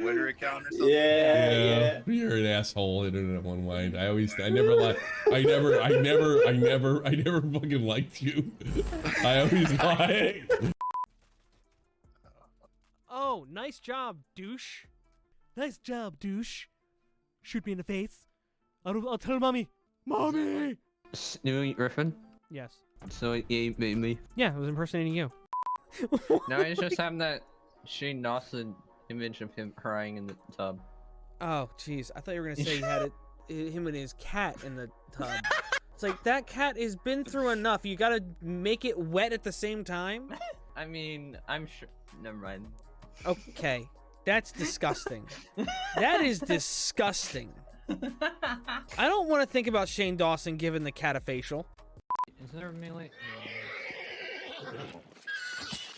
Twitter account or something? Yeah. You're an asshole. Internet one mind. I never like. I never fucking liked you. I always lie. Oh, nice job, douche. Nice job, douche. Shoot me in the face. I'll tell mommy. Mommy! Snowy Griffin? Yes. So you made me. Yeah, I was impersonating you. Now I just have that Shane Dawson image of him crying in the tub. Oh, jeez. I thought you were gonna say he had him and his cat in the tub. It's like, that cat has been through enough. You gotta make it wet at the same time? I mean, I'm sure. Never mind. Okay. That's disgusting. That is disgusting. I don't want to think about Shane Dawson giving the cat a facial. Is there a melee?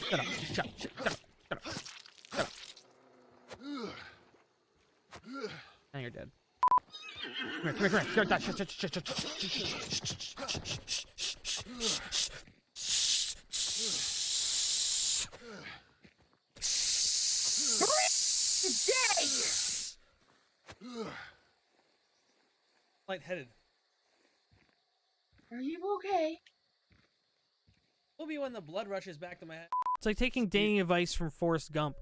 Shut up. Shut up. Shut up. Shut up. Shut up. Now you're dead. Come here. Come here. Lightheaded. Are you okay? Will be when the blood rushes back to my head. It's like taking dating advice from Forrest Gump.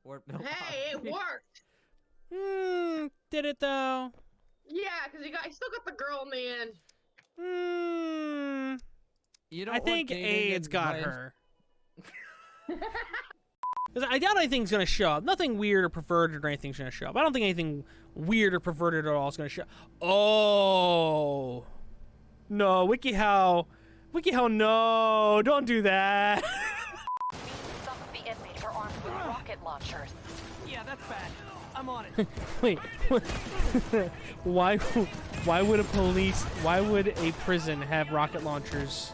Or, Hey, it worked! Did it though? Yeah, because he still got the girl in the end. You don't I think AIDS got her. Because I doubt anything's gonna show up. Nothing weird or perverted or anything's gonna show up. I don't think anything weird or perverted at all is gonna show up. Oh no, WikiHow, no, don't do that. Some of the inmates are armed with rocket launchers. Yeah, that's bad. I'm on it. Wait, why would a prison have rocket launchers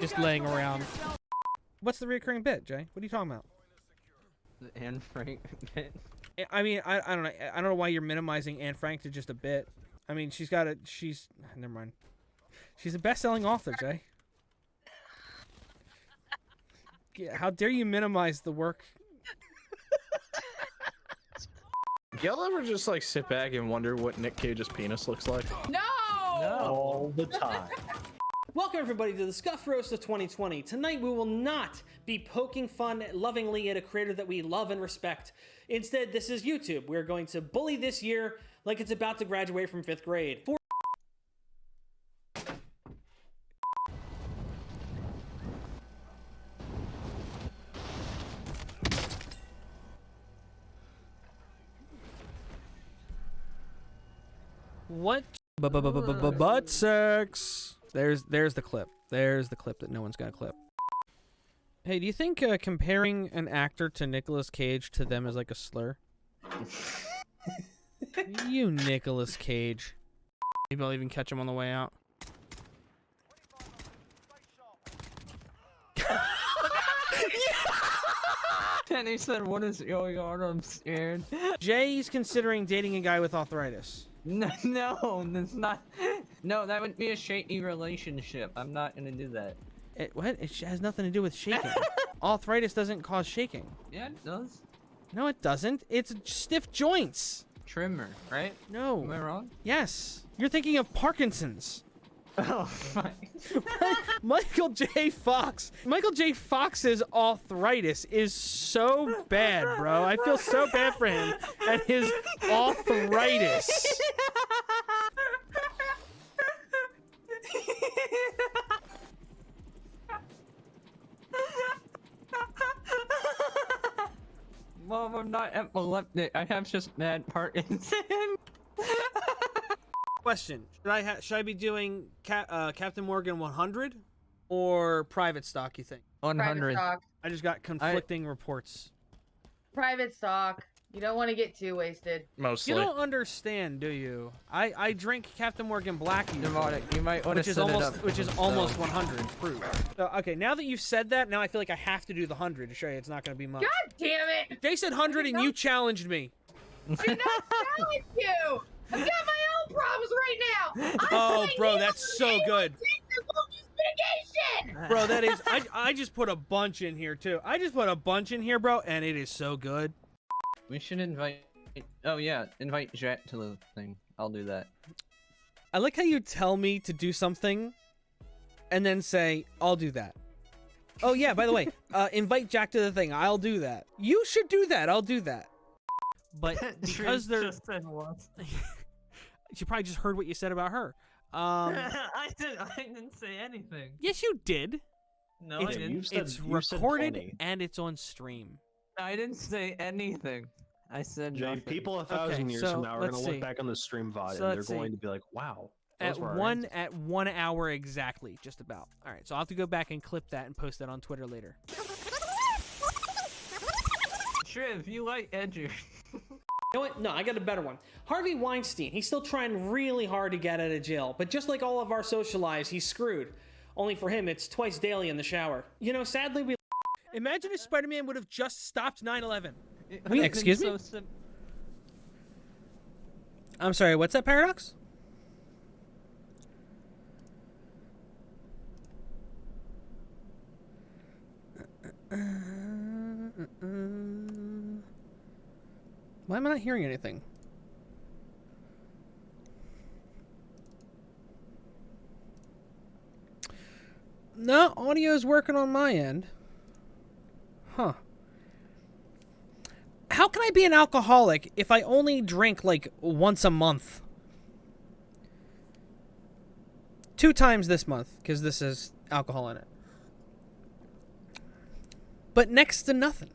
just laying around? What's the recurring bit, Jay? What are you talking about? The Anne Frank bit. I mean, I don't know. I don't know why you're minimizing Anne Frank to just a bit. I mean, never mind. She's a best-selling author, Jay. Yeah, how dare you minimize the work? Y'all ever just like sit back and wonder what Nick Cage's penis looks like? No! All the time. Welcome everybody to the Scuff Roast of 2020. Tonight we will not be poking fun lovingly at a creator that we love and respect. Instead, this is YouTube. We're going to bully this year like it's about to graduate from 5th grade. What? Butt sex. There's the clip. There's the clip that no one's gonna clip. Hey, do you think comparing an actor to Nicolas Cage to them is like a slur? You Nicolas Cage. Maybe I'll even catch him on the way out. Penny said, "What is going on? I'm scared." Jay's considering dating a guy with arthritis. No, that's not. No, that would be a shaky relationship. I'm not gonna do that. What? It has nothing to do with shaking. Arthritis doesn't cause shaking. Yeah, it does. No, it doesn't. It's stiff joints. Trimmer, right? No. Am I wrong? Yes. You're thinking of Parkinson's. Oh, fine. Michael J. Fox. Michael J. Fox's arthritis is so bad, bro. I feel so bad for him and his arthritis. Mom, I'm not epileptic. I have just bad Parkinson. Question: should I be doing Captain Morgan 100 or private stock? You think? 100. Private stock. I just got conflicting reports. Private stock. You don't want to get too wasted. Mostly. You don't understand, do you? I drink Captain Morgan Black, You might want to which is set it almost up. which is almost 100 proof. So, okay, now that you've said that, now I feel like I have to do the 100 to show you it's not going to be much. God damn it! Jay said 100 and you challenged me. I did not challenge you! I've got my own problems right now! Oh, bro, that's so good. Mitigation! Bro, that is, I just put a bunch in here too. I just put a bunch in here, bro, and it is so good. We should invite. Oh yeah, invite Jack to the thing. I'll do that. I like how you tell me to do something, and then say, "I'll do that." Oh yeah, by the way, invite Jack to the thing. I'll do that. You should do that. I'll do that. But because they're, just said what? she probably just heard what you said about her. I didn't say anything. Yes, you did. No, It's, I didn't. it's recorded and it's on stream. I didn't say anything. I said Jay, nothing. people 1,000 years from now are let's gonna see. look back on the stream VOD So and let's they're going see. to be like, "Wow." Those At were our one answers. hour exactly, just about. All right, so I'll have to go back and clip that and post that on Twitter later. Triv, you like Edger. You know what? No, I got a better one. Harvey Weinstein. He's still trying really hard to get out of jail, but just like all of our social lives, he's screwed. Only for him, it's twice daily in the shower. You know, sadly, we. Imagine if Spider-Man would have just stopped 9/11. Excuse me? I'm sorry. What's that, Paradox? Why am I not hearing anything? No, audio's working on my end. Huh. How can I be an alcoholic if I only drink like once a month? 2 times this month, because this has alcohol in it. But next to nothing.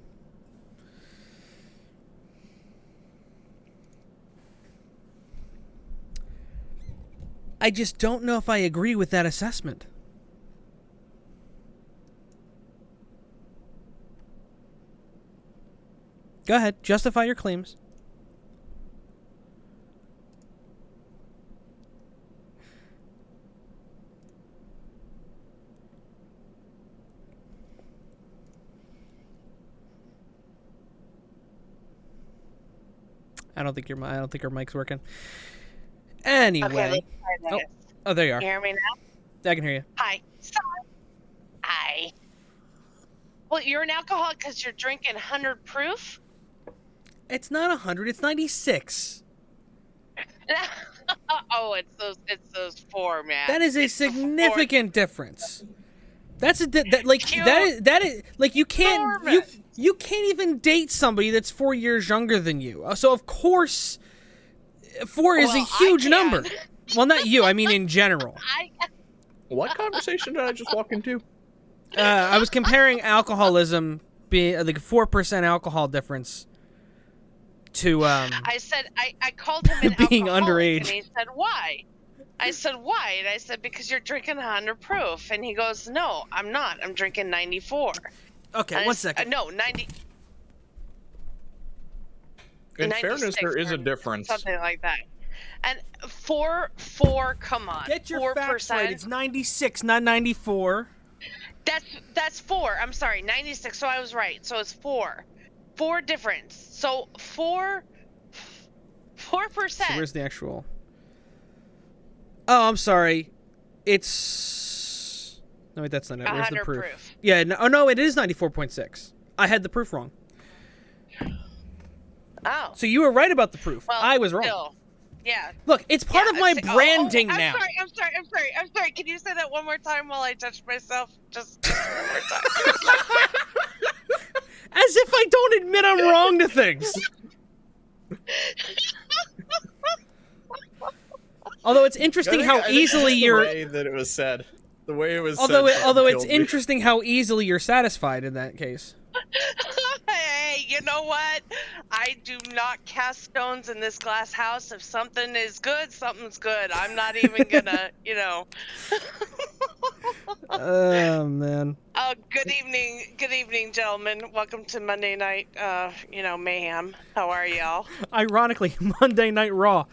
I just don't know if I agree with that assessment. Go ahead, justify your claims. I don't think your mic's working. Anyway. Okay, let's try this. Oh, there you are. You hear me now? I can hear you. Hi. Sorry. Hi. Well, you're an alcoholic because you're drinking 100 proof? It's not 100, it's 96. Oh, it's those 4, man. That is a It's the significant difference. That's that Cute. that is like you can't Norman. you can't even date somebody that's 4 years younger than you. So of course 4 is a Well, I huge can. number. Well, not you, I mean in general. What conversation did I just walk into? I was comparing alcoholism being like a 4% alcohol difference to I said I called him an being alcoholic, underage. and he said why? I said why? And I said because you're drinking 100 proof, and he goes, no, I'm not. I'm drinking 94. Okay, And I one s- second. No, 90. In fairness, 96 there is a or difference. Something like that. And 4, come on. Get your 4%. facts right. It's 96, not 94. That's 4. I'm sorry, 96. So I was right. So it's 4. 4 difference. So 4%. So where's the actual? Oh, I'm sorry. It's no, wait, that's not it. Where's the 100 proof? proof. Yeah, no, oh no, it is 94.6. I had the proof wrong. Oh. So you were right about the proof. Well, I was wrong. Still, yeah. Look, it's part Yeah, of my it's- branding I'm now. I'm sorry. Can you say that one more time while I touch myself? Just one more time. As if I don't admit I'm wrong to things. Although it's interesting how easily the you're. way that it was said. The way it was Although said. although it's killed me. interesting how easily you're satisfied in that case. Hey, you know what? I do not cast stones in this glass house. If something is good, something's good. I'm not even gonna, Oh man. Good evening, gentlemen. Welcome to Monday night, mayhem. How are y'all? Ironically, Monday Night Raw.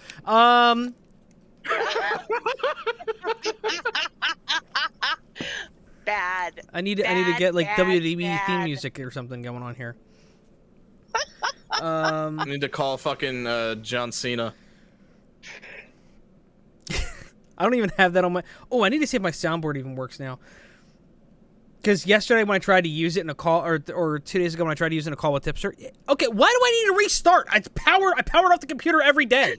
Bad. I need to get like bad, WWE theme bad. music or something going on here. I need to call fucking John Cena. I don't even have that on my. Oh, I need to see if my soundboard even works now. Because yesterday when I tried to use it in a call, or 2 days ago when I tried to use it in a call with Tipster, okay, why do I need to restart? I powered off the computer every day.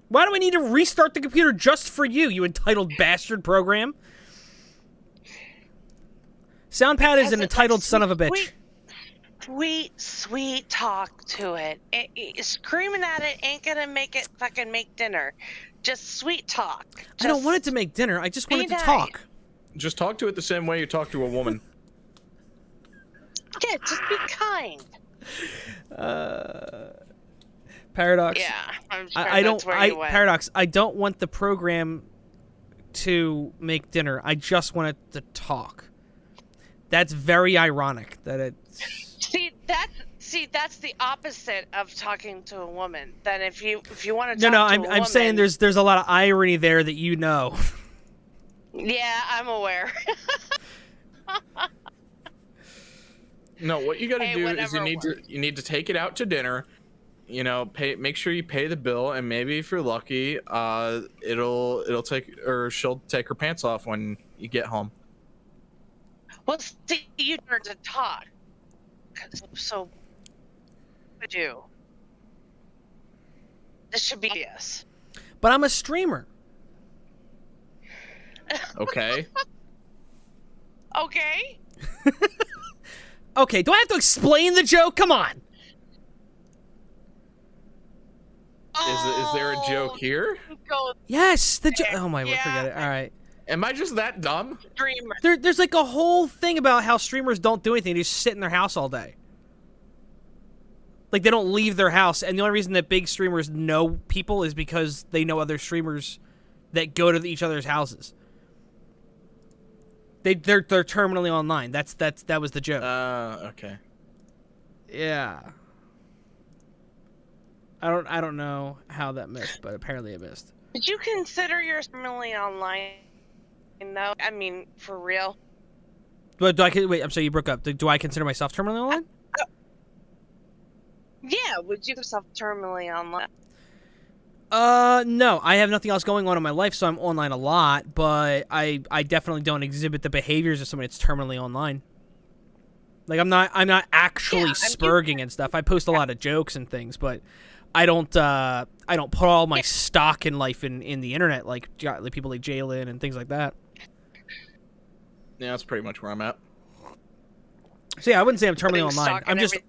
Why do I need to restart the computer just for you, you entitled bastard program? SoundPad is an entitled son of a bitch. Sweet talk to it. Screaming at it ain't gonna make it fucking make dinner. Just sweet talk. I don't want it to make dinner. I just want it to talk. Just talk to it the same way you talk to a woman. Yeah, just be kind. Paradox. Yeah, I'm sure I don't. that's where you went. Paradox. I don't want the program to make dinner. I just want it to talk. That's very ironic. That it's. See, that's the opposite of talking to a woman. Then if you want to talk No, to a I'm woman, saying there's a lot of irony there that you know. Yeah, I'm aware. No, what you got to do is whatever you need to take it out to dinner. You know, make sure you pay the bill, and maybe if you're lucky, she'll take her pants off when you get home. Well, see, you learn to talk. So, would you? This should be yes. But I'm a streamer. Okay. Okay. Okay, do I have to explain the joke? Come on. Is there a joke here? Go Yes, the joke. there. Oh my word, forget it. All right. Am I just that dumb? dreamer. There's like a whole thing about how streamers don't do anything. They just sit in their house all day. Like, they don't leave their house. And the only reason that big streamers know people is because they know other streamers that go to each other's houses. They're terminally online. That was the joke. Okay. Yeah. I don't know how that missed, but apparently it missed. Did you consider your terminally online? No, I mean for real. But wait? I'm sorry, you broke up. Do I consider myself terminally online? Yeah, would you yourself terminally online? No, I have nothing else going on in my life, so I'm online a lot, but I definitely don't exhibit the behaviors of somebody that's terminally online. Like, I'm not actually spurging and stuff. I post a lot of jokes and things, but I don't put all my stock in life in the internet like people like Jalen and things like that. Yeah, that's pretty much where I'm at. So yeah, I wouldn't say I'm terminally Putting online. stock in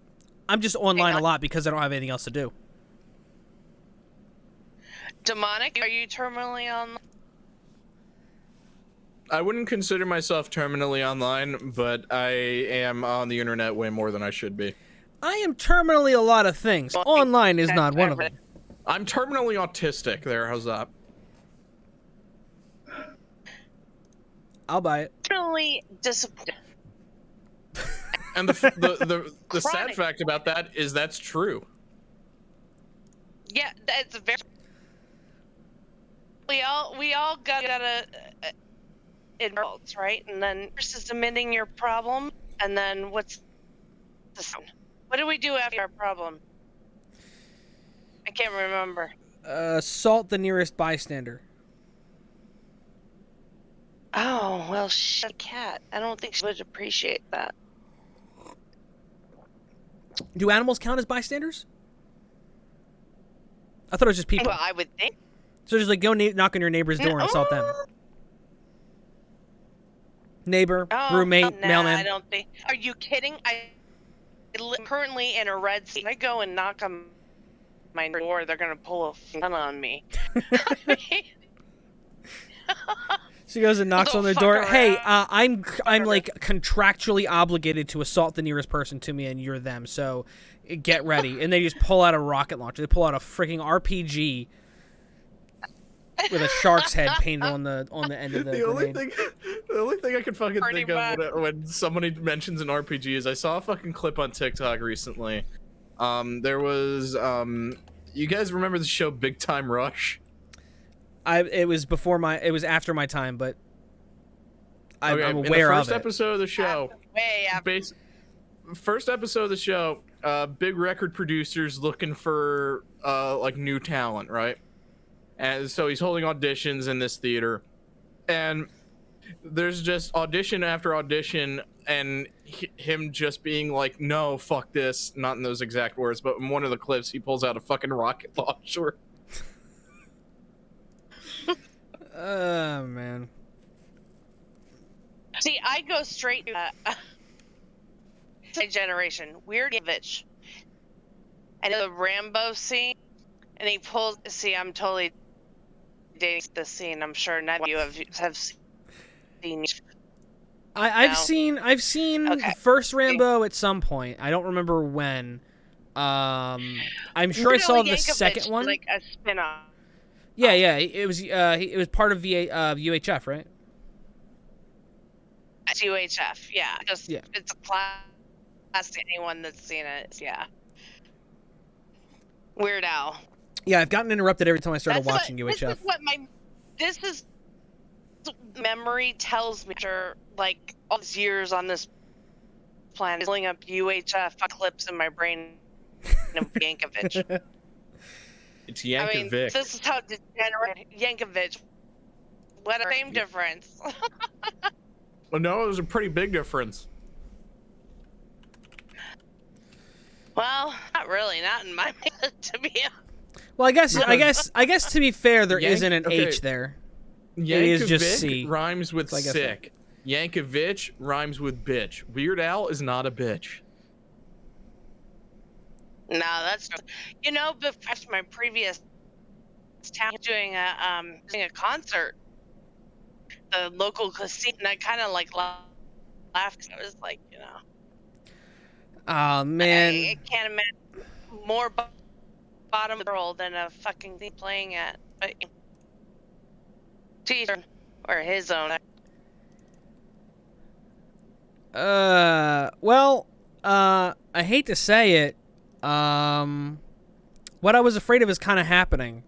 I'm just online a lot because I don't have anything else to do. Demonic, are you terminally online? I wouldn't consider myself terminally online, but I am on the internet way more than I should be. I am terminally a lot of things. Online is not one of them. I'm terminally autistic. There, how's that? I'll buy it. Terminally disappointed. And the sad fact about that is that's true. Yeah, that's very. We all gotta adults, right? And then versus admitting your problem, and then what's the sound? What do we do after our problem? I can't remember. Assault the nearest bystander. Oh well, shit, cat. I don't think she would appreciate that. Do animals count as bystanders? I thought it was just people. Well, I would think. So just like go knock on your neighbor's door and assault them. Neighbor, roommate, nah, mailman. I don't think. Are you kidding? I currently in a red state. If I go and knock on my door, they're gonna pull a gun on me. She goes and knocks on their door. Hey, I'm like contractually obligated to assault the nearest person to me, and you're them. So get ready. And they just pull out a rocket launcher. They pull out a freaking RPG with a shark's head painted on the end of the grenade. The only thing I can fucking Pretty think of when somebody mentions an RPG is I saw a fucking clip on TikTok recently. There was you guys remember the show Big Time Rush? It was after my time, but I'm aware of it. In the first episode of the show, Way after. First episode of the show, big record producers looking for like new talent, right? And so he's holding auditions in this theater, and there's just audition after audition, and him just being like, "No, fuck this," not in those exact words, but in one of the clips, he pulls out a fucking rocket launcher. Oh man. See, I go straight to generation. Weird bitch. And the Rambo scene, and he pulls. See, I'm totally dating this scene. I'm sure none of you have seen. I've No. seen Okay. the first Rambo at some point. I don't remember when. I'm sure I saw the Yankovic, second one. like a spin-off. Yeah, it was part of UHF, right? It's UHF, yeah. Yeah. It's a class to anyone that's seen it. Yeah. Weird Al. Yeah, I've gotten interrupted every time I started That's watching what, UHF. This is memory tells me after like all these years on this planet, pulling up UHF clips in my brain of Yankovic. It's I mean, Yankovic. this is how degenerate Yankovic. What a same difference. Well, no, it was a pretty big difference. Well, not really, not in my to be. Well, I guess to be fair, there Yank- isn't an okay. H there. Yankovic is just C. rhymes with So I guess sick. Yankovic rhymes with bitch. Weird Al is not a bitch. No, that's but after my previous town doing a concert, the local casino, and I kind of like laughed. I was like, Oh man. I can't imagine more bottom of the world than a fucking thing playing at. But to each own, or his own. Well, I hate to say it. What I was afraid of is kind of happening.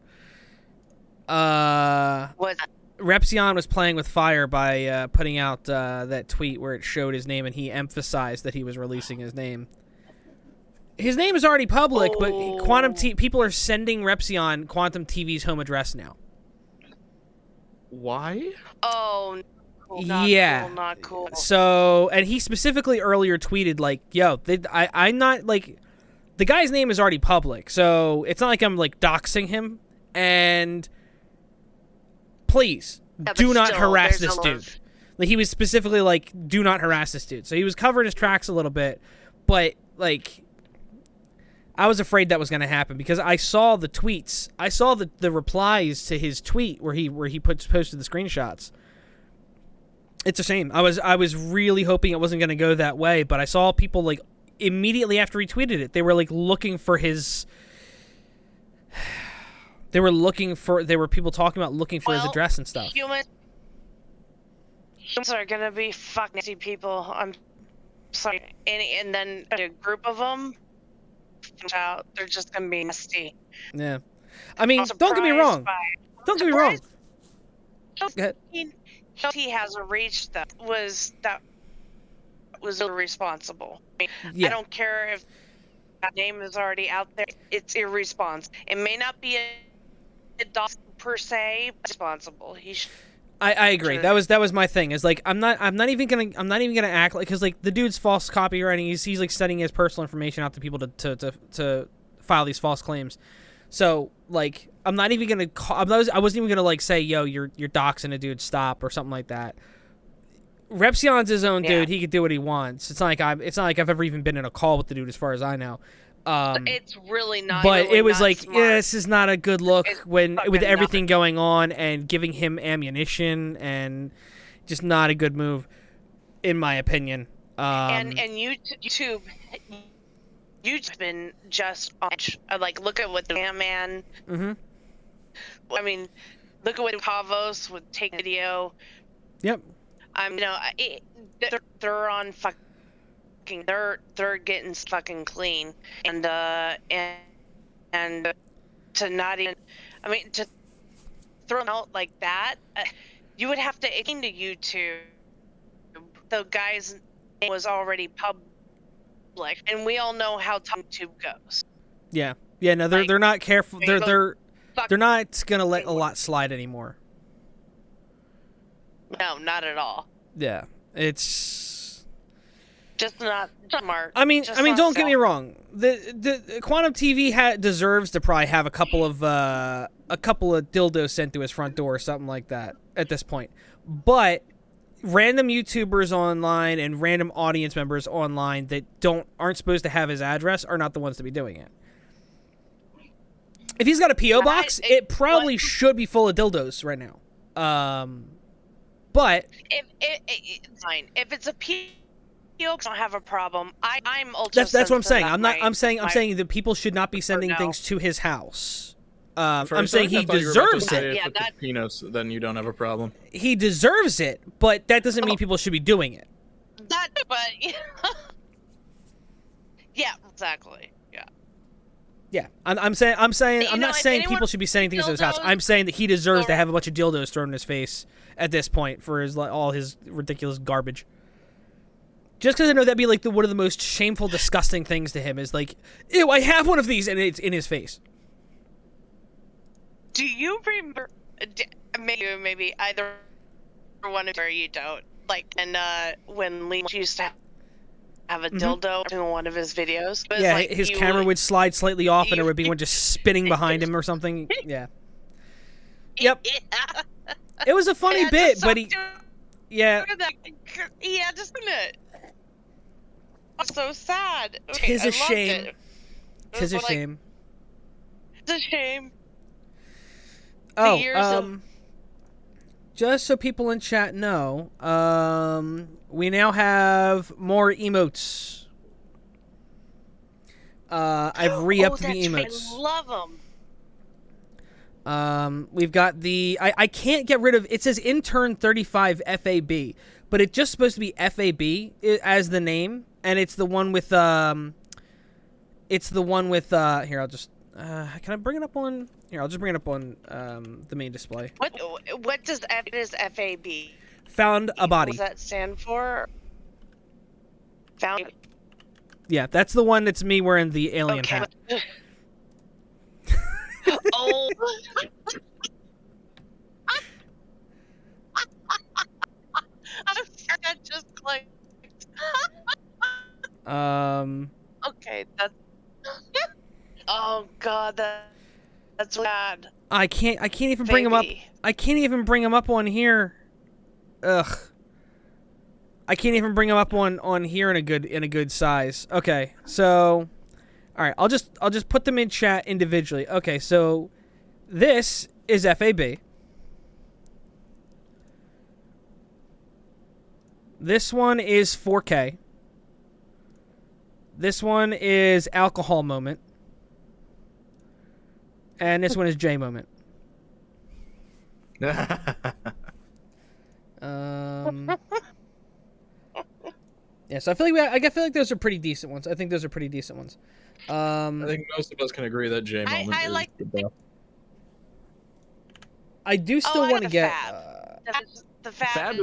What? Repsion was playing with fire by putting out that tweet where it showed his name and he emphasized that he was releasing his name. His name is already public, but people are sending Repsion Quantum TV's home address now. Why? Oh, not Yeah. cool, not cool. So, and he specifically earlier tweeted like, "Yo, I'm not like, the guy's name is already public, so it's not like I'm like doxing him. And please Yeah, do but not still, harass there's this a lot of- dude." Like he was specifically like, "Do not harass this dude." So he was covering his tracks a little bit, but like, I was afraid that was going to happen because I saw the tweets. I saw the replies to his tweet where he posted the screenshots. It's a shame. I was really hoping it wasn't going to go that way, but I saw people like immediately after he tweeted it, they were like looking for his. There were people talking about looking for his address and stuff. Humans are gonna be fucking nasty people. I'm sorry, and then a group of them, they're just gonna be nasty. Yeah, I mean, I'm don't get me surprised wrong. by- Don't get me wrong. Go ahead. He has reached that was irresponsible. I mean, Yeah. I don't care if that name is already out there. It's irresponsible. It may not be a dog per se, but responsible. He should. I agree. Sure. That was my thing. Is like I'm not even gonna act like, because like the dude's false copywriting. He's like sending his personal information out to people to file these false claims. So like I'm not even gonna I wasn't even gonna like say, "Yo, you're doxing a dude, stop," or something like that. Repsion's his own dude. He could do what he wants. It's not like I've ever even been in a call with the dude, as far as I know. It's really not. But really it was not like, smart. yeah, this is not a good look It's with fucking everything going on and giving him ammunition, and just not a good move, in my opinion. And YouTube's been just like, look at what the Ant-Man. Mhm. I mean, look at what Pavos would take video. Yep. They're on fucking. They're getting fucking clean, and to not even. I mean, to throw them out like that, you would have to into YouTube. The guy's name was already public, and we all know how YouTube goes. Yeah. Yeah. No, they're not careful. They're not gonna let a fucking lot slide anymore. No, not at all. Yeah, it's. Just not smart. I mean, Just don't get me self- wrong. The Quantum TV deserves to probably have a couple of dildos sent to his front door or something like that at this point. But random YouTubers online and random audience members online that aren't supposed to have his address are not the ones to be doing it. If he's got a PO box, it probably should be full of dildos right now. But it's fine. If it's a PO, I don't have a problem. I'm ultra. that's what I'm saying. sensitive. I'm saying that people should not be sending no. things to his house. For I'm a saying second, he I thought you were about to deserves say it. if Yeah, it's that- a penis, then you don't have a problem. He deserves it, but that doesn't mean people should be doing it. But yeah, exactly. Yeah. Yeah, I'm not saying if people anyone should be sending things to his house. dildos I'm saying that he deserves to or- have a bunch of dildos thrown in his face at this point for all his ridiculous garbage. Just because I know that'd be like one of the most shameful, disgusting things to him is like, ew, I have one of these, and it's in his face. Do you remember? Maybe either one of you or you don't. Like, and when Lee used to have a dildo in one of his videos. It was Yeah, like his you camera would slide slightly off, and there you- would be one just spinning behind him or something. Yeah. Yep. Yeah. It was a funny And bit, just but he, yeah, Yeah, just it. So sad. Tis I a loved shame. it. tis a like- shame. It's a shame. Oh, years of- just so people in chat know, we now have more emotes. I've re-upped the that's right. emotes. I love them. We've got the I can't get rid of it. Says intern 35 FAB, but it's just supposed to be FAB as the name, and it's the one with here. I'll just can I bring it up on here? I'll just bring it up on the main display. What does FAB? Found a body. What does that stand for? Found. Yeah, that's the one that's me wearing the alien Okay. hat. Oh. I'm sorry, that just clicked. Okay, that's. Oh God, that's bad. I can't even bring him up. Baby. I can't even bring him up on here. Ugh. I can't even bring him up on here in a good size. Okay, so, all right, I'll just put them in chat individually. Okay, so this is FAB. This one is 4K. This one is alcohol moment. And this one is J moment. Yeah, so I feel like those are pretty decent ones. I think those are pretty decent ones. I think most of us can agree that J moment I is like the best. I do still I want to like get. the Fab.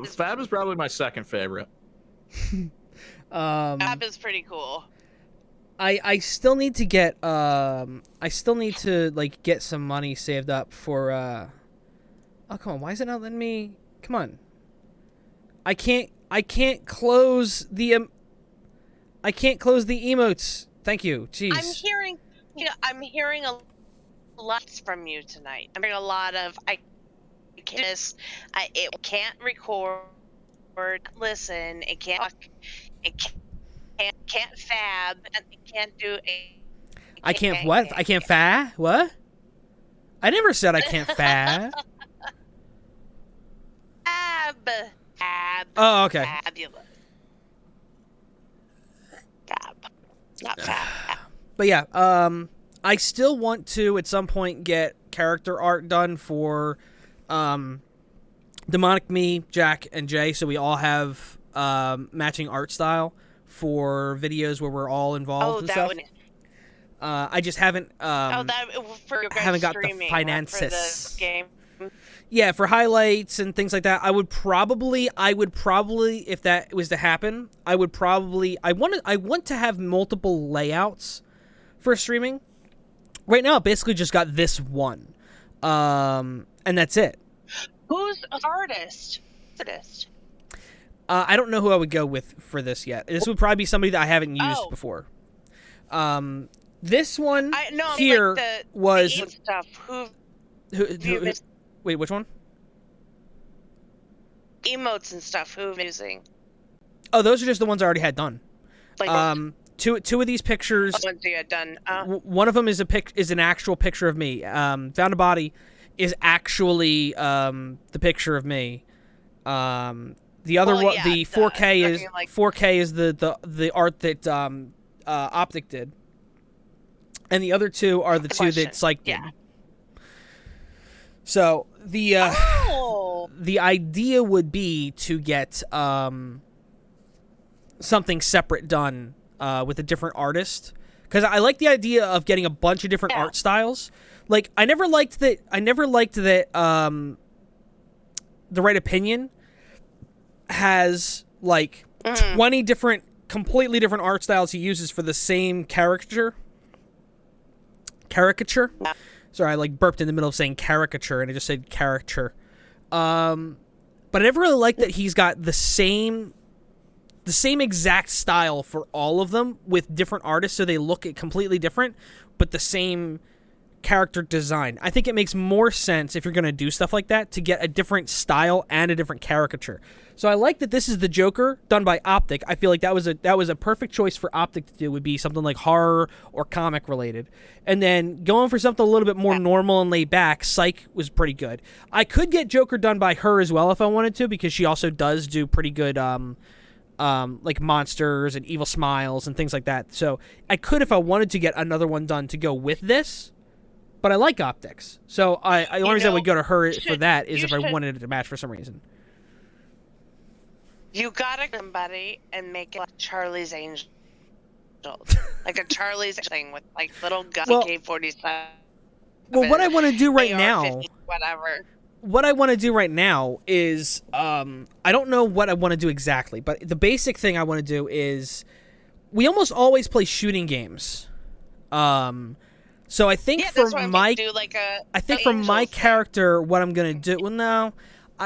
Fab is probably my second favorite. Fab is pretty cool. I still need to get like get some money saved up for oh come on, why is it not letting me, come on, I can't close the emotes. Thank you. Jeez. I'm hearing a lot from you tonight. I'm hearing a lot of it can't record, listen, it can't talk, it can't fab, and it can't do I can't what? I can't fa? What? I never said I can't fa. fab. Oh, okay. Fabulous. Fab. Not fab. But yeah, I still want to at some point get character art done for Demonic Me, Jack, and Jay, so we all have matching art style for videos where we're all involved and stuff. I just haven't For your guys haven't got the streaming, right, finances. for this game. Yeah, for highlights and things like that, I would probably, if that was to happen, I want to have multiple layouts for streaming. Right now, I basically just got this one, and that's it. Who's an artist? I don't know who I would go with for this yet. This would probably be somebody that I haven't used Oh. before. This one No, here like was the stuff. who, wait, which one? Emotes and stuff. Who using? Oh, those are just the ones I already had done. Like Two of these pictures. ones you had done. One of them is an actual picture of me. Found a body is actually the picture of me. The other Well, one, yeah, the it 4K does. is I mean, like- 4K is the art that Optic did, and the other two are the two that Psych did. Yeah. So Oh. the idea would be to get something separate done with a different artist, because I like the idea of getting a bunch of different art styles. Like I never liked that the Right Opinion has like 20 different completely different art styles he uses for the same caricature. Yeah. Sorry, I like burped in the middle of saying caricature and I just said caricature. But I never really liked that he's got the same exact style for all of them with different artists, so they look completely different, but the same character design. I think it makes more sense if you're going to do stuff like that to get a different style and a different caricature. So I like that this is the Joker done by Optic. I feel like that was a perfect choice for Optic to do, would be something like horror or comic related. And then going for something a little bit more normal and laid back, Psych was pretty good. I could get Joker done by her as well if I wanted to, because she also does do pretty good like monsters and evil smiles and things like that. So I could, if I wanted to, get another one done to go with this. But I like Optics, so the only reason I would go to her for that is if I wanted it to match for some reason. You gotta get somebody and make it like Charlie's Angels, like a Charlie's thing with like little gun K-47. Well, what I want to do right now, AR-15, whatever. What I want to do right now is, I don't know what I want to do exactly, but the basic thing I want to do is, we almost always play shooting games. So I think for my, for my character, what I'm gonna do, well, no,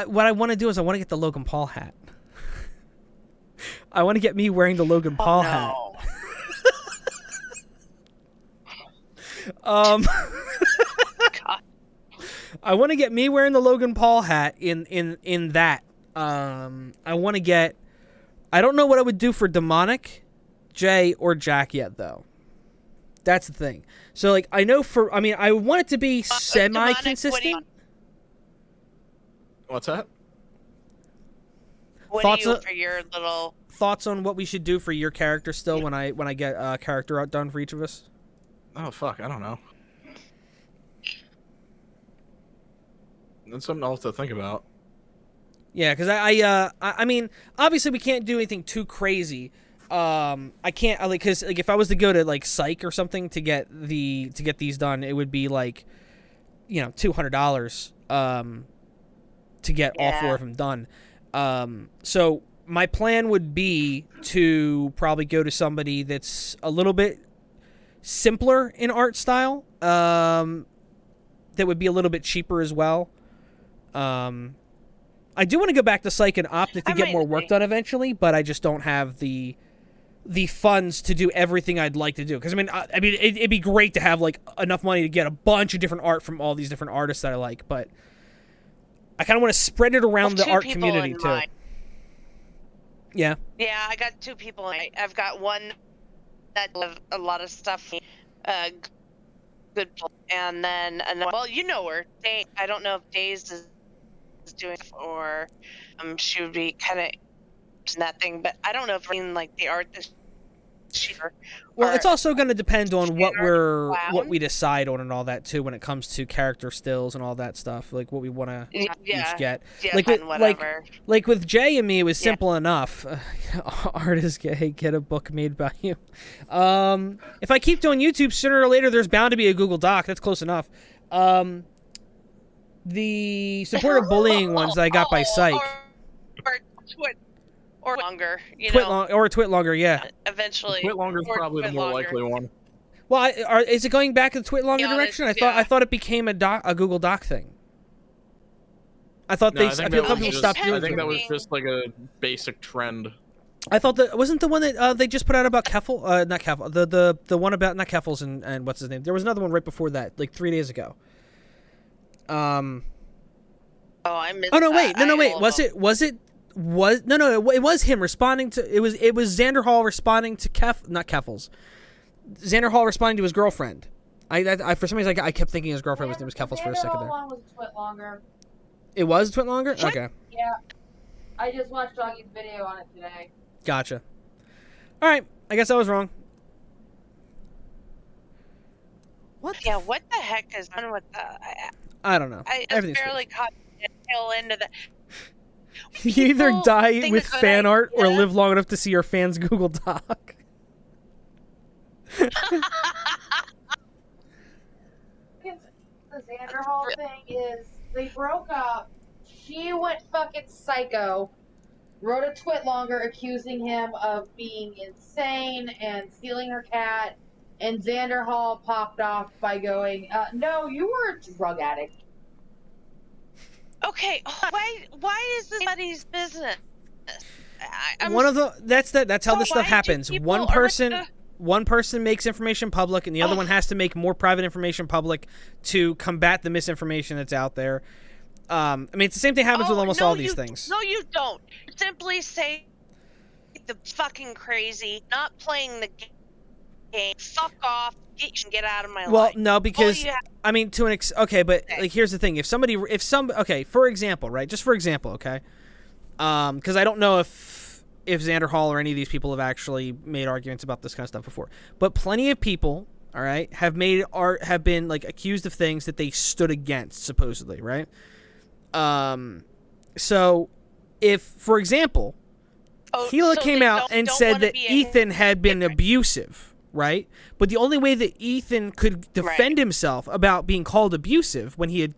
what I want to do is I want to get the Logan Paul hat. I want to get me wearing the Logan Paul hat. God. I want to get me wearing the Logan Paul hat in that. I want to get. I don't know what I would do for Demonic, Jay, or Jack yet, though. That's the thing. So, like, I know I want it to be semi-consistent. What's that? What do you for your little... Thoughts on what we should do for your character still when I get a character art done for each of us? Oh, fuck, I don't know. That's something else to think about. Yeah, because I mean, obviously we can't do anything too crazy. I can't, because like if I was to go to like Psych or something to get these done, it would be like, $200 to get all four of them done. So my plan would be to probably go to somebody that's a little bit simpler in art style, that would be a little bit cheaper as well. I do want to go back to Psych and Optic to get more work done eventually, but I just don't have the funds to do everything I'd like to do. Because it'd be great to have like enough money to get a bunch of different art from all these different artists that I like, but I kind of want to spread it around the art community too. Yeah. Yeah, I got two people. I've got one that does a lot of stuff, good, and then well, you know her. I don't know if Days is doing or she would be kind of that thing, but I don't know if like the art this cheaper. Well, it's also going to depend on what we decide on and all that too when it comes to character stills and all that stuff, like what we want to each get. Yeah, like with Jay and me, it was simple enough. Artist get a book made by you. If I keep doing YouTube, sooner or later there's bound to be a Google Doc. That's close enough. The supportive bullying ones that I got by Psych. Or longer, or Twit longer, yeah. Eventually, Twit longer is probably the more likely one. Well, is it going back in the Twit longer direction? I thought it became a Google Doc thing. I thought No, they. I think I that thought was people just, stopped I doing think that was it. just like a basic trend. I thought that wasn't the one that they just put out about Keffel. Not Keffel. The one about not Keffels and what's his name. There was another one right before that, like 3 days ago. Oh, I missed. Oh no! Wait! that. No! I Wait! all Was know. it? No! It was him responding to. It was Xander Hall responding to not Keffels. Xander Hall responding to his girlfriend. I for some reason I kept thinking his girlfriend was name was Keffels for a second there. One was a twit longer. It was a twit longer. Okay, Yeah. I just watched Doggy's video on it today. gotcha. All right, I guess I was wrong. What? Yeah, what the heck is on with the? I don't know. I just Everything's barely caught the tail end of the. You either People die think with it's a good fan art or idea. live long enough to see your fans Google Doc. The Xander Hall thing is they broke up. She went fucking psycho. Wrote a twit longer accusing him of being insane and stealing her cat. And Xander Hall popped off by going, no, you were a drug addict. Okay, why is this anybody's business? I'm That's how this why stuff do happens. people One are like person the- one person makes information public and the other one has to make more private information public to combat the misinformation that's out there. I mean, it's the same thing happens with almost all these things. No, you don't. Simply say the fucking crazy, not playing the game. Fuck off. Get out of my Well, life. no, because you have- I mean, to an okay, but like here's the thing: okay, for example, right? Just for example, okay, because I don't know if Xander Hall or any of these people have actually made arguments about this kind of stuff before, but plenty of people, all right, have been like accused of things that they stood against, supposedly, right? So if, for example, Gila came out and said that Ethan had been abusive, right? But the only way that Ethan could defend himself about being called abusive when he had,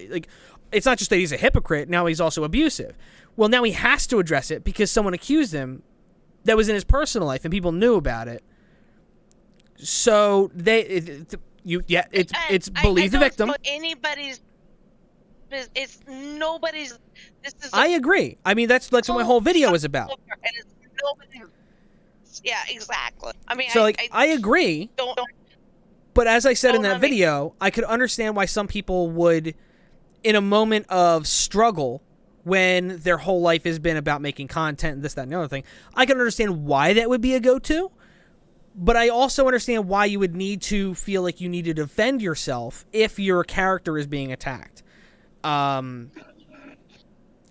like, it's not just that he's a hypocrite, now he's also abusive. Well, now he has to address it because someone accused him that was in his personal life and people knew about it. So it's believe the victim. Anybody's. It's nobody's. This is. I agree. I mean, that's what my whole video is about. And it's nobody's. Yeah, exactly. I mean, So I agree. Don't. But as I said in Don't that video, I could understand why some people would, in a moment of struggle, when their whole life has been about making content and this, that, and the other thing, I can understand why that would be a go-to. But I also understand why you would need to feel like you need to defend yourself if your character is being attacked.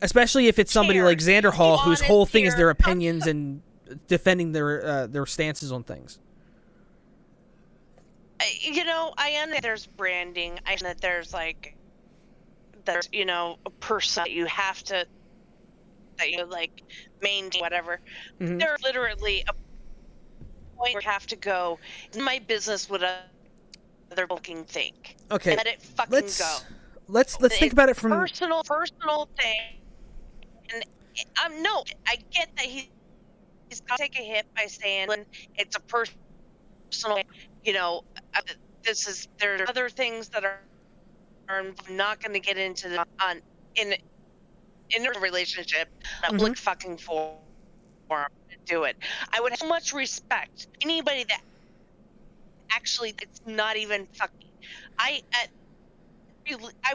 Especially if it's somebody like Xander Hall, whose whole thing is their opinions and defending their stances on things. I understand there's branding. I understand that there's a person that you have to, that you maintain, whatever. Mm-hmm. There's literally a point where you have to go, it's my business what other fucking think. Okay, and let it fucking go. Let's think about it from personal thing. And no, I get that he's got to take a hit by saying it's a personal. There are other things that are I'm not going to get into in a relationship. Public fucking forum to do it. I would have so much respect anybody that actually it's not even fucking. I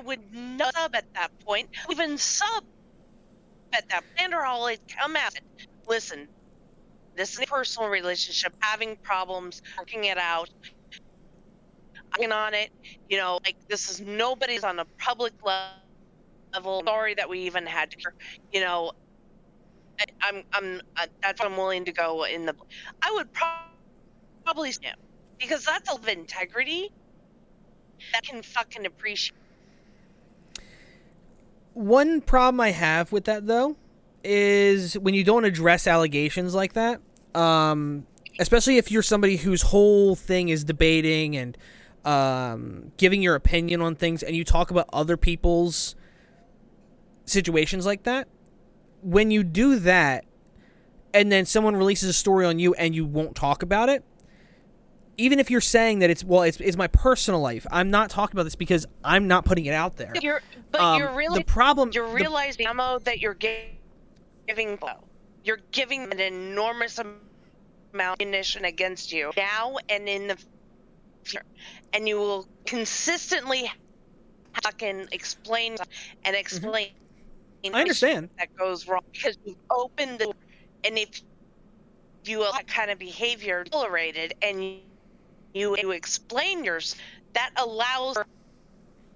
would not sub at that point. Even sub at that. Xander always come at it. Listen, this is a personal relationship. Having problems, working it out. I'm on it. This is nobody's on a public level. Sorry that we even had to. I'm that's what I'm willing to go in the. I would probably snap because that's of integrity. That can fucking appreciate. One problem I have with that, though, is when you don't address allegations like that, especially if you're somebody whose whole thing is debating and giving your opinion on things, and you talk about other people's situations like that. When you do that, and then someone releases a story on you and you won't talk about it, even if you're saying that it's my personal life, I'm not talking about this because I'm not putting it out there. You're the problem. You're realizing the ammo that you're giving. You're giving an enormous amount of ammunition against you now and in the future, and you will consistently fucking explain and explain. I understand that goes wrong because you've opened the, and if you allow that kind of behavior tolerated and you explain yours, that allows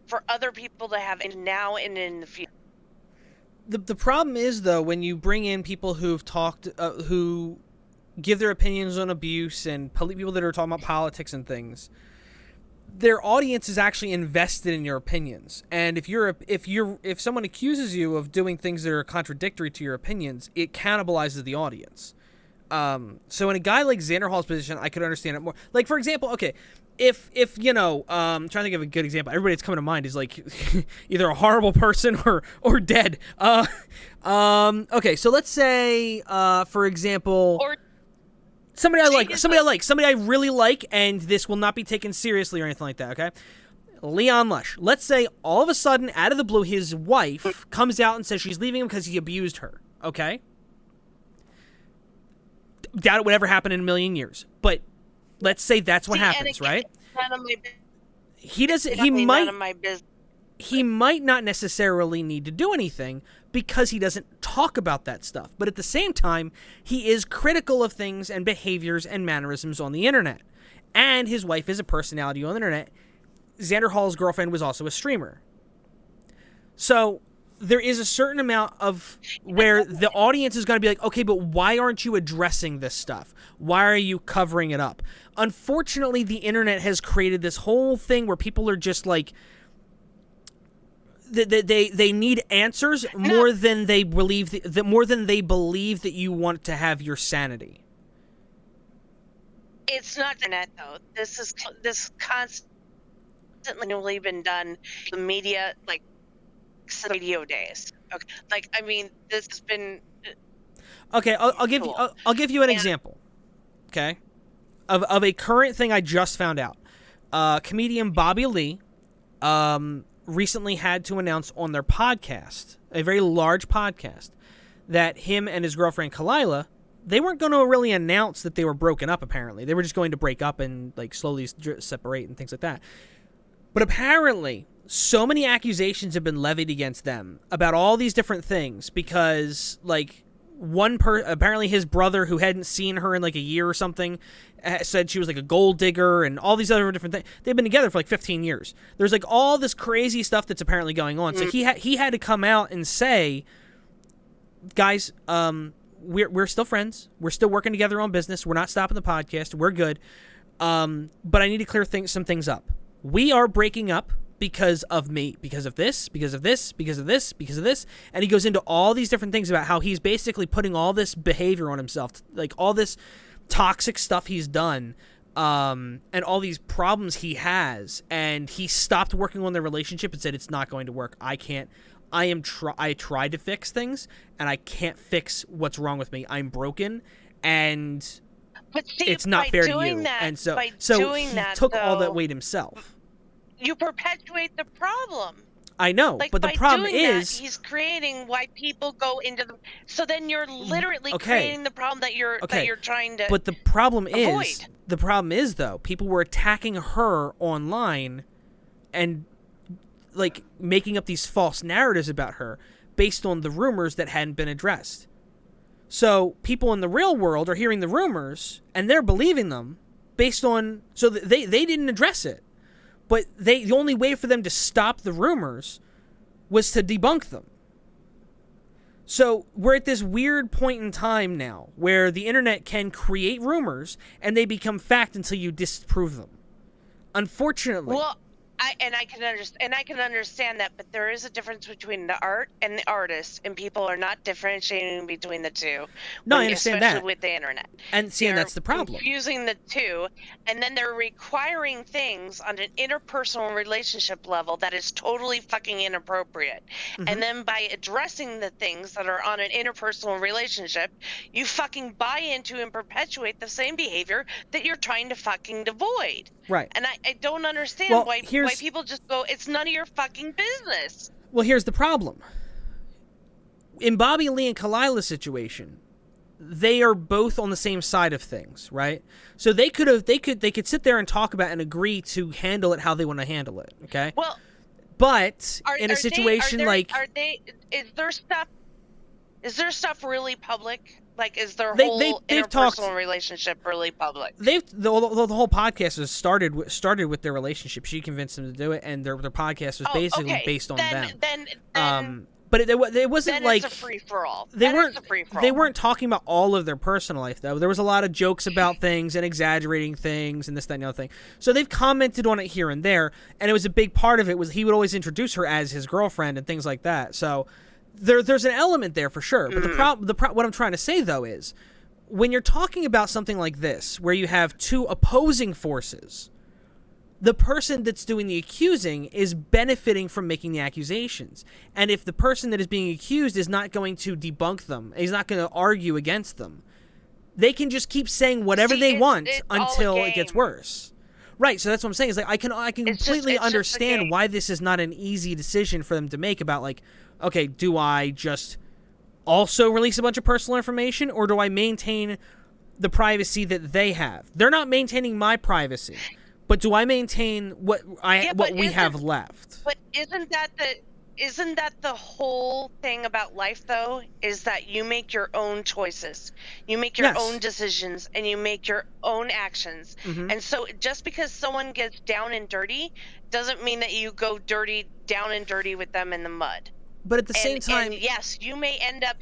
for other people to have it now and in the future. The problem is, though, when you bring in people who've talked, who give their opinions on abuse and people that are talking about politics and things, their audience is actually invested in your opinions. And if someone accuses you of doing things that are contradictory to your opinions, it cannibalizes the audience. So in a guy like Xander Hall's position, I could understand it more. Like, for example, okay, if you know, I'm trying to think of a good example. Everybody that's coming to mind is like either a horrible person or dead. Okay, so let's say, for example, Or somebody I really like, and this will not be taken seriously or anything like that. Okay, Leon Lush. Let's say all of a sudden, out of the blue, his wife comes out and says she's leaving him because he abused her. Okay. Doubt it would ever happen in a million years, but let's say that's what happens, right? None of my He doesn't. none of my business. He might not necessarily need to do anything because he doesn't talk about that stuff. But at the same time, he is critical of things and behaviors and mannerisms on the internet. And his wife is a personality on the internet. Xander Hall's girlfriend was also a streamer. So there is a certain amount of where the audience is going to be like, okay, but why aren't you addressing this stuff? Why are you covering it up? Unfortunately, the internet has created this whole thing where people are just like, they need answers more than they believe that you want to have your sanity. It's not the net though. This constantly been done. The media, like radio days. Okay, like I mean, this has been. Okay, I'll give you an example. Okay, of a current thing I just found out. Comedian Bobby Lee, recently had to announce on their podcast, a very large podcast, that him and his girlfriend Kalila, they weren't going to really announce that they were broken up. Apparently, they were just going to break up and like slowly separate and things like that. But apparently, so many accusations have been levied against them about all these different things because, like, apparently his brother, who hadn't seen her in like a year or something, said she was like a gold digger and all these other different things. They've been together for like 15 years. There's like all this crazy stuff that's apparently going on. So he had to come out and say, guys, we're still friends. We're still working together on business. We're not stopping the podcast. We're good. But I need to clear some things up. We are breaking up because of me, because of this, because of this, because of this, because of this. And he goes into all these different things about how he's basically putting all this behavior on himself, like all this toxic stuff he's done, and all these problems he has. And he stopped working on their relationship and said, it's not going to work. I tried to fix things and I can't fix what's wrong with me. I'm broken and But see, it's not fair to you. And so he took all that weight himself. You perpetuate the problem. I know, like, but the problem is he's creating why people go into the. So then you're literally creating the problem that you're trying to. But the problem avoid. is though, people were attacking her online, and like making up these false narratives about her based on the rumors that hadn't been addressed. So people in the real world are hearing the rumors and they're believing them based on. So they didn't address it. But the only way for them to stop the rumors was to debunk them. So we're at this weird point in time now where the internet can create rumors and they become fact until you disprove them. Unfortunately. Well, I can understand that, but there is a difference between the art and the artist, and people are not differentiating between the two. No, I understand especially that. with the internet. And see, and that's the problem. Confusing the two, and then they're requiring things on an interpersonal relationship level that is totally fucking inappropriate. Mm-hmm. And then by addressing the things that are on an interpersonal relationship, you fucking buy into and perpetuate the same behavior that you're trying to fucking avoid. Right. And I don't understand Well, why people just go, it's none of your fucking business. Well, here's the problem. In Bobby Lee and Kalila's situation, they are both on the same side of things, right? So they could sit there and talk about and agree to handle it how they want to handle it, okay? Well, but in a situation is their stuff really public? Like, is their they've whole interpersonal relationship really public? The whole podcast was started with their relationship. She convinced them to do it, and their podcast was basically based on them. But it wasn't like it's a free for all. They weren't talking about all of their personal life though. There was a lot of jokes about things and exaggerating things and this, that, and the other thing. So they've commented on it here and there, and it was a big part of it was he would always introduce her as his girlfriend and things like that. So there's an element there for sure. But what I'm trying to say though is when you're talking about something like this, where you have two opposing forces, the person that's doing the accusing is benefiting from making the accusations. And if the person that is being accused is not going to debunk them, he's not going to argue against them, they can just keep saying whatever they want until it gets worse. Right, so that's what I'm saying. Is like I can completely understand why this is not an easy decision for them to make about like, okay, do I just also release a bunch of personal information or do I maintain the privacy that they have? They're not maintaining my privacy. But do I maintain what we have left? But isn't that the whole thing about life though? Is that you make your own choices, you make your own decisions, and you make your own actions. Mm-hmm. And so just because someone gets down and dirty doesn't mean that you go down and dirty with them in the mud. But at the same time, yes, you may end up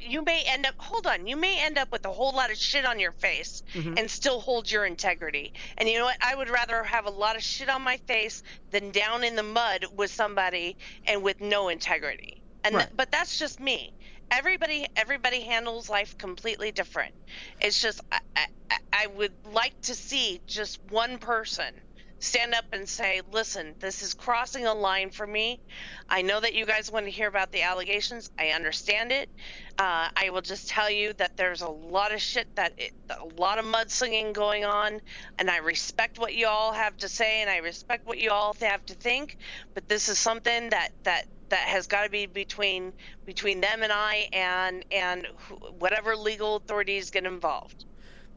with a whole lot of shit on your face and still hold your integrity. And you know what? I would rather have a lot of shit on my face than down in the mud with somebody and with no integrity. And but that's just me. Everybody handles life completely different. It's just I would like to see just one person stand up and say, listen, this is crossing a line for me. I know that you guys want to hear about the allegations. I understand it. I will just tell you that there's a lot of shit a lot of mudslinging going on, and I respect what you all have to say, and I respect what you all have to think, but this is something that has got to be between them and I and whatever legal authorities get involved.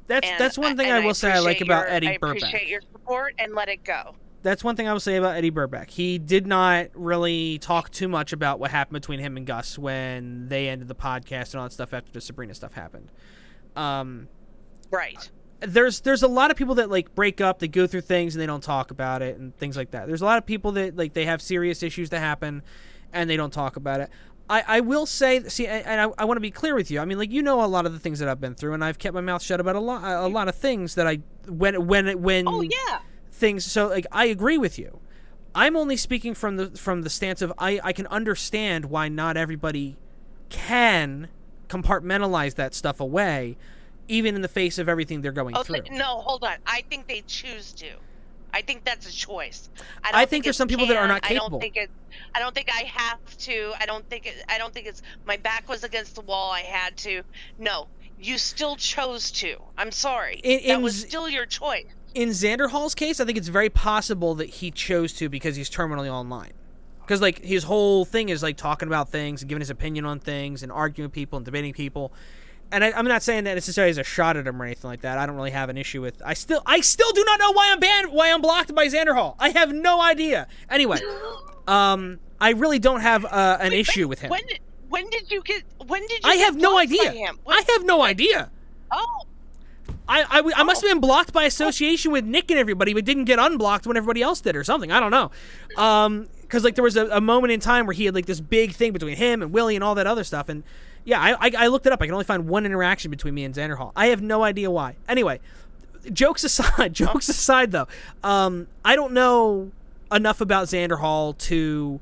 That's one thing I will say I like about Eddie Burback. I appreciate your support and let it go. That's one thing I will say about Eddie Burback. He did not really talk too much about what happened between him and Gus when they ended the podcast and all that stuff after the Sabrina stuff happened. Right. There's a lot of people that like break up, they go through things and they don't talk about it and things like that. There's a lot of people that like they have serious issues that happen and they don't talk about it. I will say, see, and I want to be clear with you. I mean, like, you know a lot of the things that I've been through, and I've kept my mouth shut about a lot of things that when oh yeah things. So like, I agree with you. I'm only speaking from the stance of I can understand why not everybody can compartmentalize that stuff away, even in the face of everything they're going through. No, hold on. I think they choose to. I think that's a choice. I think there's some people that are not capable. I don't think I have to. I don't think it's my back was against the wall. I had to. No, you still chose to. I'm sorry. That was still your choice. In Xander Hall's case, I think it's very possible that he chose to because he's terminally online. Because like his whole thing is like talking about things and giving his opinion on things and arguing with people and debating people. And I'm not saying that necessarily as a shot at him or anything like that. I don't really have an issue with. I still do not know why I'm blocked by Xander Hall. I have no idea. Anyway, I really don't have an issue with him. When did you get? I have no idea. I have no idea. Oh. I must have been blocked by association with Nick and everybody, but didn't get unblocked when everybody else did or something. I don't know. Because like there was a moment in time where he had like this big thing between him and Willie and all that other stuff, and yeah, I looked it up. I can only find one interaction between me and Xander Hall. I have no idea why. Anyway, jokes aside though, I don't know enough about Xander Hall to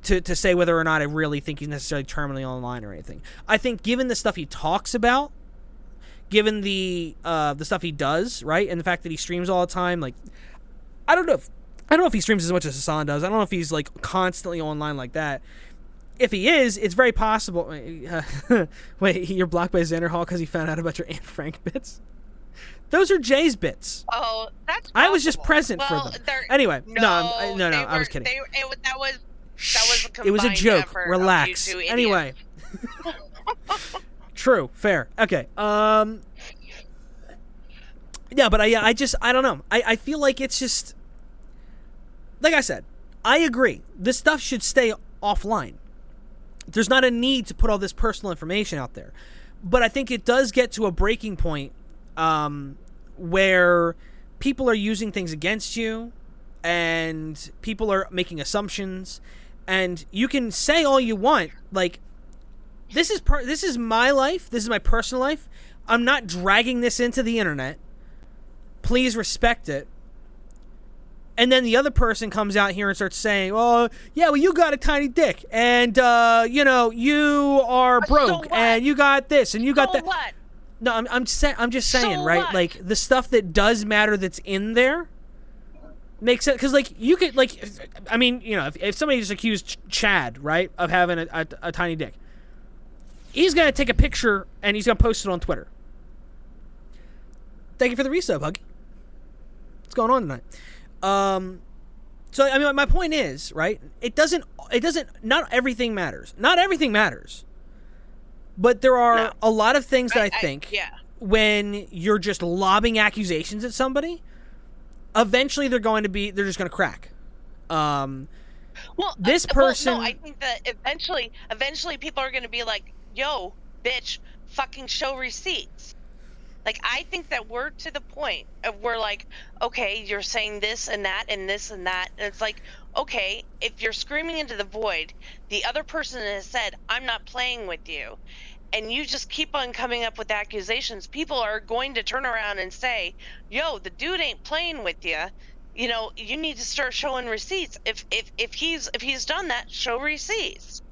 say whether or not I really think he's necessarily terminally online or anything. I think given the stuff he talks about, given the stuff he does, right, and the fact that he streams all the time, like, I don't know if he streams as much as Hassan does. I don't know if he's like constantly online like that. If he is, it's very possible. Wait, you're blocked by Xander Hall because he found out about your Anne Frank bits? Those are Jay's bits. Oh, that's. I was just possible. present Well, for them. they're- Anyway, No, no, they I was were- kidding. That was a It was a combined joke. effort of Relax. you two idiots. Anyway. True. Fair. Okay. Yeah, but I don't know. I feel like it's just, like I said, I agree. This stuff should stay offline. There's not a need to put all this personal information out there. But I think it does get to a breaking point where people are using things against you and people are making assumptions, and you can say all you want, like, this is my life, this is my personal life. I'm not dragging this into the internet. Please respect it. And then the other person comes out here and starts saying, "Oh, yeah, well, you got a tiny dick, and you are broke, what? and you got this, and you got that." What? No, I'm just saying, So right? what? Like, the stuff that does matter that's in there makes sense, because, like, you could, like, I mean, if somebody just accused Chad, right, of having a tiny dick, he's gonna take a picture and he's gonna post it on Twitter. Thank you for the resub, Huggy. What's going on tonight? So I mean, my point is, right? It doesn't. Not everything matters. Not everything matters. But there are a lot of things that I think when you're just lobbing accusations at somebody, eventually they're just going to crack. Well, this person. no, I think that eventually people are going to be like, "Yo, bitch, fucking show receipts." Like, I think that we're to the point of we're like, okay, you're saying this and that and this and that. And it's like, okay, if you're screaming into the void, the other person has said, "I'm not playing with you." And you just keep on coming up with accusations. People are going to turn around and say, "Yo, the dude ain't playing with you. You need to start showing receipts. If he's done that, show receipts."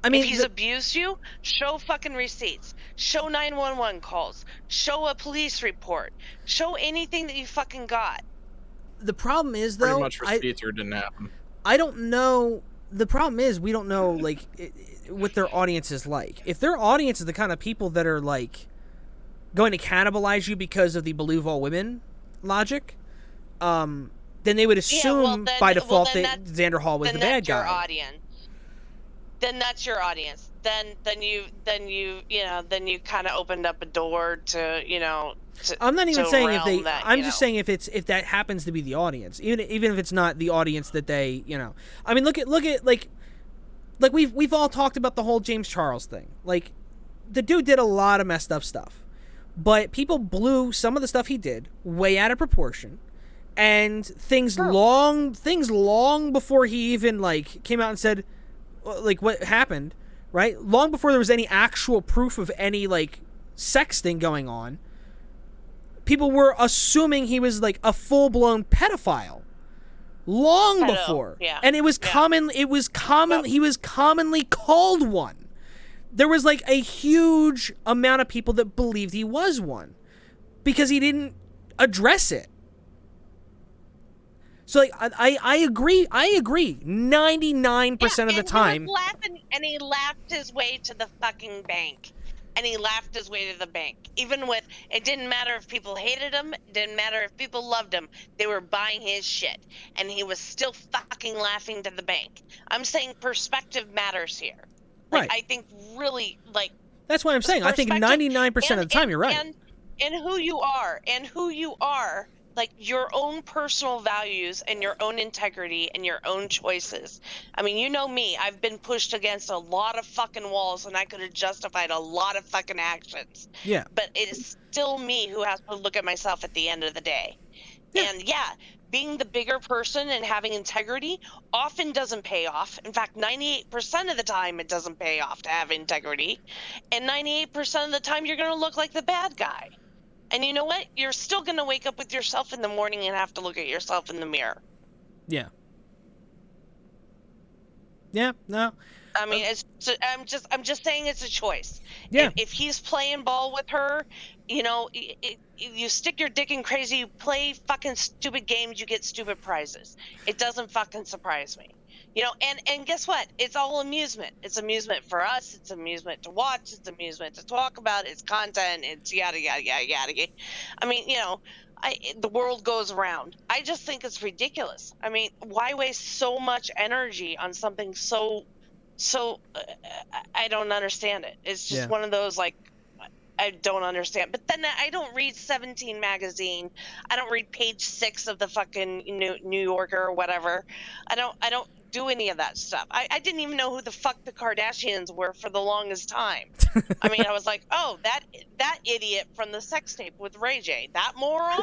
I mean, if he's abused you, show fucking receipts. Show 911 calls. Show a police report. Show anything that you fucking got. The problem is, though, pretty much receipts or didn't happen. I don't know. The problem is we don't know, like, what their audience is like. If their audience is the kind of people that are, like, going to cannibalize you because of the believe all women logic, then they would assume by default that Xander Hall was the bad guy. Your audience. Then that's your audience. Then you kind of opened up a door to I'm not even saying if they. that, I'm just saying if that happens to be the audience, even if it's not the audience that they, I mean, look at like we've all talked about the whole James Charles thing. Like, the dude did a lot of messed up stuff, but people blew some of the stuff he did way out of proportion, and things long before he even, like, came out and said, like, what happened, right? Long before there was any actual proof of any, like, sexting going on, people were assuming he was, like, a full-blown pedophile. Long before. Yeah. And it was common. He was commonly called one. There was, like, a huge amount of people that believed he was one because he didn't address it. So, like, I agree. 99% of the time. And he laughed his way to the fucking bank. And he laughed his way to the bank. Even with, it didn't matter if people hated him. It didn't matter if people loved him. They were buying his shit. And he was still fucking laughing to the bank. I'm saying perspective matters here. Like, Right. I think really, like... That's what I'm saying. I think 99% of the time you're right. And who you are, like, your own personal values and your own integrity and your own choices. I mean, you know me. I've been pushed against a lot of fucking walls, and I could have justified a lot of fucking actions. Yeah. But it is still me who has to look at myself at the end of the day. Yeah. And being the bigger person and having integrity often doesn't pay off. In fact, 98% of the time it doesn't pay off to have integrity. And 98% of the time you're going to look like the bad guy. And you know what? You're still going to wake up with yourself in the morning and have to look at yourself in the mirror. Yeah. Yeah, no. I mean, I'm just saying it's a choice. Yeah. If he's playing ball with her, you know, you stick your dick in crazy, you play fucking stupid games, you get stupid prizes. It doesn't fucking surprise me. You know, and guess what? It's all amusement. It's amusement for us. It's amusement to watch. It's amusement to talk about. It's content. It's yada yada yada yada. I mean, you know, the world goes around. I just think it's ridiculous. I mean, why waste so much energy on something so I don't understand it. It's just one of those, like, I don't understand. But then I don't read 17 magazine. I don't read page 6 of the fucking New Yorker or whatever. I don't do any of that stuff. I didn't even know who the fuck the Kardashians were for the longest time. I mean, I was like, oh, that idiot from the sex tape with Ray J. That moron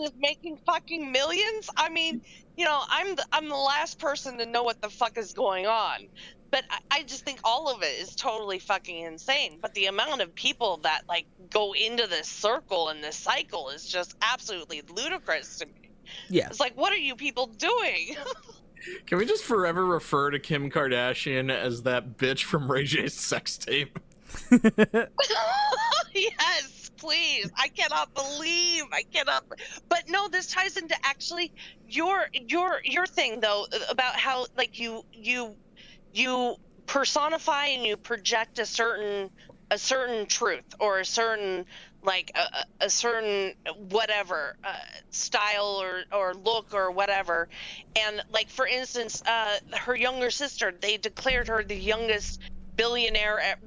is making fucking millions. I mean, you know, I'm the last person to know what the fuck is going on. But I just think all of it is totally fucking insane. But the amount of people that, like, go into this circle and this cycle is just absolutely ludicrous to me. Yeah. It's like, what are you people doing? Can we just forever refer to Kim Kardashian as that bitch from Ray J's sex tape? Yes, please. I cannot. But no, this ties into actually your thing though about how, like, you personify and you project a certain truth or a certain, like, a certain whatever style or look or whatever. And, like, for instance, her younger sister, they declared her the youngest billionaire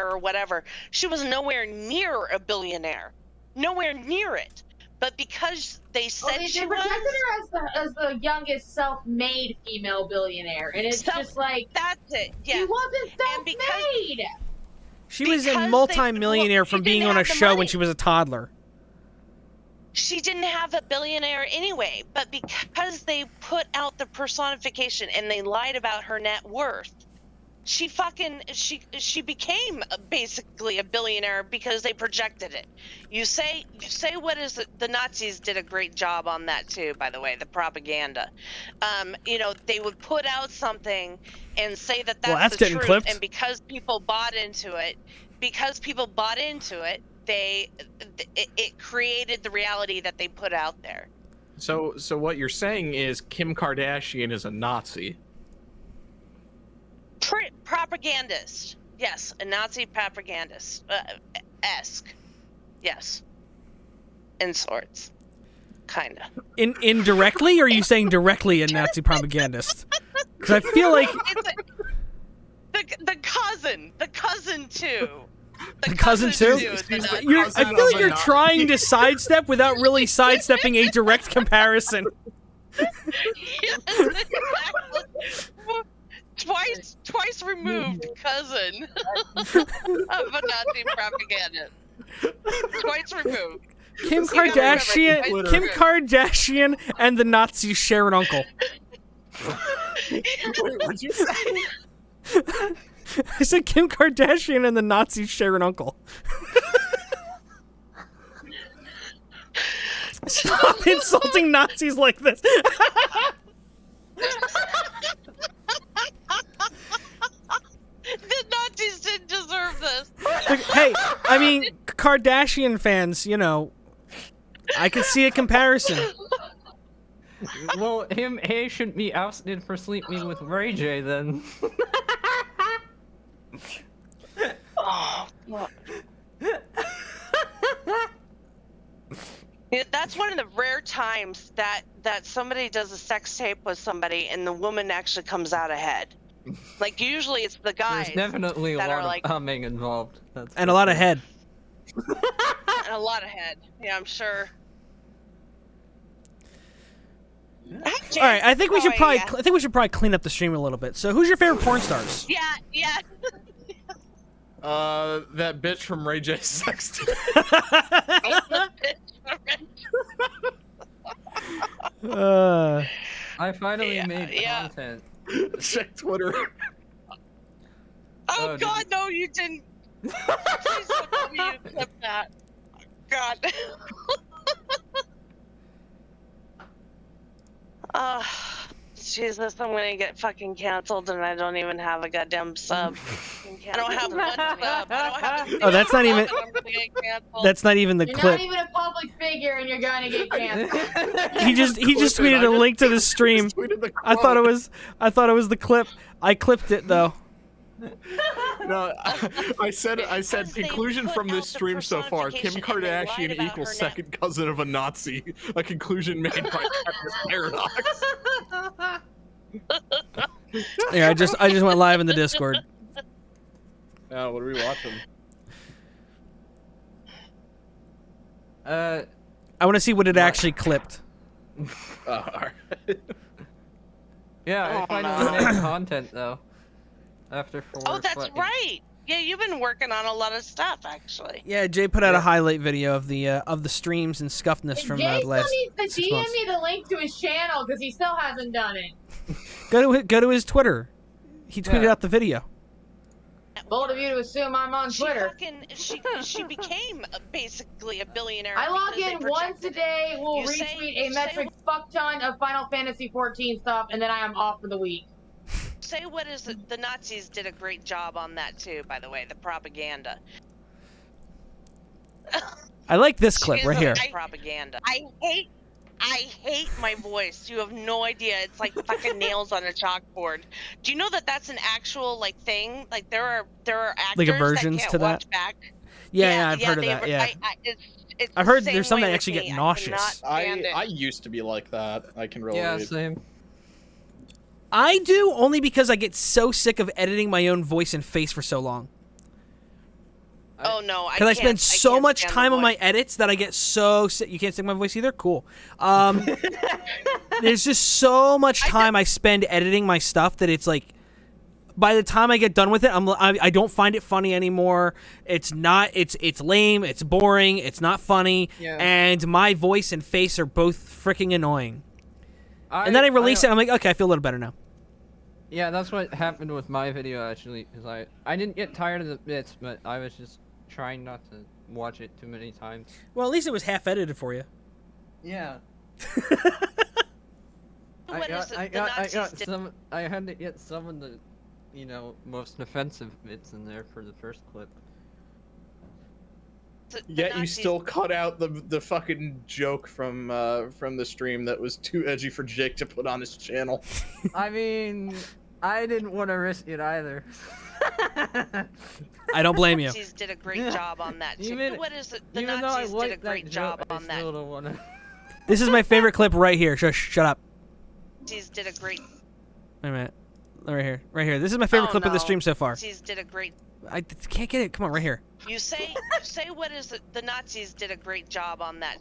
or whatever. She was nowhere near a billionaire, nowhere near it. But because they said she was, projected her as the youngest self-made female billionaire, and it's just like, that's it. Yeah, she wasn't self-made. She was a multi-millionaire from being on a show when she was a toddler. She didn't have a billionaire anyway, but because they put out the personification and they lied about her net worth, she became basically a billionaire because they projected it. You say what is it? The Nazis did a great job on that too, by the way, the propaganda. You know, they would put out something and say that that's the truth, clipped. and because people bought into it, it created the reality that they put out there. So what you're saying is Kim Kardashian is a Nazi. Propagandist. Yes, a Nazi propagandist. Esque. Yes. In sorts. Kinda. Indirectly, or are you saying directly a Nazi propagandist? Because I feel like the cousin too. The cousin too? I feel like you're trying to sidestep without really sidestepping a direct comparison. Yes, exactly. Twice removed cousin of a Nazi propagandist. Twice removed. Kim Kardashian and the Nazis share an uncle. Wait, what'd you say? I said Kim Kardashian and the Nazis share an uncle. Stop insulting Nazis like this. The Nazis didn't deserve this. Hey, I mean, Kardashian fans, you know, I could see a comparison. Well, he shouldn't be ousted for sleeping with Ray J then. Oh, look. Yeah, that's one of the rare times that somebody does a sex tape with somebody and the woman actually comes out ahead. Like, usually it's the guys. There's definitely a that lot are of like, humming involved. And a lot of head. and a lot of head. Yeah, I'm sure. All right, I think we should probably clean up the stream a little bit. So, who's your favorite porn stars? Yeah. That bitch from Ray J's sex tape. I finally made content. Check Twitter. Oh God, no, you didn't. Please don't tell me you clipped that. God. Jesus, I'm gonna get fucking canceled, and I don't even have a goddamn sub. I don't have one sub. I don't have a Oh, that's not even. sub, and I'm gonna get canceled. That's not even the You're clip. not even a public figure, and you're gonna get canceled. He just tweeted a link to the stream. I thought it was the clip. I clipped it though. No, I said Because they conclusion put from out this the stream so far. Kim personification and they lied Kardashian about equals her second cousin of a Nazi. A conclusion made by Travis Paradox. Yeah, I just went live in the Discord. Oh, what are we watching? I want to see what it actually clipped. Alright. Yeah, I finally made content though. After 4. Oh, that's right. Yeah, you've been working on a lot of stuff, actually. Yeah, Jay put out a highlight video of the streams and scuffness from Jay the still last needs to 6 DM months. me the link to his channel because he still hasn't done it. Go to his Twitter. He tweeted out the video. Bold of you to assume I'm on Twitter. She became basically a billionaire. I log because they in once a projected- day, will You say- retweet you a say metric fuck ton of Final Fantasy 14 stuff, and then I am off for the week. Say what is it? The Nazis did a great job on that too, by the way, the propaganda. I like this clip She right is here. a propaganda. I hate my voice. You have no idea. It's like fucking nails on a chalkboard. Do you know that that's an actual like thing? Like there are actors Like aversions that can't to that? watch back. Yeah, I've heard of that. Yeah, It's I've the heard same there's some way that with actually get me. nauseous. I cannot stand I it. used to be like that. I can relate. Yeah, same. I do only because I get so sick of editing my own voice and face for so long. Oh no, Because I spend so can't much stand the time on my voice. edits that I get so sick. You can't stick my voice either? Cool. There's just so much time I spend editing my stuff that it's like, by the time I get done with it, I don't find it funny anymore. It's lame, it's boring, it's not funny, and my voice and face are both freaking annoying. And then I release it, I'm like, okay, I feel a little better now. Yeah, that's what happened with my video actually, because I didn't get tired of the bits, but I was just trying not to watch it too many times. Well, at least it was half edited for you. Yeah. What is it? I The got Nazis did- some. I had to get some of the, most offensive bits in there for the first clip. the Yet you Nazis- still cut out the fucking joke from the stream that was too edgy for Jake to put on his channel. I mean, I didn't want to risk it either. I don't blame you. Nazis did a great job on that too. Even- What is it? The Even though I Nazis did a like great that job joke, on I that. still don't want to. This is my favorite clip right here. Shush, shut up. Nazis did a great. Wait a minute. Right here. This is my favorite clip of the stream so far. Nazis did a great. I can't get it. Come on, right here. You say what is it? The Nazis did a great job on that.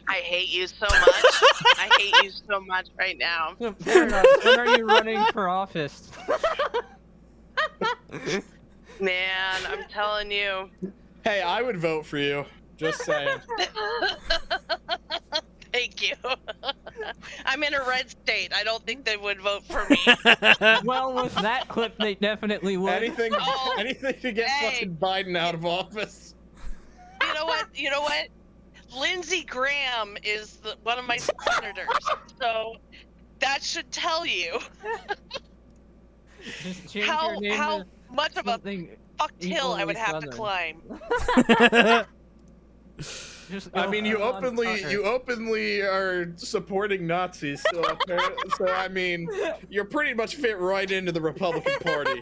I hate you so much. I hate you so much right now. Paradox, when are you running for office? Man, I'm telling you. Hey, I would vote for you. Just saying. Thank you. I'm in a red state. I don't think they would vote for me. Well, with that clip, they definitely would. Anything to get hey. fucking Biden out of office. You know what? Lindsey Graham is one of my senators, so that should tell you Just change your name how to much of a something fucked hill I would equally have to southern. climb. Just I go mean, you full-on Tucker. openly are supporting Nazis, so I mean, you're pretty much fit right into the Republican Party.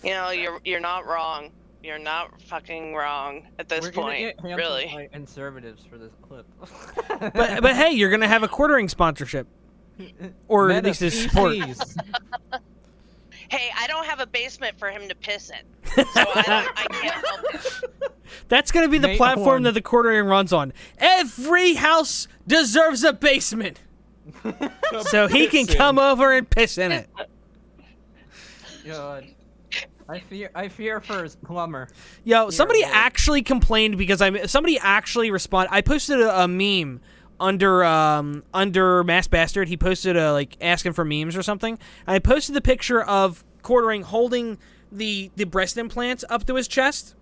You know, you're not wrong. You're not fucking wrong at this We're gonna point. get canceled Really. by conservatives for this clip. But hey, you're gonna have a quartering sponsorship, or at least his support. PCs. Hey, I don't have a basement for him to piss in, so I can't help it. That's gonna be the Nate platform Horn. that the quartering runs on. Every house deserves a basement, so he can come over and piss in it. God. I fear for his plumber. Yo, somebody Lord. actually complained because somebody actually responded. I posted a meme under Mass Bastard. He posted asking for memes or something. And I posted the picture of Quartering holding the breast implants up to his chest.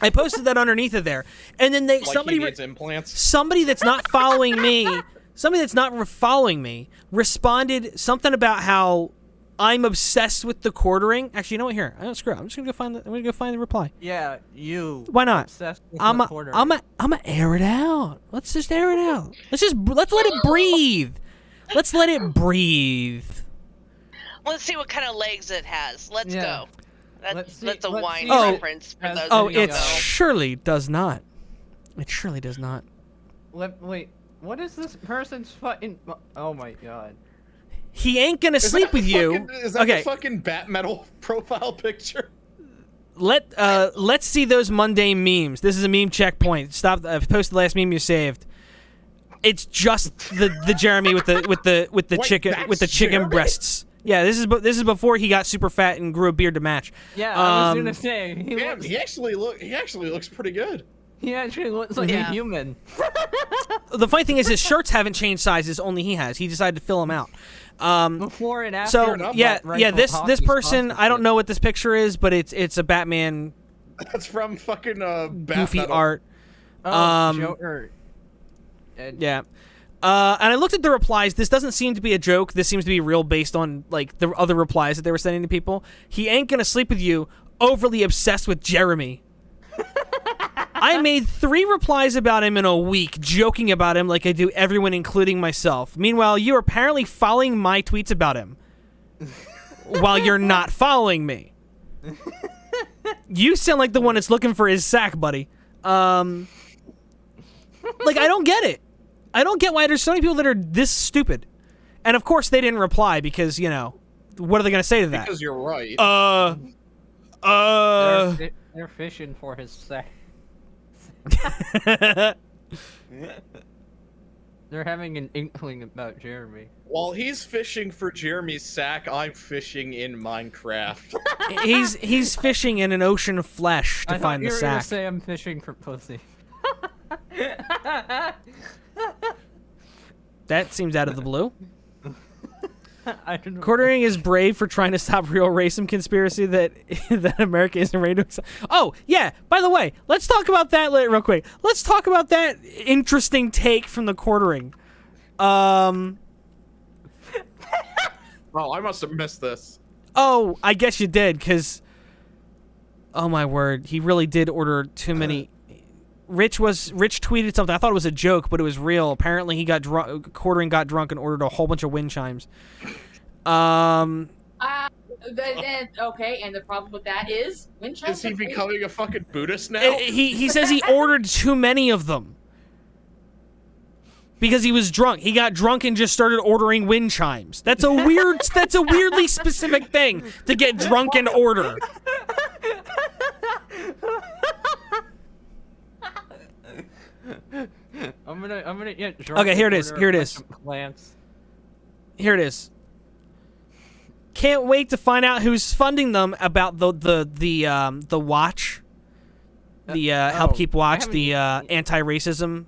I posted that underneath of there, and then Like he needs implants. somebody that's not following me, responded something about how I'm obsessed with the quartering. Actually, you know what? Here, I don't screw it. I'm just gonna go find the reply. Yeah, you. Why not? Obsessed with I'm the a, quarter. I'm a air it out. Let's just air it out. Let's let it breathe. Let's let it breathe. Let's see what kind of legs it has. Let's Yeah. go. Let's That's a see wine what it reference for has. those Oh, who don't it know. surely does not. It surely does not. Wait, what is this person's fucking? Oh my god. He ain't gonna sleep with you. Is that Okay. the fucking Bat Metal profile picture? Let's see those mundane memes. This is a meme checkpoint. Stop. Post the last meme you saved. It's just the Jeremy with the Wait, chicken that's with the chicken Jeremy? breasts. Yeah, this is before he got super fat and grew a beard to match. Yeah, I was Um, gonna say Damn, he actually looks pretty good. he actually looks like a Yeah. human. The funny thing is his shirts haven't changed sizes. Only he has. He decided to fill them out. Before and after. So enough. yeah, Rifle this hockey person, I don't sponsorship. know what this picture is, but it's a Batman That's from fucking Bat goofy Metal. art. Oh, Joker. Yeah. And I looked at the replies. This doesn't seem to be a joke. This seems to be real based on like the other replies that they were sending to people. He ain't gonna sleep with you. Overly obsessed with Jeremy. I made 3 replies about him in a week, joking about him like I do everyone, including myself. Meanwhile, you're apparently following my tweets about him. While you're not following me. You sound like the one that's looking for his sack, buddy. Like, I don't get it. I don't get why there's so many people that are this stupid. And of course they didn't reply because, you know, what are they going to say to that? Because you're right. They're fishing for his sack. They're having an inkling about Jeremy. While he's fishing for Jeremy's sack, I'm fishing in Minecraft. he's fishing in an ocean of flesh to I find thought the you were gonna sack. say I'm fishing for pussy. That seems out of the blue. I don't know. Quartering is brave for trying to stop real racism conspiracy that that America isn't ready to accept. Oh, yeah, by the way, let's talk about that real quick. Let's talk about that interesting take from the Quartering. Oh, I must have missed this. Oh, I guess you did, because... Oh, my word. He really did order too many... Rich tweeted something. I thought it was a joke, but it was real. Apparently, he got drunk. Quartering got drunk and ordered a whole bunch of wind chimes. Okay, and the problem with that is wind chimes. Is he are great. becoming a fucking Buddhist now? He says he ordered too many of them. Because he was drunk. He got drunk and just started ordering wind chimes. That's a weirdly specific thing to get drunk and order. I'm gonna get drunk. Okay, here it and is. order Here a it bunch is. of plants. Here it is. Can't wait to find out who's funding them about the watch, help keep watch, the anti-racism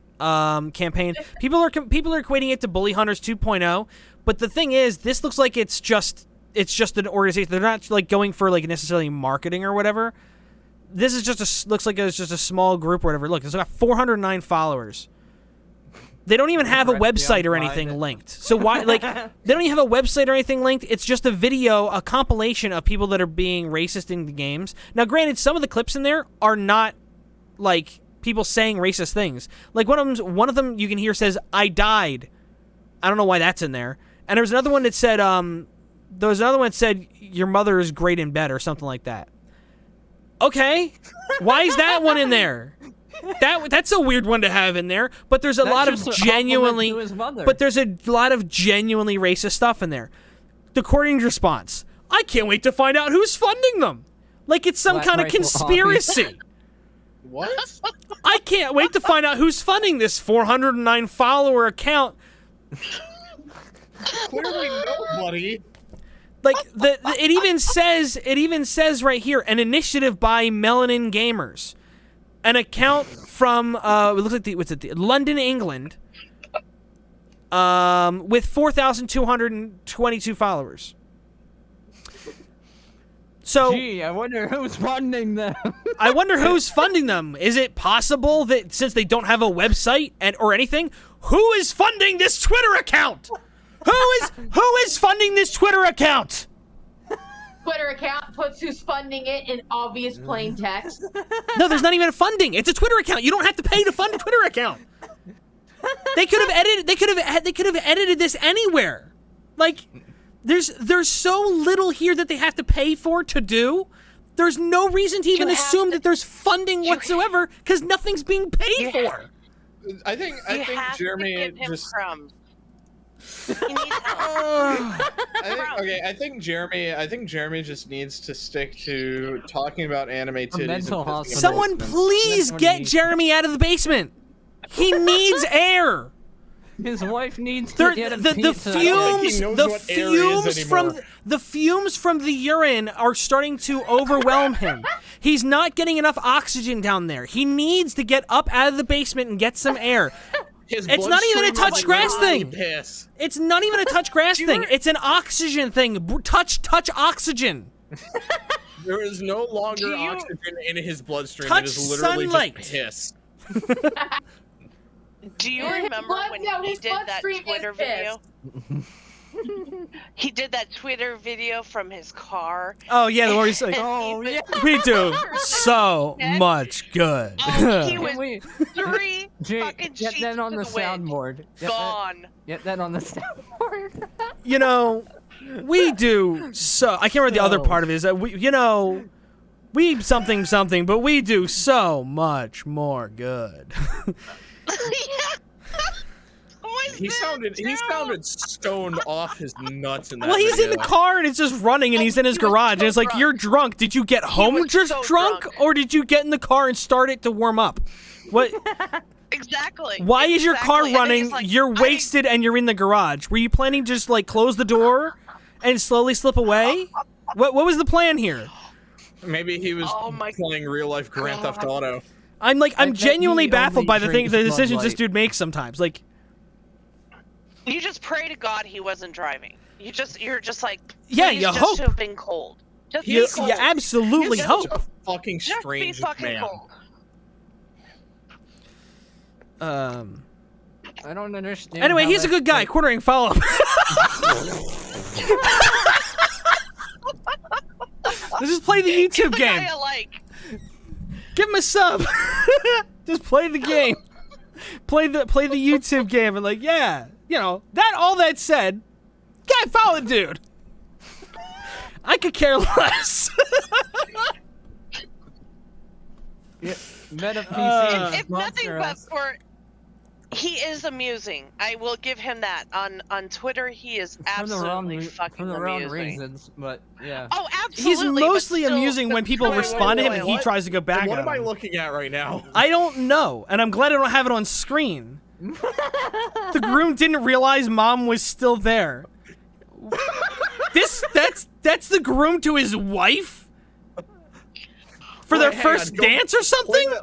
campaign. People are equating it to Bully Hunters 2.0, but the thing is, this looks like it's just an organization. They're not like going for like necessarily marketing or whatever. This is just looks like it's just a small group or whatever. Look, it's got 409 followers. They don't even have a website or anything linked. So why, like, they don't even have a website or anything linked. It's just a video, a compilation of people that are being racist in the games. Now, granted, some of the clips in there are not, like, people saying racist things. Like, one of them you can hear says, "I died." I don't know why that's in there. And there was another one that said, "Your mother is great in bed," or something like that. Okay. Why is that one in there? That's a weird one to have in there, but there's a lot of genuinely racist stuff in there. The Quartering's response: "I can't wait to find out who's funding them." Like it's some kind of conspiracy. What? I can't wait to find out who's funding this 409 follower account. Clearly nobody. Like it even says right here, an initiative by Melanin Gamers. An account from it looks like London, England, with 4,222 followers. So Gee, I wonder who's funding them. I wonder who's funding them. Is it possible that since they don't have a website or anything, who is funding this Twitter account? Who is funding this Twitter account? Twitter account puts who's funding it in obvious plain text. No, there's not even funding. It's a Twitter account. You don't have to pay to fund a Twitter account. They could have edited. They could have edited this anywhere. Like, there's so little here that they have to pay for to do. There's no reason to even assume that there's funding whatsoever because nothing's being paid for. I think Jeremy just. He needs help. I think Jeremy just needs to stick to talking about anime titties. mental hospital. Someone please get Jeremy out of the basement. He needs air. His wife needs to get him the pizza. fumes from the urine are starting to overwhelm him. He's not getting enough oxygen down there. He needs to get up out of the basement and get some air. It's not even a touch grass thing. It's not even a touch grass thing. It's an oxygen thing. Touch oxygen. There is no longer oxygen in his bloodstream. Touch it is literally sunlight. just piss. Do you remember when he did that Twitter video? He did that Twitter video from his car. Oh yeah, the one he's like, oh yeah, we do so much good. Oh, he was 3 fucking Get sheets that on to the the wind. soundboard. Gone. Get that on the soundboard. You know, we do so. I can't remember the other part of it. Is that we something, but we do so much more good. He sounded stoned off his nuts in that Well, he's in video. the car and it's just running, and he's in his garage, and it's like, you're drunk. Did you get home just drunk, or did you get in the car and start it to warm up? What? Exactly. Why is your car running? Like, you're wasted, and you're in the garage. Were you planning to just like close the door and slowly slip away? What was the plan here? Maybe he was playing real life Grand Theft Auto. I'm genuinely baffled by the decisions this dude makes sometimes. Like, you just pray to God he wasn't driving. You're just like, yeah, please you just hope. have been cold. Just You be cold. absolutely Just hope. A fucking Just be strange fucking man. cold. I don't understand. Anyway, he's a good guy. Quartering, follow him. Let's just play the YouTube game. Guy I like. Give him a sub. Just play the game. Play the YouTube game and all that said, guy, follow the dude. I could care less. Meta PC. If nothing but for, he is amusing. I will give him that. On Twitter, he is absolutely fucking for the wrong amusing. reasons, but yeah. Oh, absolutely. He's mostly but still, amusing when people respond to him and he tries to go back What at am I him. looking at right now? I don't know, and I'm glad I don't have it on screen. The groom didn't realize mom was still there. That's the groom to his wife for their first dance or something.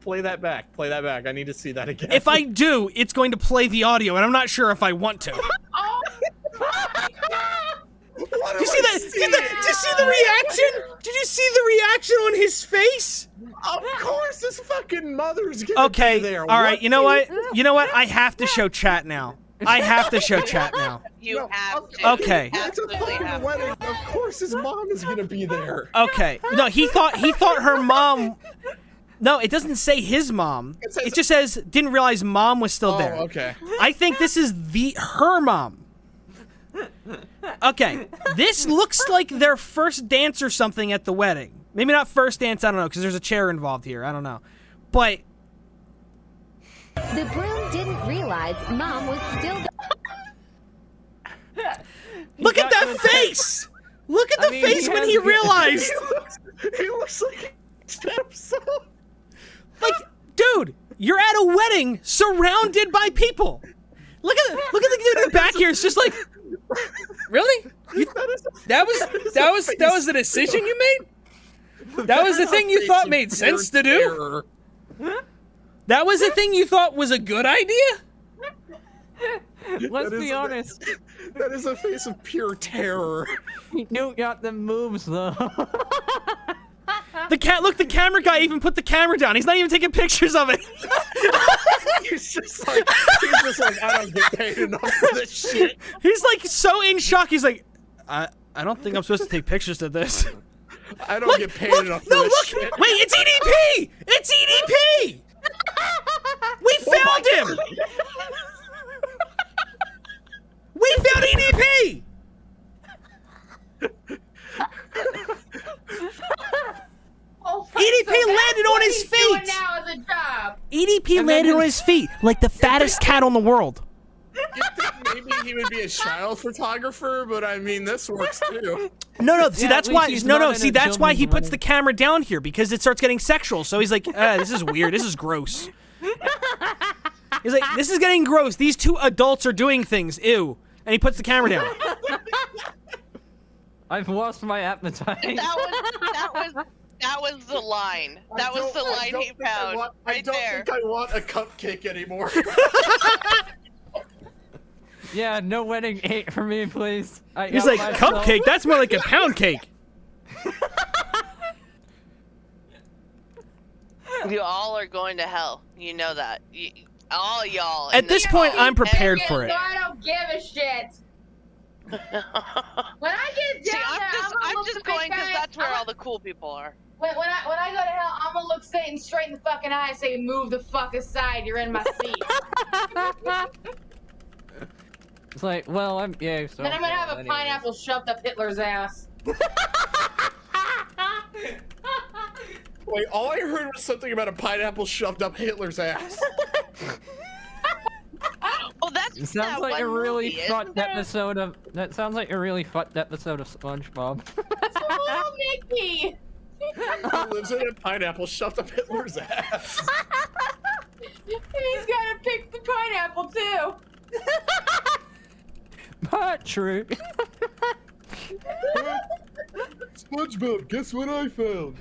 Play that back. Play that back. I need to see that again. If I do, it's going to play the audio, and I'm not sure if I want to. Did you see that? Did you see the reaction? Did you see the reaction on his face? Of course, his fucking mother's gonna Okay, be there. all right. You know what? I have to show chat now. I have to show chat now. You have to. Okay. It's a Absolutely fucking have to. wedding. Of course, his mom is gonna be there. Okay. No, he thought her mom. No, it doesn't say his mom. It just says didn't realize mom was still there. Okay. I think this is her mom. Okay, this looks like their first dance or something at the wedding. Maybe not first dance, I don't know, because there's a chair involved here. I don't know. But the groom didn't realize mom was still look at that face! Look at the face when he realized. He looks like stepson. Like, dude, you're at a wedding surrounded by people. Look at the dude in the back here. It's just like, really? That was the decision you made? That was the thing you thought made sense to do? That was the thing you thought was a good idea? Let's That be is- honest. That is a face of pure terror. You got the moves though. The camera guy even put the camera down. He's not even taking pictures of it. He's just like, I don't get paid enough for this shit. He's like so in shock. He's like, I don't think I'm supposed to take pictures of this. I don't get paid enough for this shit. Wait, it's EDP! It's EDP! We found him! We found EDP! Oh, EDP so that's landed on what his he's doing feet. now as a job. EDP landed on his feet like the fattest cat on the world. You think maybe he would be a child photographer, but I mean, this works too. No, see Yeah, that's at why. least he's No, not in see a that's why he children's puts the camera down here because it starts getting sexual. So he's like, this is weird. This is gross. He's like, this is getting gross. These two adults are doing things. Ew. And he puts the camera down. I've lost my appetite. That was the line. That was the line he found. I don't think I want a cupcake anymore. Yeah, no wedding 8 for me, please. He's like, cupcake? That's more like a pound cake. You all are going to hell. You know that. All y'all. At this point, I'm prepared And for it. so I don't give a shit. When I get down See, there, I'm just going because that's where all the cool people are. When I go to hell, I'm gonna look Satan straight in the fucking eye and say, "Move the fuck aside. You're in my seat." It's like, well, I'm yeah. So Then I'm gonna have a anyways. pineapple shoved up Hitler's ass. Wait, all I heard was something about a pineapple shoved up Hitler's ass. Oh, that's It sounds that like a one really movie, fucked isn't there? episode of. That sounds like a really fucked episode of SpongeBob. Oh, Mickey! He lives in a pineapple shoved up Hitler's ass. He's gotta pick the pineapple too. Patrick. SpongeBob, guess what I found?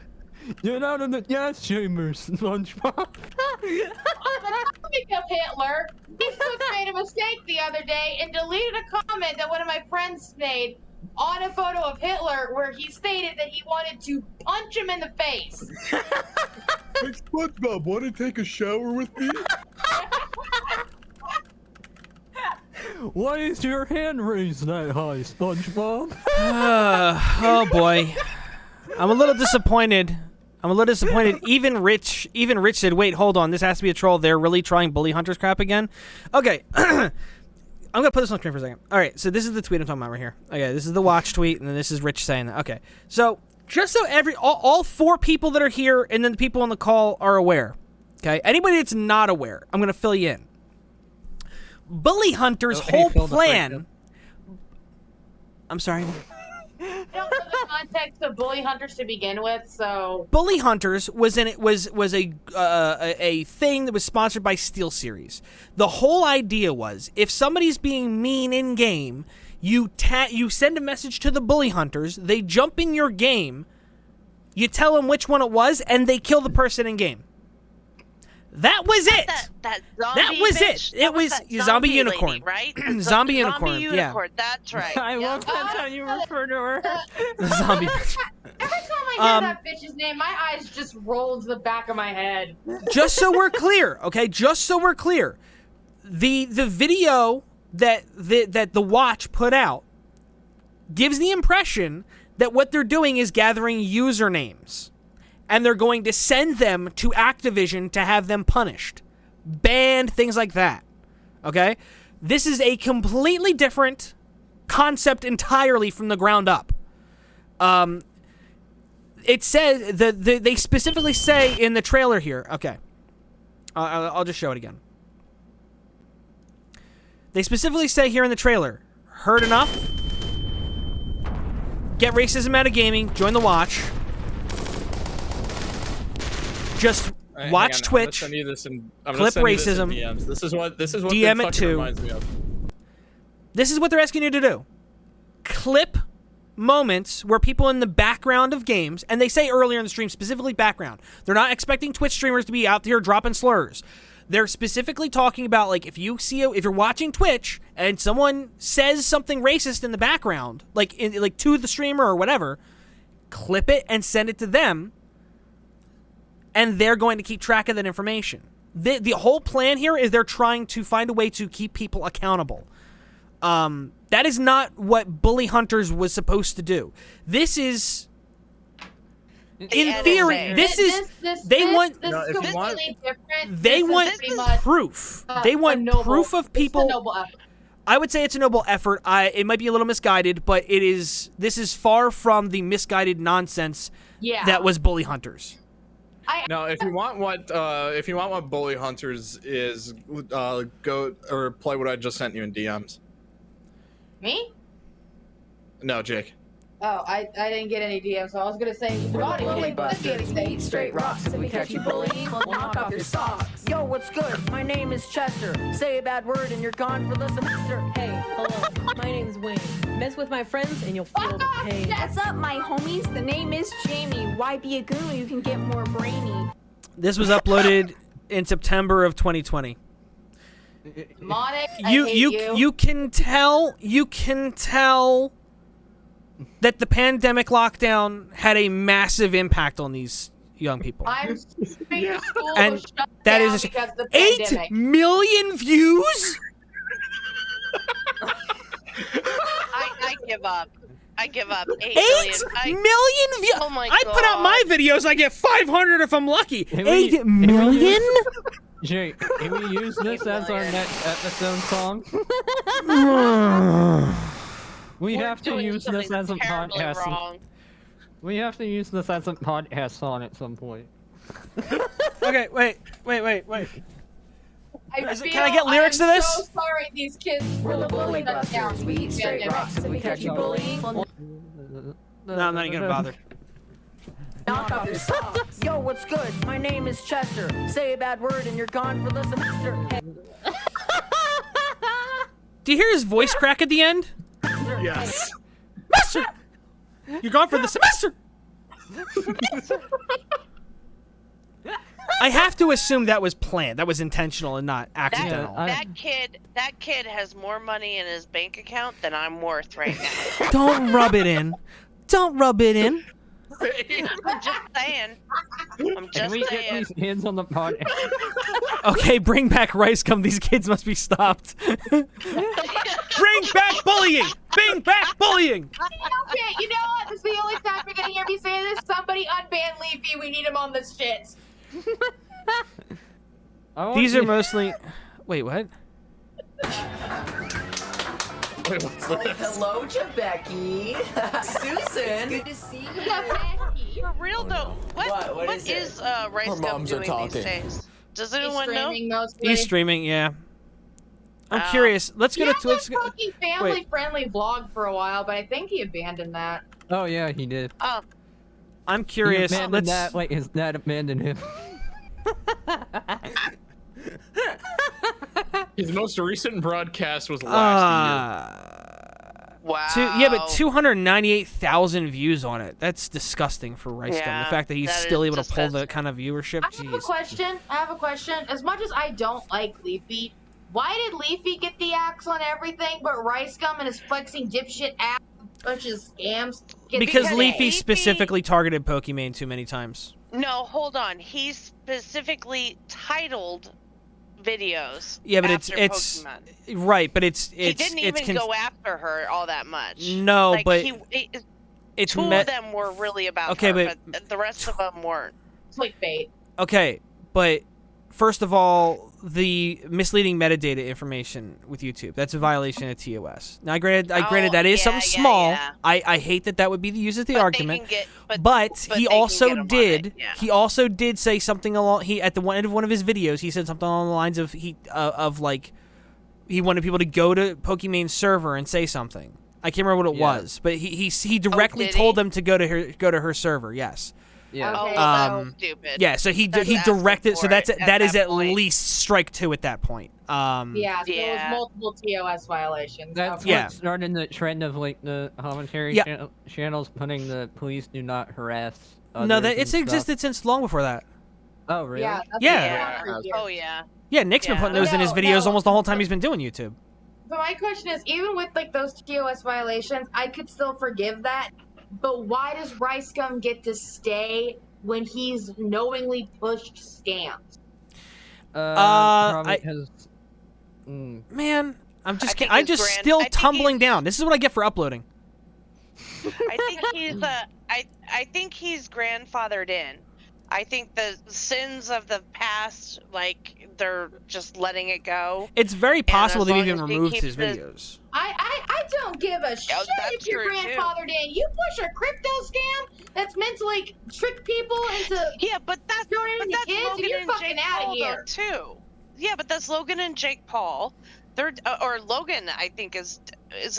You're not in the gas chamber, SpongeBob. Pick up Hitler. Facebook made a mistake the other day and deleted a comment that one of my friends made on a photo of Hitler where he stated that he wanted to punch him in the face. Hey, SpongeBob, want to take a shower with me? Why is your hand raised that high, SpongeBob? Oh boy, I'm a little disappointed. Even Rich said, "Wait, hold on. This has to be a troll. They're really trying bully hunters crap again." Okay, I'm gonna put this on the screen for a second. All right, so this is the tweet I'm talking about right here. Okay, this is the watch tweet, and then this is Rich saying that. Okay, so just so all 4 people that are here, and then the people on the call are aware. Okay, anybody that's not aware, I'm gonna fill you in. Bully hunters' whole plan. I'm sorry. I don't know the context of bully hunters to begin with, so Bully Hunters was a thing that was sponsored by SteelSeries. The whole idea was if somebody's being mean in game, you send a message to the Bully Hunters. They jump in your game, you tell them which one it was, and they kill the person in game. That was it. That zombie That was bitch? it. That It was that zombie lady, unicorn. right? Zombie unicorn, yeah. unicorn. That's right. I yeah. love that's how you refer to her. The zombie bitch. every time I hear that bitch's name, my eyes just roll to the back of my head. Just so we're clear, okay? Just so we're clear, the video that the Watch put out gives the impression that what they're doing is gathering usernames, and they're going to send them to Activision to have them punished, banned, things like that. Okay, this is a completely different concept entirely from the ground up. It says they specifically say in the trailer here. Okay, I'll just show it again. They specifically say here in the trailer, heard enough? Get racism out of gaming, join the Watch. Just watch Twitch, I'm gonna send you this clip racism, DMs. This is what DM it fucking too. reminds me of. This is what they're asking you to do. Clip moments where people in the background of games, and they say earlier in the stream, specifically background. They're not expecting Twitch streamers to be out here dropping slurs. They're specifically talking about, like, if you're watching Twitch and someone says something racist in the background, like to the streamer or whatever, clip it and send it to them, and they're going to keep track of that information. The whole plan here is they're trying to find a way to keep people accountable. That is not what Bully Hunters was supposed to do. This is, in theory, they want proof. They want proof of people. I would say it's a noble effort. It might be a little misguided, but this is far from the misguided nonsense that was Bully Hunters. No, if you want what Bully Hunters is, go or play what I just sent you in DMs. Me? No, Jake. Oh, I didn't get any DMs, so I was gonna say, Bully busters, we eat straight rocks. If we catch you bullying, we'll knock off your socks. Yo, what's good? My name is Chester. Say a bad word and you're gone for the semester. Hey, hello. My name's Wayne. Mess with my friends and you'll feel the pain. What's up, my homies? The name is Jamie. Why be a goon when you can get more brainy? This was uploaded in September of 2020. Monic, you can tell that the pandemic lockdown had a massive impact on these young people. I'm skipping school and shut that down is because of the 8 pandemic. million views. I give up. I give up. 8 million views. Oh my I put out my videos. I get 500 if I'm lucky. 8 million. Jake, can we use this as our next episode song? We have to use this as a podcast. Wrong. We have to use this as a podcast song at some point. Okay, wait. Can I get lyrics to this? I'm so sorry these kids We're the bully busters, we eat straight rocks. If we catch you bullying, we'll No, I'm not even gonna bother. knock off your socks. Yo, what's good? My name is Chester. Say a bad word and you're gone for the semester. Do you hear his voice crack at the end? Yes. Master! You're gone for the semester! I have to assume that was planned. That was intentional and not accidental. That kid has more money in his bank account than I'm worth right now. Don't rub it in. Don't rub it in. I'm just saying. Can we get these kids on the podcast? Okay, bring back Rice Gum. These kids must be stopped. Bring back bullying! Bring back bullying! Okay, you know what? This is the only time you're gonna hear me say this. Somebody unban Leafy. We need him on this shit. These are mostly... Wait, what? Hello, Becky. Susan. Good to see you. For real though, what is Rice Gum doing these days? Does anyone know? He's streaming, yeah. I'm curious. Let's go to... Let's go... fucking family-friendly vlog for a while, but I think he abandoned that. Oh yeah, he did. Oh. I'm curious. He abandoned that like his dad abandoned him. His most recent broadcast was last year. Wow. Yeah, but 298,000 views on it. That's disgusting for Rice Gum. Yeah, The fact that he's that still is able to pull the kind of viewership. I have a question. As much as I don't like Leafy, why did Leafy get the axe on everything, but Rice Gum and his flexing dipshit ass bunch of scams? Because Leafy specifically targeted Pokimane too many times. No, hold on. He specifically titled videos. Yeah, but after it's Pokemon. right, but He didn't even go after her all that much. No, like, but it's two of them were really about her, but the rest of them weren't. Clickbait. Okay, but first of all, the misleading metadata information with YouTube, that's a violation of TOS. Now, granted that is something small. Yeah. I hate that would be the use of the argument. But he also did say something along at the end of one of his videos. He said something along the lines of he wanted people to go to Pokimane's server and say something. I can't remember what it was, but he directly told them to go to her server. Yes. Yeah. Okay, that was stupid. Yeah, so he directed. So that is at least strike 2 at that point. Yeah, so it was multiple TOS violations. That's what started the trend of like the commentary channels putting the police do not harass. No, it's existed since long before that. Oh, really? Yeah. That's Yeah. been for years. Oh yeah. Yeah, Nick's been putting those in his videos almost the whole time he's been doing YouTube. But my question is, even with like those TOS violations, I could still forgive that. But why does Rice Gum get to stay when he's knowingly pushed scams? Probably because. Man, I'm just think I'm his just grand- still I think tumbling he's- down. This is what I get for uploading. I think he's I think he's grandfathered in. I think the sins of the past, like they're just letting it go. It's very possible as they've long even as he removed keeps his the- videos. I don't give a shit that's if you're true, too. grandfathered in. You push a crypto scam that's meant to like trick people into but that's donating to kids, Logan and you're and fucking Jake out of Paul, here. though, too. Yeah, but that's Logan and Jake Paul. They're or Logan, I think is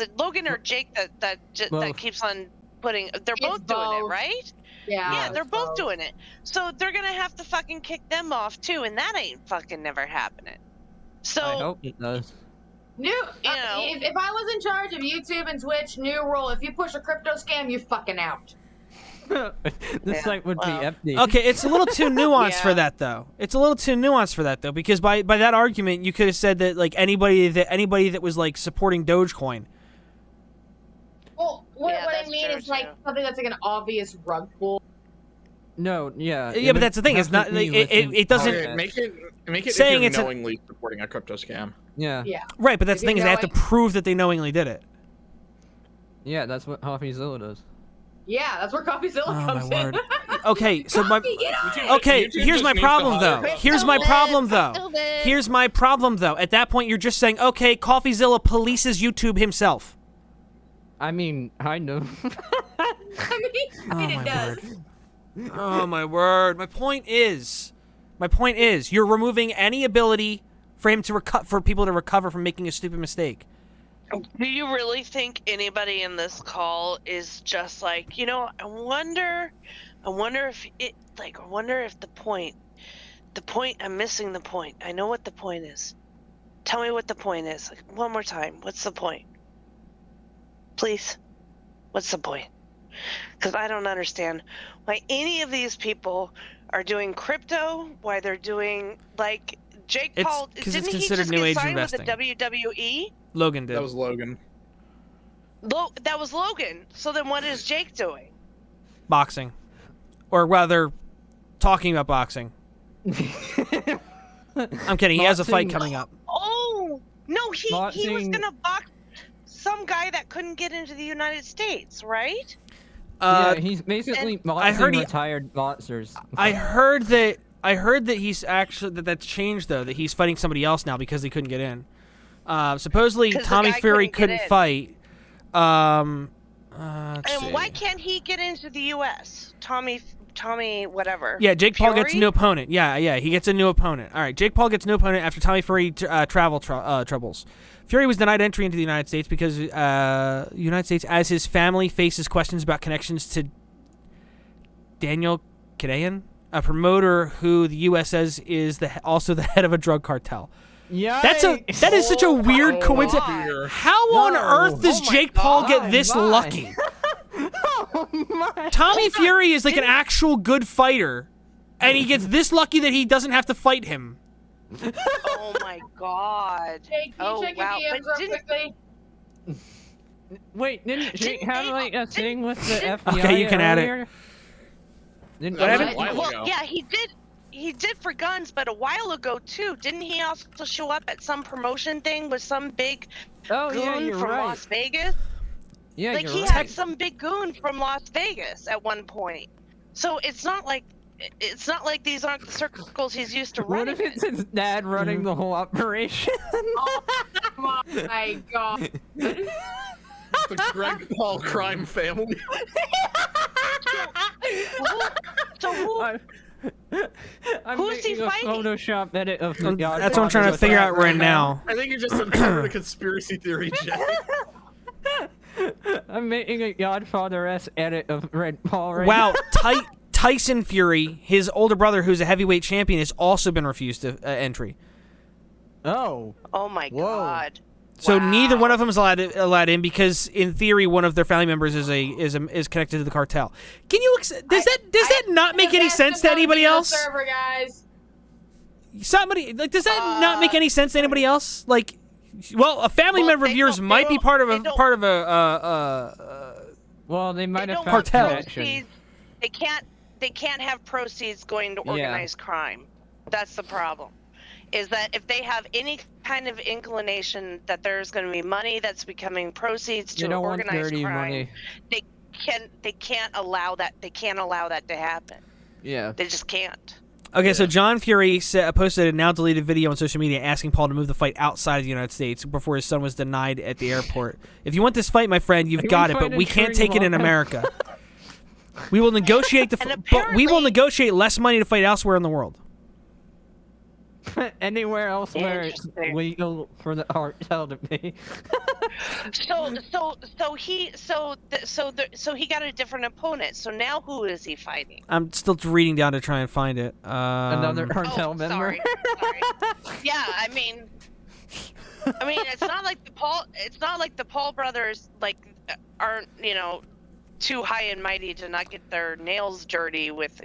it Logan or Jake that keeps on putting? They're both doing it, both. right? Yeah, they're both doing it. So they're gonna have to fucking kick them off too, and that ain't fucking never happening. So I hope it does. New, if I was in charge of YouTube and Twitch, new rule: if you push a crypto scam, you're fucking out. This site would be empty. Okay, it's a little too nuanced for that though. It's a little too nuanced for that though, because by that argument, you could have said that like anybody that was like supporting Dogecoin. Well, what I mean is like something that's like an obvious rug pull. No, yeah. Yeah, but that's the thing. It's not. Like, it doesn't. Okay, make it saying if it's you're knowingly supporting a crypto scam. Yeah. Right, but that's the thing is they have to prove that they knowingly did it. Yeah, that's what CoffeeZilla does. Yeah, that's where CoffeeZilla comes my in. word. Okay, so my YouTube here's my just problem needs to though. hire Here's my problem though. Here's my problem though. At that point, you're just saying, okay, CoffeeZilla polices YouTube himself. I mean, kind of. I mean, it does. Oh my word. My point is, you're removing any ability for him to for people to recover from making a stupid mistake. Do you really think anybody in this call is just like, I wonder if it, like, I wonder if the point, I'm missing the point. I know what the point is. Tell me what the point is. Like, one more time. What's the point? Please. What's the point? Because I don't understand why any of these people are doing crypto, why they're doing, like, Jake Paul. Because it's didn't he considered just new get age signed investing. with the WWE? Logan did. That was Logan. That was Logan. So then what is Jake doing? Boxing. Or rather, talking about boxing. I'm kidding. He has a fight coming up. Oh, no, he was Boxing. going to box some guy that couldn't get into the United States, right? Yeah, he's basically boxing retired boxers. I heard that he's actually that's changed though. That he's fighting somebody else now because he couldn't get in. Supposedly 'Cause the Tommy guy Fury couldn't couldn't get in. fight. And why can't he get into the U.S.? Tommy, whatever. Yeah, Jake Paul gets a Fury? new opponent. Yeah, he gets a new opponent. All right, Jake Paul gets a new opponent after Tommy Fury travel troubles. Fury was denied entry into the United States because United States, as his family faces questions about connections to Daniel Kadayan, a promoter who the U.S. says is also the head of a drug cartel. Yeah, that is such a weird coincidence. How on earth does Jake Paul get this lucky? Tommy Fury is like an actual good fighter, and he gets this lucky that he doesn't have to fight him. Oh my God. Jake, can you check your DMs real quickly? Wait, didn't Jake have like a thing with the FBI? Okay, you can add it. earlier? Didn't Well, yeah, he did. He did for guns, but a while ago too, didn't he also show up at some promotion thing with some big goon you're from right. Las Vegas? Yeah, like you're he right. had some big goon from Las Vegas at one point. So it's not like these aren't the circles he's used to What running. if it's his dad running the whole operation? Oh my God. The Greg Paul crime family. So who? I'm Who's he making a fighting? Photoshop edit of the Godfather. That's what I'm trying to figure out right now. I think you just uncovered a conspiracy theory, Jay. I'm making a Godfather-esque edit of Red Paul right Wow, now. Tyson Fury, his older brother, who's a heavyweight champion, has also been refused entry. Oh. Oh my God. So neither one of them is allowed in because, in theory, one of their family members is connected to the cartel. Can you? Does that not make any sense to anybody else? Server, guys. Somebody does that not make any sense to anybody else? Like, well, a family member of yours might be part of a Well, they might have found cartel. connection. They can't have proceeds going to organized crime. That's the problem. Is that if they have any kind of inclination that there's going to be money that's becoming proceeds to organized crime, they can't allow that. They can't allow that to happen. Yeah. They just can't. Okay, so John Fury posted a now deleted video on social media asking Paul to move the fight outside of the United States before his son was denied at the airport. If you want this fight, my friend, you've got it, but we can't take it in America. We will negotiate but we will negotiate less money to fight elsewhere in the world. Anywhere else where it's legal for the cartel to be. So he got a different opponent. So now who is he fighting? I'm still reading down to try and find it. Another cartel member. Sorry. Yeah, I mean, it's not like the Paul brothers aren't too high and mighty to not get their nails dirty with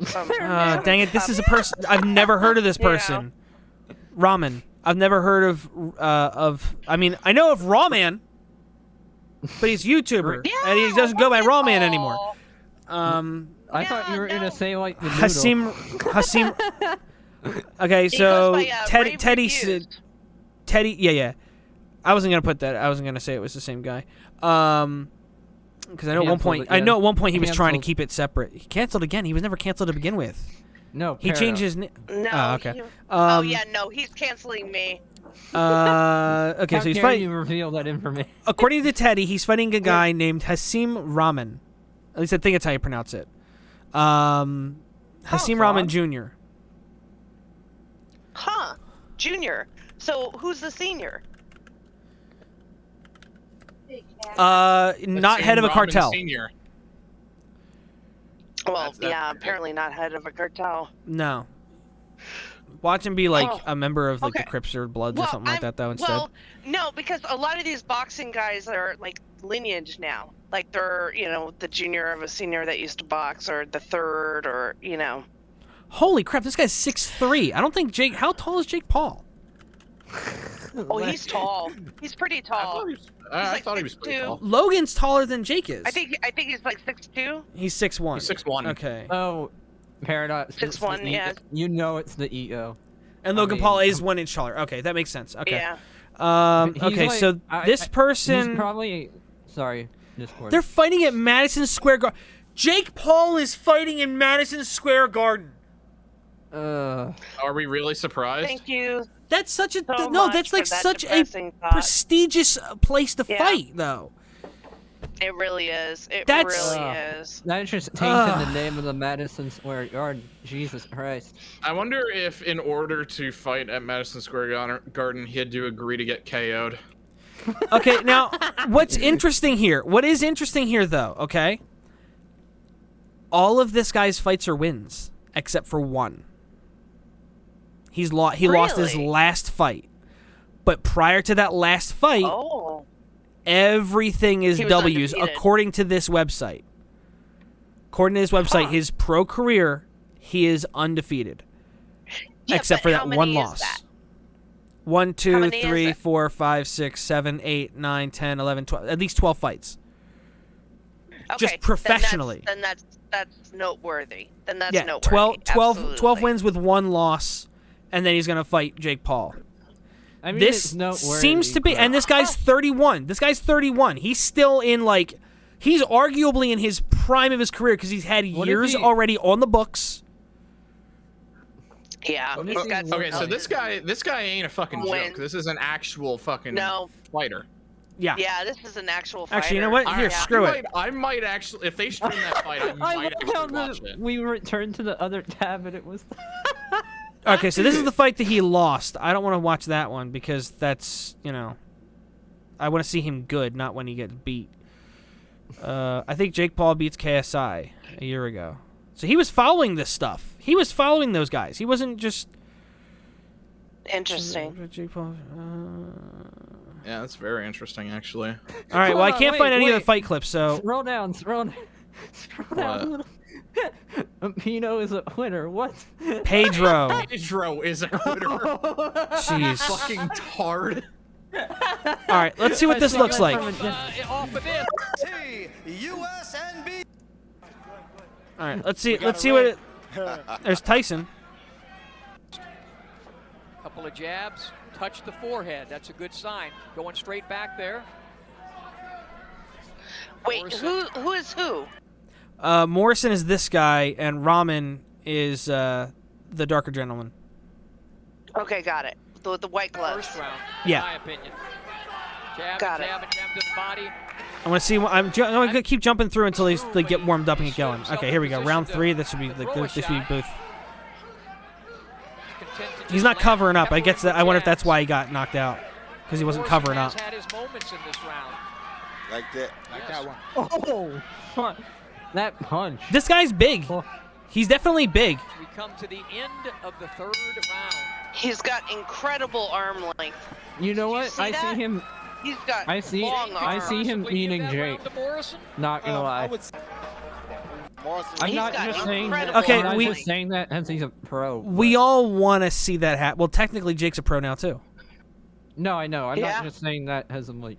some. Dang it! This is a person I've never heard of. This person, Ramen. I've never heard of. I mean, I know of Rawman, but he's a YouTuber and he doesn't go by Rawman anymore. I thought you were gonna say like the Hasim. Okay, so Teddy said. Teddy, yeah. I wasn't gonna put that. I wasn't gonna say it was the same guy. Because I know at one point he was trying to keep it separate. He canceled again. He was never canceled to begin with. No, he changed his name. No. Oh, okay. He's canceling me. Okay, so he's fighting. You reveal that information. According to Teddy, he's fighting a guy named Hasim Rahman. At least I think that's how you pronounce it. Hasim Rahman Jr. Huh, Junior. So who's the senior? Not head of a cartel. Senior. Well, apparently not head of a cartel. No. Watch him be like a member of the Crips or Bloods or something like that, though. Instead. Well, no, because a lot of these boxing guys are like lineage now. Like they're the junior of a senior that used to box, or the third, or Holy crap! This guy's 6'3". I don't think Jake. How tall is Jake Paul? Oh, he's tall. He's pretty tall. I thought he was pretty tall. Logan's taller than Jake is. I think he's like 6'2". He's 6'1". He's 6'1". Okay. Oh, Paradox. 6'1", yeah. You know it's the EO. And Logan Paul is 1 inch taller. Okay, that makes sense. Okay. Yeah. Okay, so this person. He's probably. Sorry, Discord. They're fighting at Madison Square Garden. Jake Paul is fighting in Madison Square Garden. Are we really surprised? Thank you. That's such a that's like such a thought. prestigious place to fight, though. It really is. It That's- really is. That just tainted the name of the Madison Square Garden. Jesus Christ. I wonder if, in order to fight at Madison Square Garden, he had to agree to get KO'd. Okay, now what's interesting here? What is interesting here, though? Okay, all of this guy's fights are wins except for one. He lost his last fight, but prior to that last fight, everything is W's according to this website. According to this website, his pro career, he is undefeated, except for that one loss. 1, 2, 3, 4, 5, 6, 7, 8, 9, 10, 11, 12, at least 12 fights. Okay, just professionally. Then that's noteworthy. Then that's noteworthy. 12 wins with 1 loss, and then he's going to fight Jake Paul. I mean, this seems to be, and this guy's 31. This guy's 31. He's still in he's arguably in his prime of his career because he's had years already on the books. Yeah. Okay, so this guy ain't a fucking joke. This is an actual fucking fighter. Yeah. Yeah, this is an actual fighter. Actually, you know what? Here, screw it. I might actually, if they stream that fight, I might actually watch it. We returned to the other tab and it was. Okay, so this is the fight that he lost. I don't want to watch that one because that's, I want to see him good, not when he gets beat. I think Jake Paul beats KSI a year ago. So he was following this stuff. He was following those guys. He wasn't just... Interesting. Jake Paul... Yeah, that's very interesting, actually. All right. Well, I can't find any of the fight clips, so. Scroll down. Scroll down. Pino is a winner. What? Pedro. Pedro is a quitter. Jeez. Fucking tard. All right. Let's see what this looks like. Off of this. USNB. All right. Let's see. Let's see what. It, there's Tyson. Couple of jabs. Touch the forehead. That's a good sign. Going straight back there. Wait, who is who? Morrison is this guy, and Ramen is the darker gentleman. Okay, got it. The white gloves. First round, Yeah. in my opinion. Jab, Got it. jab, and jab to the body. I want to see. I'm gonna keep jumping through until they get warmed up and get going. Okay, here we go. Round 3. This should be this should be Booth. He's not covering up. I guess that. I wonder if that's why he got knocked out, because he wasn't covering up. Had his moments in this round. Like that. Like that one. Oh, fuck. That punch. This guy's big. He's definitely big. We come to the end of the 3rd round. He's got incredible arm length. You know what? see I that? see him. He's got I see. long I arms. see him eating Jake. Not gonna lie. I'm not just saying that. Okay, I'm not we- just saying that as he's a pro. We all want to see that happen. Well, technically, Jake's a pro now too. No, I know. I'm Yeah. not just saying that as I'm like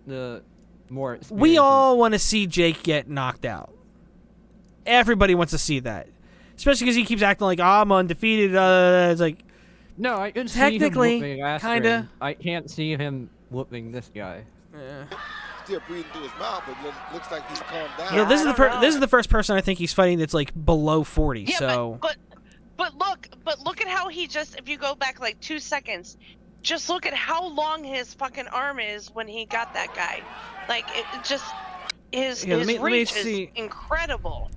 the more. We all want to see Jake get knocked out. Everybody wants to see that, especially because he keeps acting like, I'm undefeated. It's like, No, I can technically, see him whooping kinda. I can't see him whooping this guy. Still breathing through his mouth, but looks like he's calmed down. You know, this is the first person I think he's fighting that's like below 40. Yeah, so. but look at how he just, if you go back like 2 seconds, just look at how long his fucking arm is when he got that guy. Like it just his Here, let me reach see. is incredible.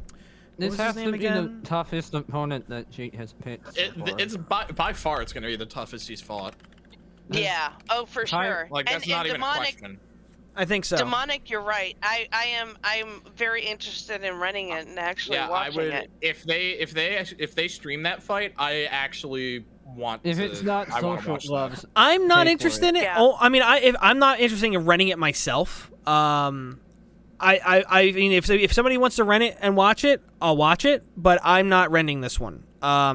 This was his has to name be again? the toughest opponent that Jake has picked. so far. It's by far it's gonna be the toughest he's fought. Yeah. Oh, for sure. Like that's and not even a demonic, question. I think so. Demonic, you're right. I'm very interested in running it and actually Yeah, I watching would. it. If they stream that fight, I actually want. If to, it's not I wanna social watch that. gloves, I'm not pay for interested in it. Yeah. Oh, I mean, I'm not interested in renting it myself. I mean, if somebody wants to rent it and watch it, I'll watch it. But I'm not renting this one.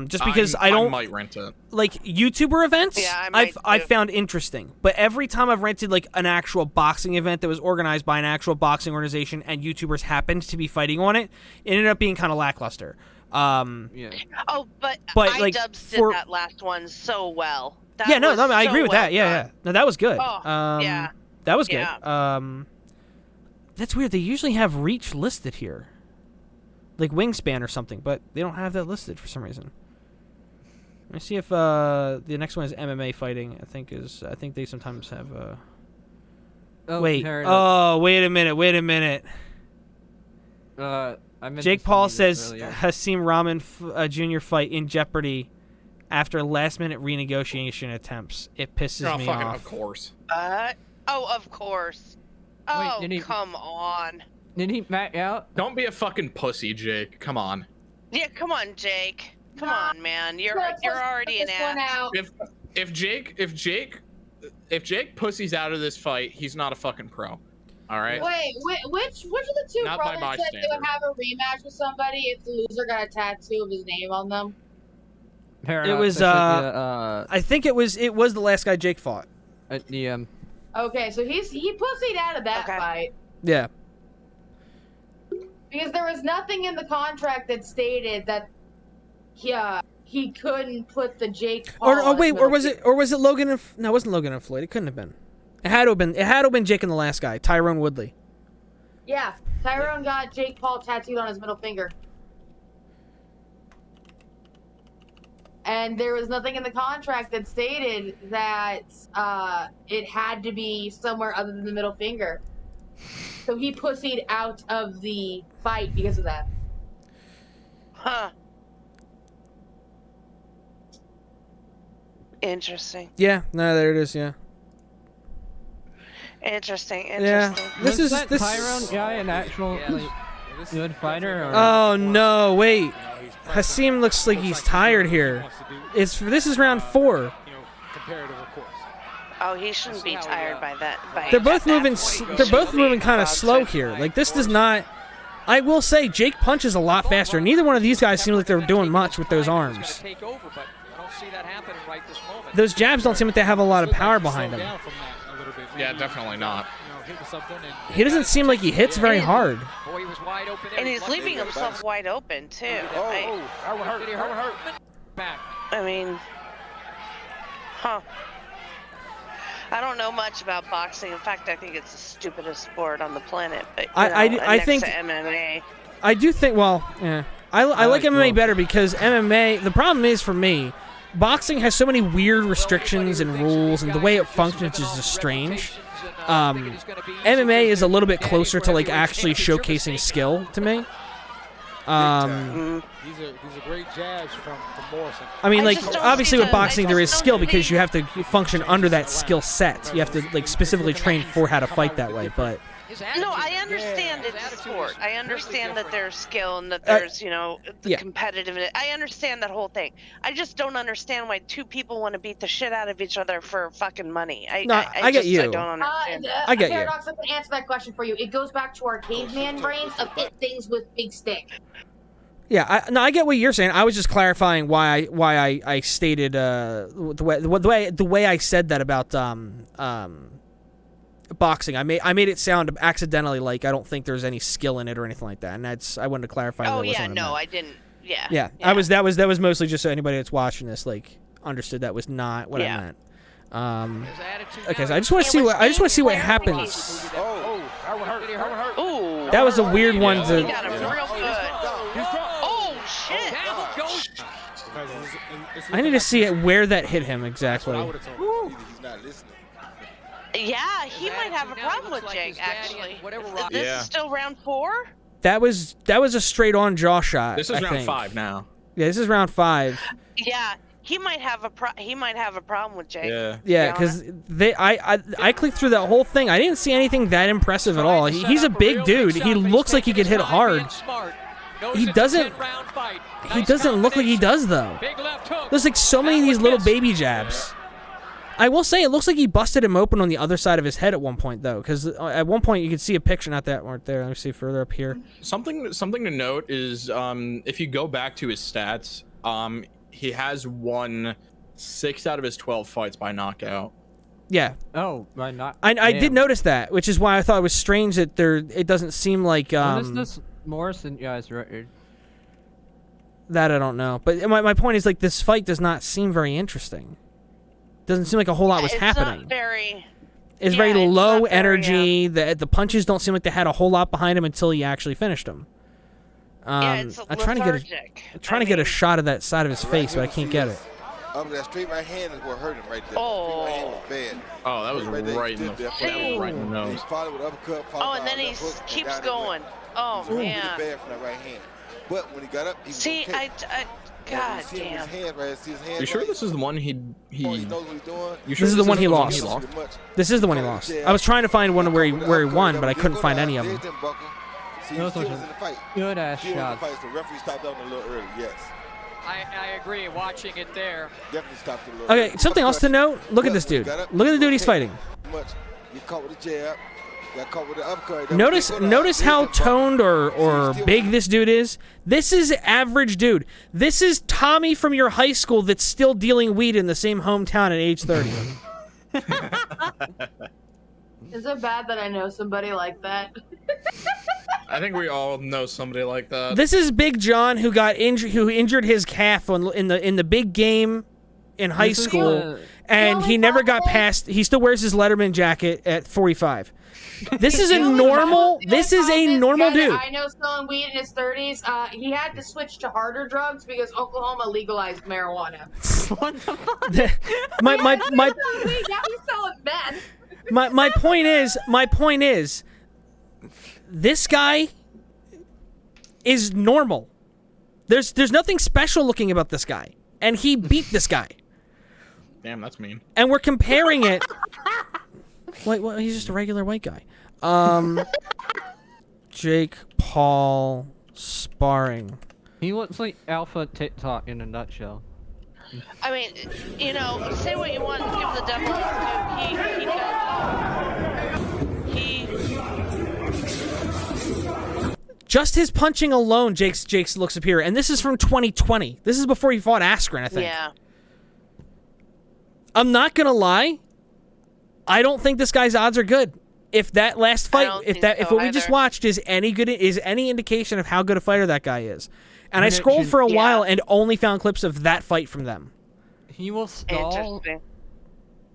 Just because I don't might rent it. like YouTuber events. Yeah, I might I've too. found interesting, but every time I've rented like an actual boxing event that was organized by an actual boxing organization and YouTubers happened to be fighting on it, it ended up being kind of lackluster. yeah. Oh, but like, iDubbbz did for- that last one so well. That Yeah, no, was I agree so with well that. Yeah, done. yeah. No, that was good. Oh, yeah. That was good. Yeah. That's weird. They usually have reach listed here, like wingspan or something, but they don't have that listed for some reason. Let me see if the next one is MMA fighting. I think they sometimes have. Oh, Wait. fair enough. Oh, wait a minute. I meant to Jake Paul send you this says earlier. Hasim Rahman Jr. fight in jeopardy after last-minute renegotiation attempts. It pisses Oh, me fucking, off. of course. Of course. Oh, did he- come on. Did he back out? Don't be a fucking pussy, Jake. Come on. Yeah, come on, Jake. Come on, man. You're Let's already put an this one ass. out. If Jake pussies out of this fight, he's not a fucking pro. All right. Wait, which of the two Not by brothers my said they would standard. have a rematch with somebody if the loser got a tattoo of his name on them? Fair It enough. was, They said the, I think it was the last guy Jake fought. at the Okay, so he pussied out of that fight Yeah. because there was nothing in the contract that stated that he couldn't put the Jake Paul. Or on wait, his or was middle it Logan and no, it wasn't Logan and Floyd. It couldn't have been. It had to have been Jake and the last guy, Tyrone Woodley. Yeah, Tyrone got Jake Paul tattooed on his middle finger. And there was nothing in the contract that stated that it had to be somewhere other than the middle finger. So he pussied out of the fight because of that. Huh. Interesting. Yeah, no, there it is. Yeah. Interesting. Yeah. This was is that Tyrone guy an actual like, good fighter? Or? Oh no! Wait, Hasim looks like he's tired here. This is round 4. Comparative, of course. Oh, he shouldn't be tired by that. They're both moving. They're both moving kind of slow here. Like this does not. I will say Jake punches a lot faster. Neither one of these guys seem like they're doing much with those arms. Those jabs don't seem like they have a lot of power behind them. Yeah, definitely not. He doesn't seem like he hits very hard. And he's leaving himself wide open too. That one hurt. That one hurt. I mean, huh. I don't know much about boxing. In fact, I think it's the stupidest sport on the planet. But I next think to MMA. I do think. Well, yeah, I like MMA better because MMA. The problem is for me, boxing has so many weird restrictions and rules, and the way it functions is just strange. MMA is a little bit closer to like actually showcasing skill to me. These are great jabs from Morrison. I mean, like, obviously with boxing there is skill because you have to function under that skill set. You have to, like, specifically train for how to fight that way, but... No, I understand it's a sport. I understand that there's skill and that there's, you know, the competitiveness. I understand that whole thing. I just don't understand why two people want to beat the shit out of each other for fucking money. I get you. I don't understand. I get you. Paradox, I can answer that question for you. It goes back to our caveman brains of hit things with big stick. Yeah, I get what you're saying. I was just clarifying why I stated the way I said that about boxing. I made it sound accidentally like I don't think there's any skill in it or anything like that, and I wanted to clarify. Oh yeah, no, I didn't. Yeah. Yeah. That was mostly just so anybody that's watching this like understood that was not what I meant. Okay, so I just want to see what happens. Oh, that one hurt. That one hurt. Ooh. That was a weird one to. He got him real good. Oh shit! I need to see it where that hit him exactly. He's not listening. Yeah, he might have a problem with Jake, actually. This is still round 4? That was a straight-on jaw shot. This is round 5 now. Yeah, this is round 5. Yeah, he might have a problem with Jake. Yeah, because I clicked through that whole thing. I didn't see anything that impressive at all. He's a big dude. He looks like he could hit hard. He doesn't look like he does though. There's like so many of these little baby jabs. I will say it looks like he busted him open on the other side of his head at one point though, because at one point you could see a picture, not that right there. Let me see further up here. Something to note is if you go back to his stats, he has won 6 out of his 12 fights by knockout. Yeah. Oh, by not. I did notice that, which is why I thought it was strange that it doesn't seem like What is this Morrison guy's record? That I don't know, but my point is like this fight does not seem very interesting. Doesn't seem like a whole lot was happening. It's very low energy. The punches don't seem like they had a whole lot behind him until he actually finished them. It's I'm trying to get a shot of that side of his face, but I can't get it. That straight right hand is what hurt him right there. Oh. Straight right hand was bad. Oh, that was right in the nose. Oh, and then he keeps going. Oh man. Bad from that right hand. But when he got up, he was okay. God damn. You sure this is the one he knows what he's doing? This is the one he lost. This is the one he lost. I was trying to find one where he won, but I couldn't find any of them. Good ass shot. The referee stopped out a little early. Yes. I agree. Watching it there. Definitely stopped a little. Okay, something else to note. Look at this dude. Look at the dude he's fighting. You caught with a jab. Got caught with the uppercut. Notice how toned or big this dude is. This is average dude. This is Tommy from your high school that's still dealing weed in the same hometown at age 30. Is it bad that I know somebody like that? I think we all know somebody like that. This is Big John who got injured his calf in the big game in high school, and he never got past. He still wears his Letterman jacket at 45. This is a normal. This is a normal dude. I know selling weed in his 30s. He had to switch to harder drugs because Oklahoma legalized marijuana. What the fuck? My point is, this guy is normal. There's nothing special looking about this guy, and he beat this guy. Damn, that's mean. And we're comparing it. Wait, well, he's just a regular white guy. Jake Paul sparring. He looks like Alpha TikTok in a nutshell. I mean, you know, say what you want, give the devil his due. He Just his punching alone, Jake's looks superior, and this is from 2020. This is before he fought Askren, I think. Yeah. I'm not gonna lie. I don't think this guy's odds are good. If that last fight, if what we just watched is any indication of how good a fighter that guy is, and I scrolled for a while and only found clips of that fight from them. He will stall,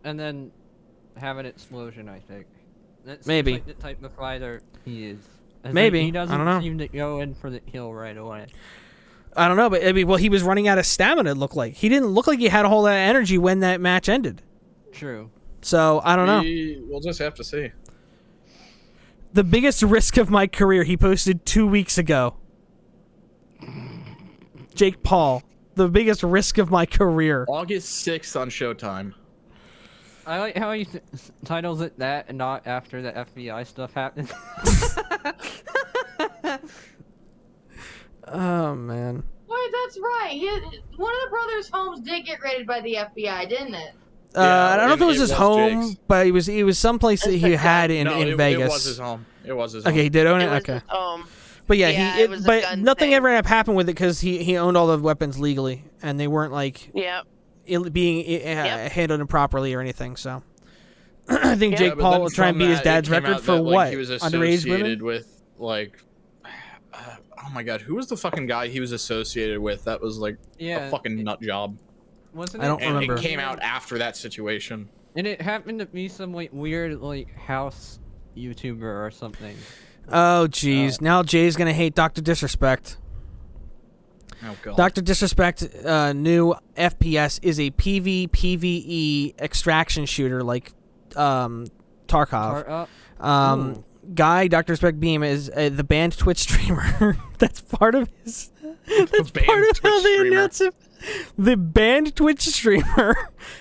and then have an explosion. I think. That's Maybe like the type of fighter he is. Maybe he doesn't I don't know. seem to go in for the kill right away. I don't know, but I mean, well, he was running out of stamina. It looked like he didn't look like he had a whole lot of energy when that match ended. True. So I don't know. We'll just have to see. The biggest risk of my career, he posted 2 weeks ago. Jake Paul, the biggest risk of my career. August 6th on Showtime. I like how he titles it that and not after the FBI stuff happened. Oh man. Wait, that's right. One of the brothers' homes did get raided by the FBI, didn't it? I don't know if it was his home, Jake's. but it was someplace that he had in Vegas. It was his home. It was his home. Okay, he did own it. Okay. But yeah, it was a but gun nothing thing. ever happened with it because he owned all the weapons legally, and they weren't like being handled improperly or anything. So I think Jake Paul will try and beat his dad's record for what? He was Underage women? associated with like, oh my god, who was the fucking guy he was associated with? That was like a fucking nut job. Wasn't I don't and remember. It came out after that situation. And it happened to be some like weird like house YouTuber or something. Oh jeez, now Jay's gonna hate Dr. Disrespect. Oh god. Dr. Disrespect, new FPS is a PvE extraction shooter like Tarkov. Guy Dr. Disrespect Beam is the banned Twitch streamer. That's part of his. That's part of how they announce him. The banned Twitch streamer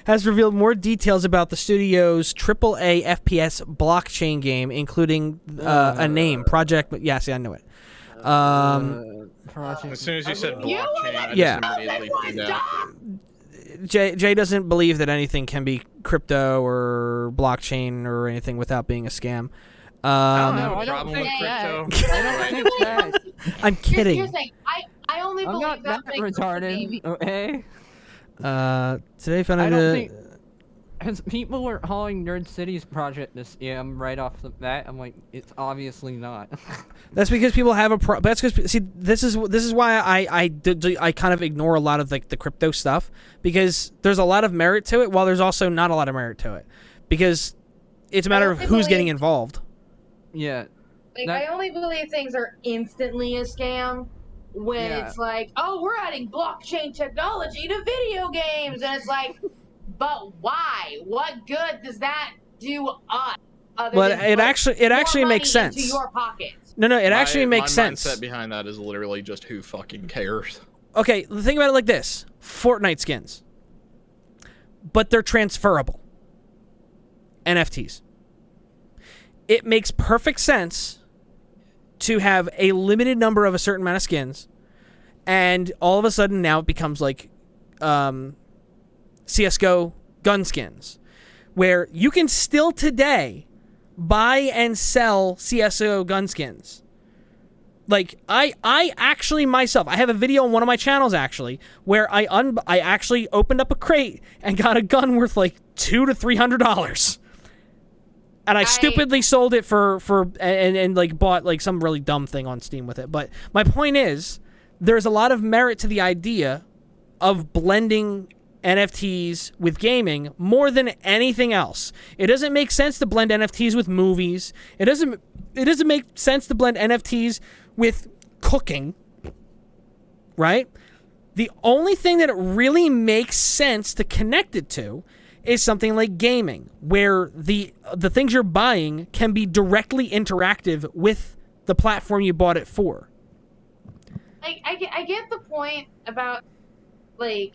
has revealed more details about the studio's AAA FPS blockchain game, including a name, Project. Yeah, see, I knew it. As soon as you said blockchain, I just immediately figured out. Jay doesn't believe that anything can be crypto or blockchain or anything without being a scam. I don't think crypto. I don't think that. I'm kidding. Here's the thing. I only I'm believe not that retarded. Okay. Today found I out don't think. As people were calling Nerd City's project this right off the bat, I'm like, it's obviously not. That's because people have a that's because see this is why I kind of ignore a lot of like the crypto stuff, because there's a lot of merit to it while there's also not a lot of merit to it, because it's a matter of who's getting involved. Yeah. Like, I only believe things are instantly a scam when it's like, oh, we're adding blockchain technology to video games, and it's like, but why? What good does that do us? But it actually makes sense. Into your pockets. No, it actually makes sense. My mindset behind that is literally just who fucking cares. Okay, think about it like this: Fortnite skins, but they're transferable. NFTs. It makes perfect sense to have a limited number of a certain amount of skins, and all of a sudden now it becomes like CSGO gun skins, where you can still today buy and sell CSGO gun skins. Like, I actually myself, I have a video on one of my channels actually where I actually opened up a crate and got a gun worth like $200 to $300. And I stupidly sold it for like bought like some really dumb thing on Steam with it. But my point is, there's a lot of merit to the idea of blending NFTs with gaming more than anything else. It doesn't make sense to blend NFTs with movies. It doesn't make sense to blend NFTs with cooking. Right? The only thing that it really makes sense to connect it to is something like gaming, where the things you're buying can be directly interactive with the platform you bought it for. I get the point about, like,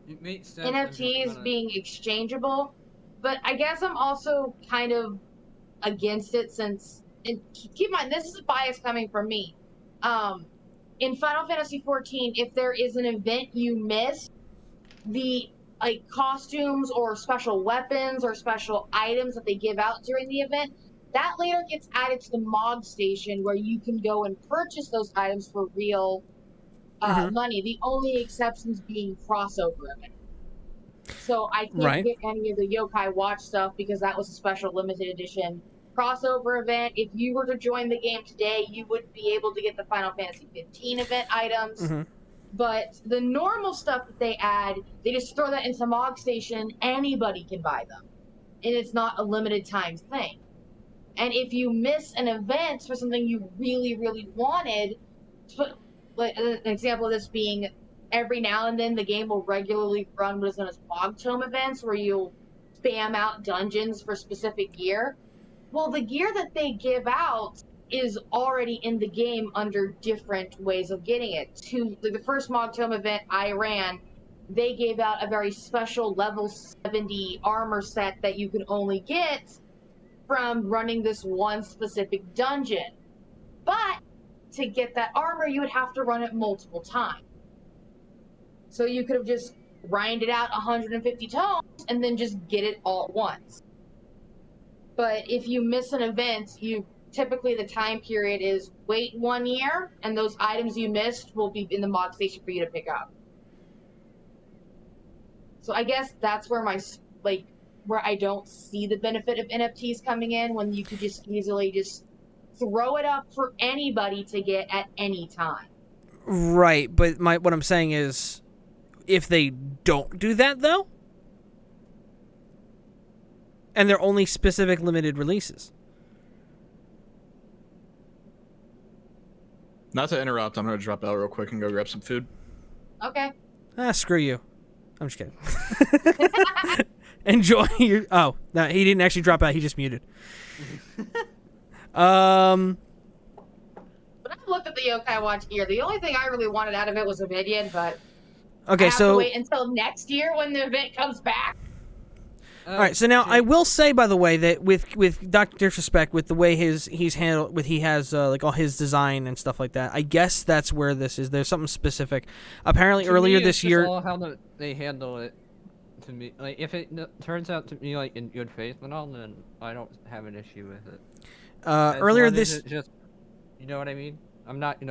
it makes sense NFTs being exchangeable, but I guess I'm also kind of against it since, and keep in mind, this is a bias coming from me. in Final Fantasy 14, if there is an event you miss, the like costumes or special weapons or special items that they give out during the event, that later gets added to the Mog Station where you can go and purchase those items for real money. The only exceptions being crossover events. So I can't get any of the Yokai Watch stuff because that was a special limited edition crossover event. If you were to join the game today, you wouldn't be able to get the Final Fantasy 15 event items. But the normal stuff that they add, they just throw that into Mog Station. Anybody can buy them. And it's not a limited time thing. And if you miss an event for something you really, really wanted, like an example of this being every now and then the game will regularly run what is known as Mog Tome events where you'll spam out dungeons for specific gear. Well, the gear that they give out is already in the game under different ways of getting it. The first Mog Tome event I ran, they gave out a very special level 70 armor set that you can only get from running this one specific dungeon. But to get that armor, you would have to run it multiple times. So you could have just grinded out 150 tomes and then just get it all at once. But if you miss an event, typically the time period is wait 1 year, and those items you missed will be in the Mog Station for you to pick up. So I guess that's where where I don't see the benefit of NFTs coming in, when you could just easily just throw it up for anybody to get at any time. Right, but what I'm saying is, if they don't do that though, and they're only specific limited releases. Not to interrupt, I'm gonna drop out real quick and go grab some food. Okay. Screw you. I'm just kidding. Enjoy your... Oh, no, he didn't actually drop out. He just muted. When I looked at the Yokai Watch gear, the only thing I really wanted out of it was a minion, but okay, I have to wait until next year when the event comes back. All right, so now I will say, by the way, that with Dr. Disrespect, with the way he's handled, he has like all his design and stuff like that. I guess that's where this is. There's something specific. Apparently, earlier this year, all how they handle it. To me, like if it turns out to be like in good faith and all, then I don't have an issue with it. Earlier this, just, you know what I mean? I'm not,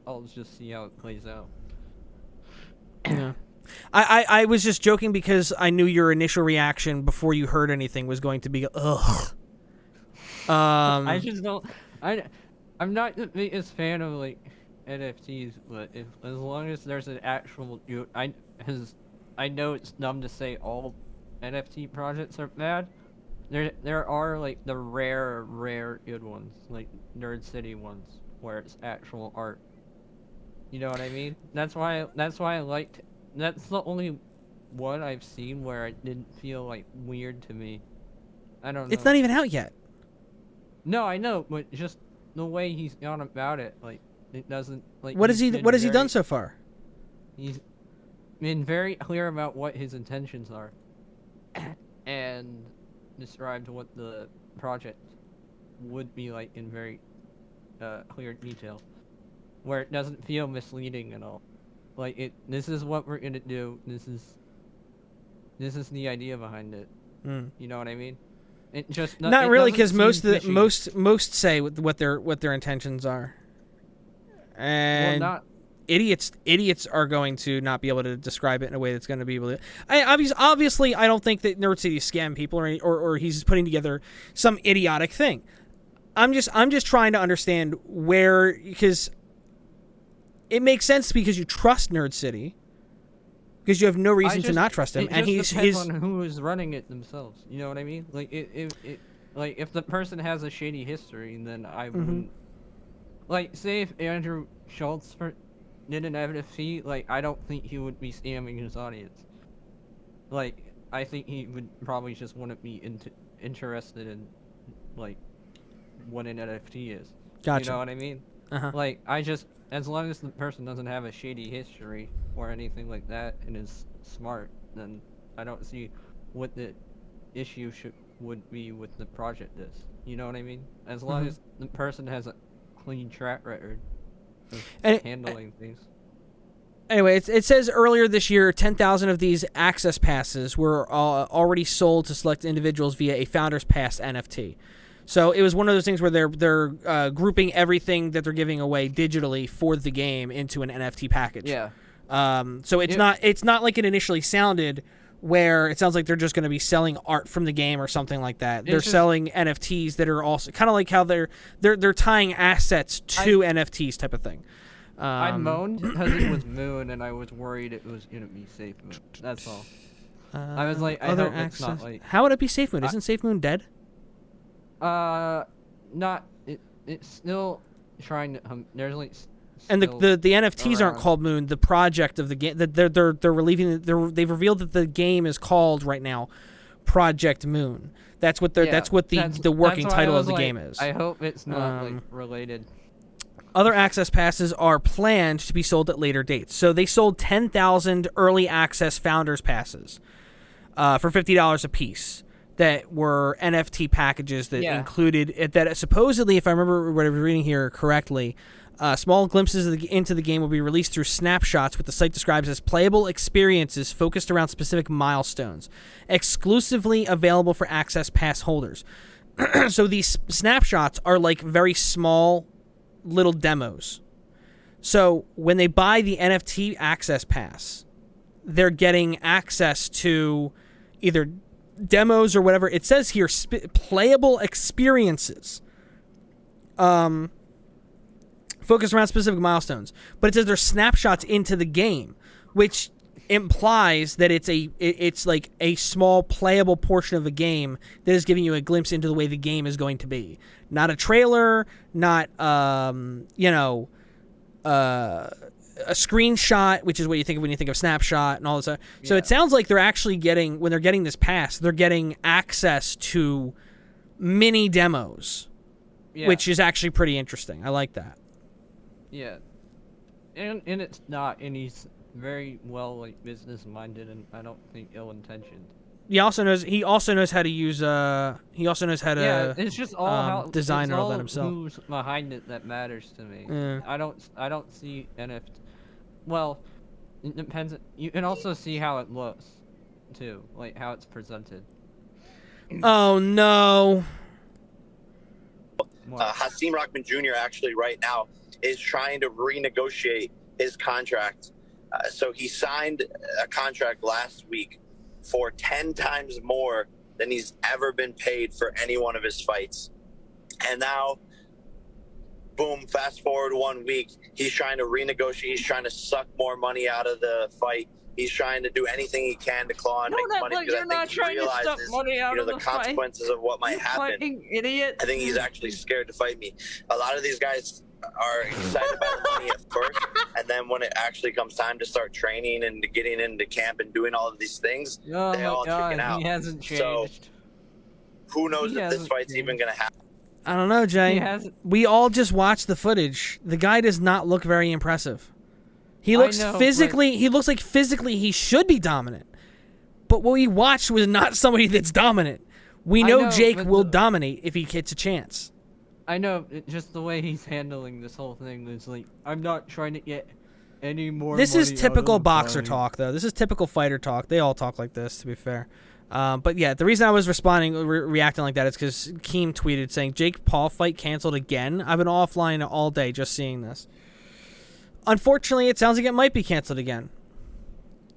I'll just see how it plays out. Yeah. I was just joking because I knew your initial reaction before you heard anything was going to be ugh. I just don't. I'm not the biggest fan of like NFTs, but as long as there's an actual, I know it's dumb to say all NFT projects are bad. There are like the rare good ones, like Nerd City ones, where it's actual art. You know what I mean? That's why I liked. That's the only one I've seen where it didn't feel like weird to me. I don't know. It's not even out yet. No, I know, but just the way he's gone about it, like it doesn't like. What has he done so far? He's been very clear about what his intentions are, and described what the project would be like in very clear detail, where it doesn't feel misleading at all. Like this is what we're gonna do. This is the idea behind it. You know what I mean? It just not really, because most say what their intentions are, and idiots are going to not be able to describe it in a way that's going to be able to. Obviously, I don't think that Nerd City is scamming people or he's putting together some idiotic thing. I'm just trying to understand where, because it makes sense because you trust Nerd City, because you have no reason to not trust him, and he's depends on who is running it themselves. You know what I mean? Like if the person has a shady history, then I wouldn't. Like, say if Andrew Schultz did an NFT, like I don't think he would be scamming his audience. Like I think he would probably just want to be interested in like what an NFT is. Gotcha. You know what I mean? Like as long as the person doesn't have a shady history or anything like that and is smart, then I don't see what the issue would be with the project is. You know what I mean? As long as the person has a clean track record And handling things. Anyway, it says earlier this year, 10,000 of these access passes were already sold to select individuals via a Founders Pass NFT. So it was one of those things where they're grouping everything that they're giving away digitally for the game into an NFT package. Yeah. So it's not like it initially sounded, where it sounds like they're just going to be selling art from the game or something like that. They're selling NFTs that are also kind of like how they're tying assets to NFTs type of thing. I moaned because it was Moon, and I was worried it was gonna be Safe Moon. That's all. I was like, I hope it's not like. How would it be Safe Moon? Isn't Safe Moon dead? Not. It's still trying to. There's like. And the NFTs aren't called Moon. The project of the game that they're relieving. They've revealed that the game is called right now Project Moon. That's what the working title of the game is. I hope it's not like related. Other access passes are planned to be sold at later dates. So they sold 10,000 early access founders passes for $50 a piece that were NFT packages that included that supposedly, if I remember what I was reading here correctly, small glimpses into the game will be released through snapshots, what the site describes as playable experiences focused around specific milestones, exclusively available for access pass holders. So these snapshots are like very small little demos. So when they buy the NFT access pass, they're getting access to either demos or whatever. It says here playable experiences focused around specific milestones, but it says they're snapshots into the game, which implies that it's like a small playable portion of a game that is giving you a glimpse into the way the game is going to be. Not a trailer, not a screenshot, which is what you think of when you think of snapshot and all this stuff. So it sounds like they're actually getting, when they're getting this pass, they're getting access to mini demos, which is actually pretty interesting. I like that. Yeah, and it's not, and he's very well like business minded, and I don't think ill intentioned. He also knows how to use it's just all how design all that himself. Who's behind it that matters to me. Yeah. I don't see NFT. Well, it depends. You can also see how it looks, too, like how it's presented. Oh no. Hasim Rockman Jr. actually right now is trying to renegotiate his contract. So he signed a contract last week for 10 times more than he's ever been paid for any one of his fights. And now, boom, fast forward 1 week, he's trying to renegotiate. He's trying to suck more money out of the fight. He's trying to do anything he can to claw and make money, because I think he realizes, the consequences of what might happen. Idiot. I think he's actually scared to fight me. A lot of these guys are excited by the money at first, and then when it actually comes time to start training and getting into camp and doing all of these things, they all chicken out. He hasn't changed. So who knows if this fight's even going to happen? I don't know, Jay. We all just watched the footage. The guy does not look very impressive. He looks he looks like physically he should be dominant. But what we watched was not somebody that's dominant. We know Jake will dominate if he gets a chance. I know, just the way he's handling this whole thing is like, I'm not trying to get any more. This is typical boxer talk, though. This is typical fighter talk. They all talk like this, to be fair. But yeah, the reason I was reacting like that is because Keem tweeted saying, Jake Paul fight canceled again. I've been offline all day just seeing this. Unfortunately, it sounds like it might be canceled again.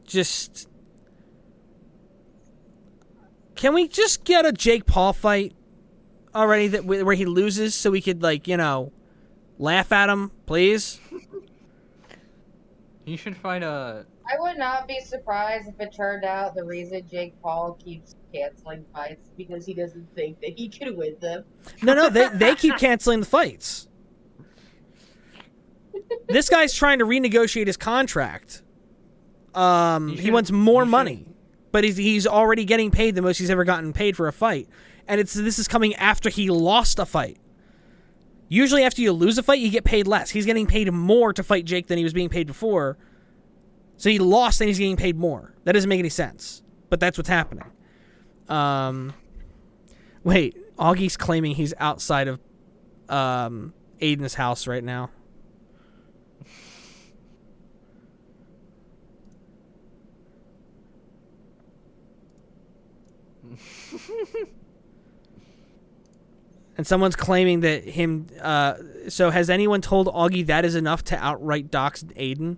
Just... Can we just get a Jake Paul fight already where he loses so we could, laugh at him, please? You should find a... I would not be surprised if it turned out the reason Jake Paul keeps canceling fights because he doesn't think that he can win them. No, they keep canceling the fights. This guy's trying to renegotiate his contract. He wants more money, but he's already getting paid the most he's ever gotten paid for a fight. And this is coming after he lost a fight. Usually after you lose a fight, you get paid less. He's getting paid more to fight Jake than he was being paid before. So he lost and he's getting paid more. That doesn't make any sense. But that's what's happening. Wait, Augie's claiming he's outside of Aiden's house right now. And someone's claiming that him. So has anyone told Augie that is enough to outright dox Aiden?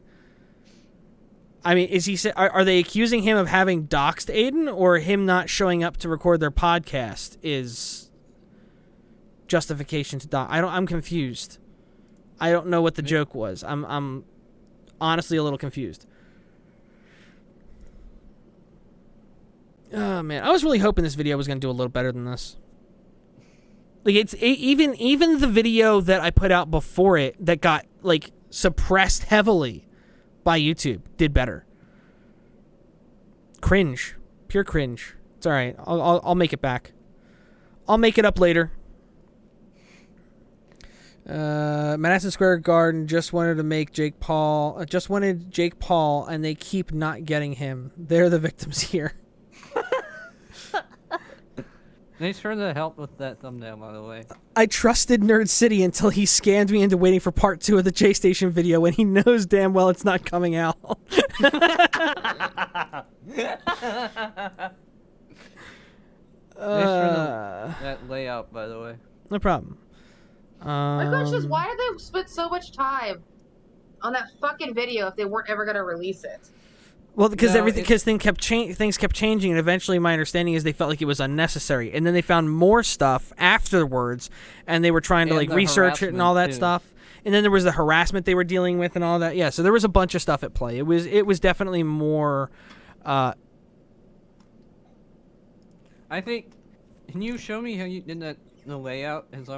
I mean, is he? Are they accusing him of having doxed Aiden, or him not showing up to record their podcast is justification to dox? I'm confused. I don't know what the joke was. I'm honestly a little confused. Oh man, I was really hoping this video was gonna do a little better than this. Like even the video that I put out before it that got like suppressed heavily by YouTube did better. Cringe, pure cringe. It's all right. I'll make it back. I'll make it up later. Madison Square Garden just wanted to make Jake Paul. And they keep not getting him. They're the victims here. Thanks for the help with that thumbnail, by the way. I trusted Nerd City until he scammed me into waiting for part 2 of the J Station video when he knows damn well it's not coming out. Thanks for that layout, by the way. No problem. My question is, why did they spend so much time on that fucking video if they weren't ever gonna release it? Well, because things kept changing, and eventually my understanding is they felt like it was unnecessary, and then they found more stuff afterwards, and they were trying to like research it and all that stuff. And then there was the harassment they were dealing with and all that. Yeah, so there was a bunch of stuff at play. It was definitely more. I think. Can you show me how you did the layout? Because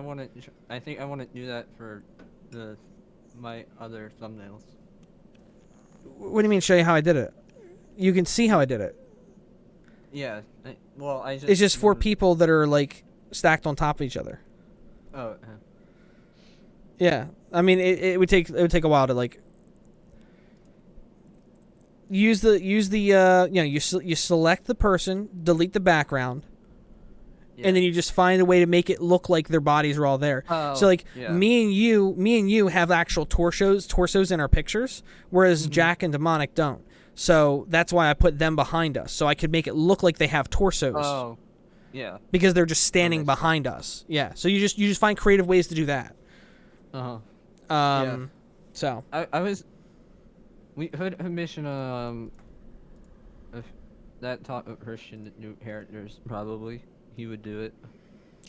I think I want to do that for my other thumbnails. What do you mean? Show you how I did it? You can see how I did it. Yeah. Well, It's just 4 people that are like stacked on top of each other. Oh. Yeah. I mean, it would take a while to like use the you select the person, delete the background. Yeah. And then you just find a way to make it look like their bodies are all there. So like me and you have actual torsos in our pictures, whereas Jack and Demonic don't. So that's why I put them behind us, so I could make it look like they have torsos. Oh, yeah. Because they're just standing behind us. Yeah. So you just find creative ways to do that. Yeah. So we heard a mission if that type of Christian new characters probably. He would do it.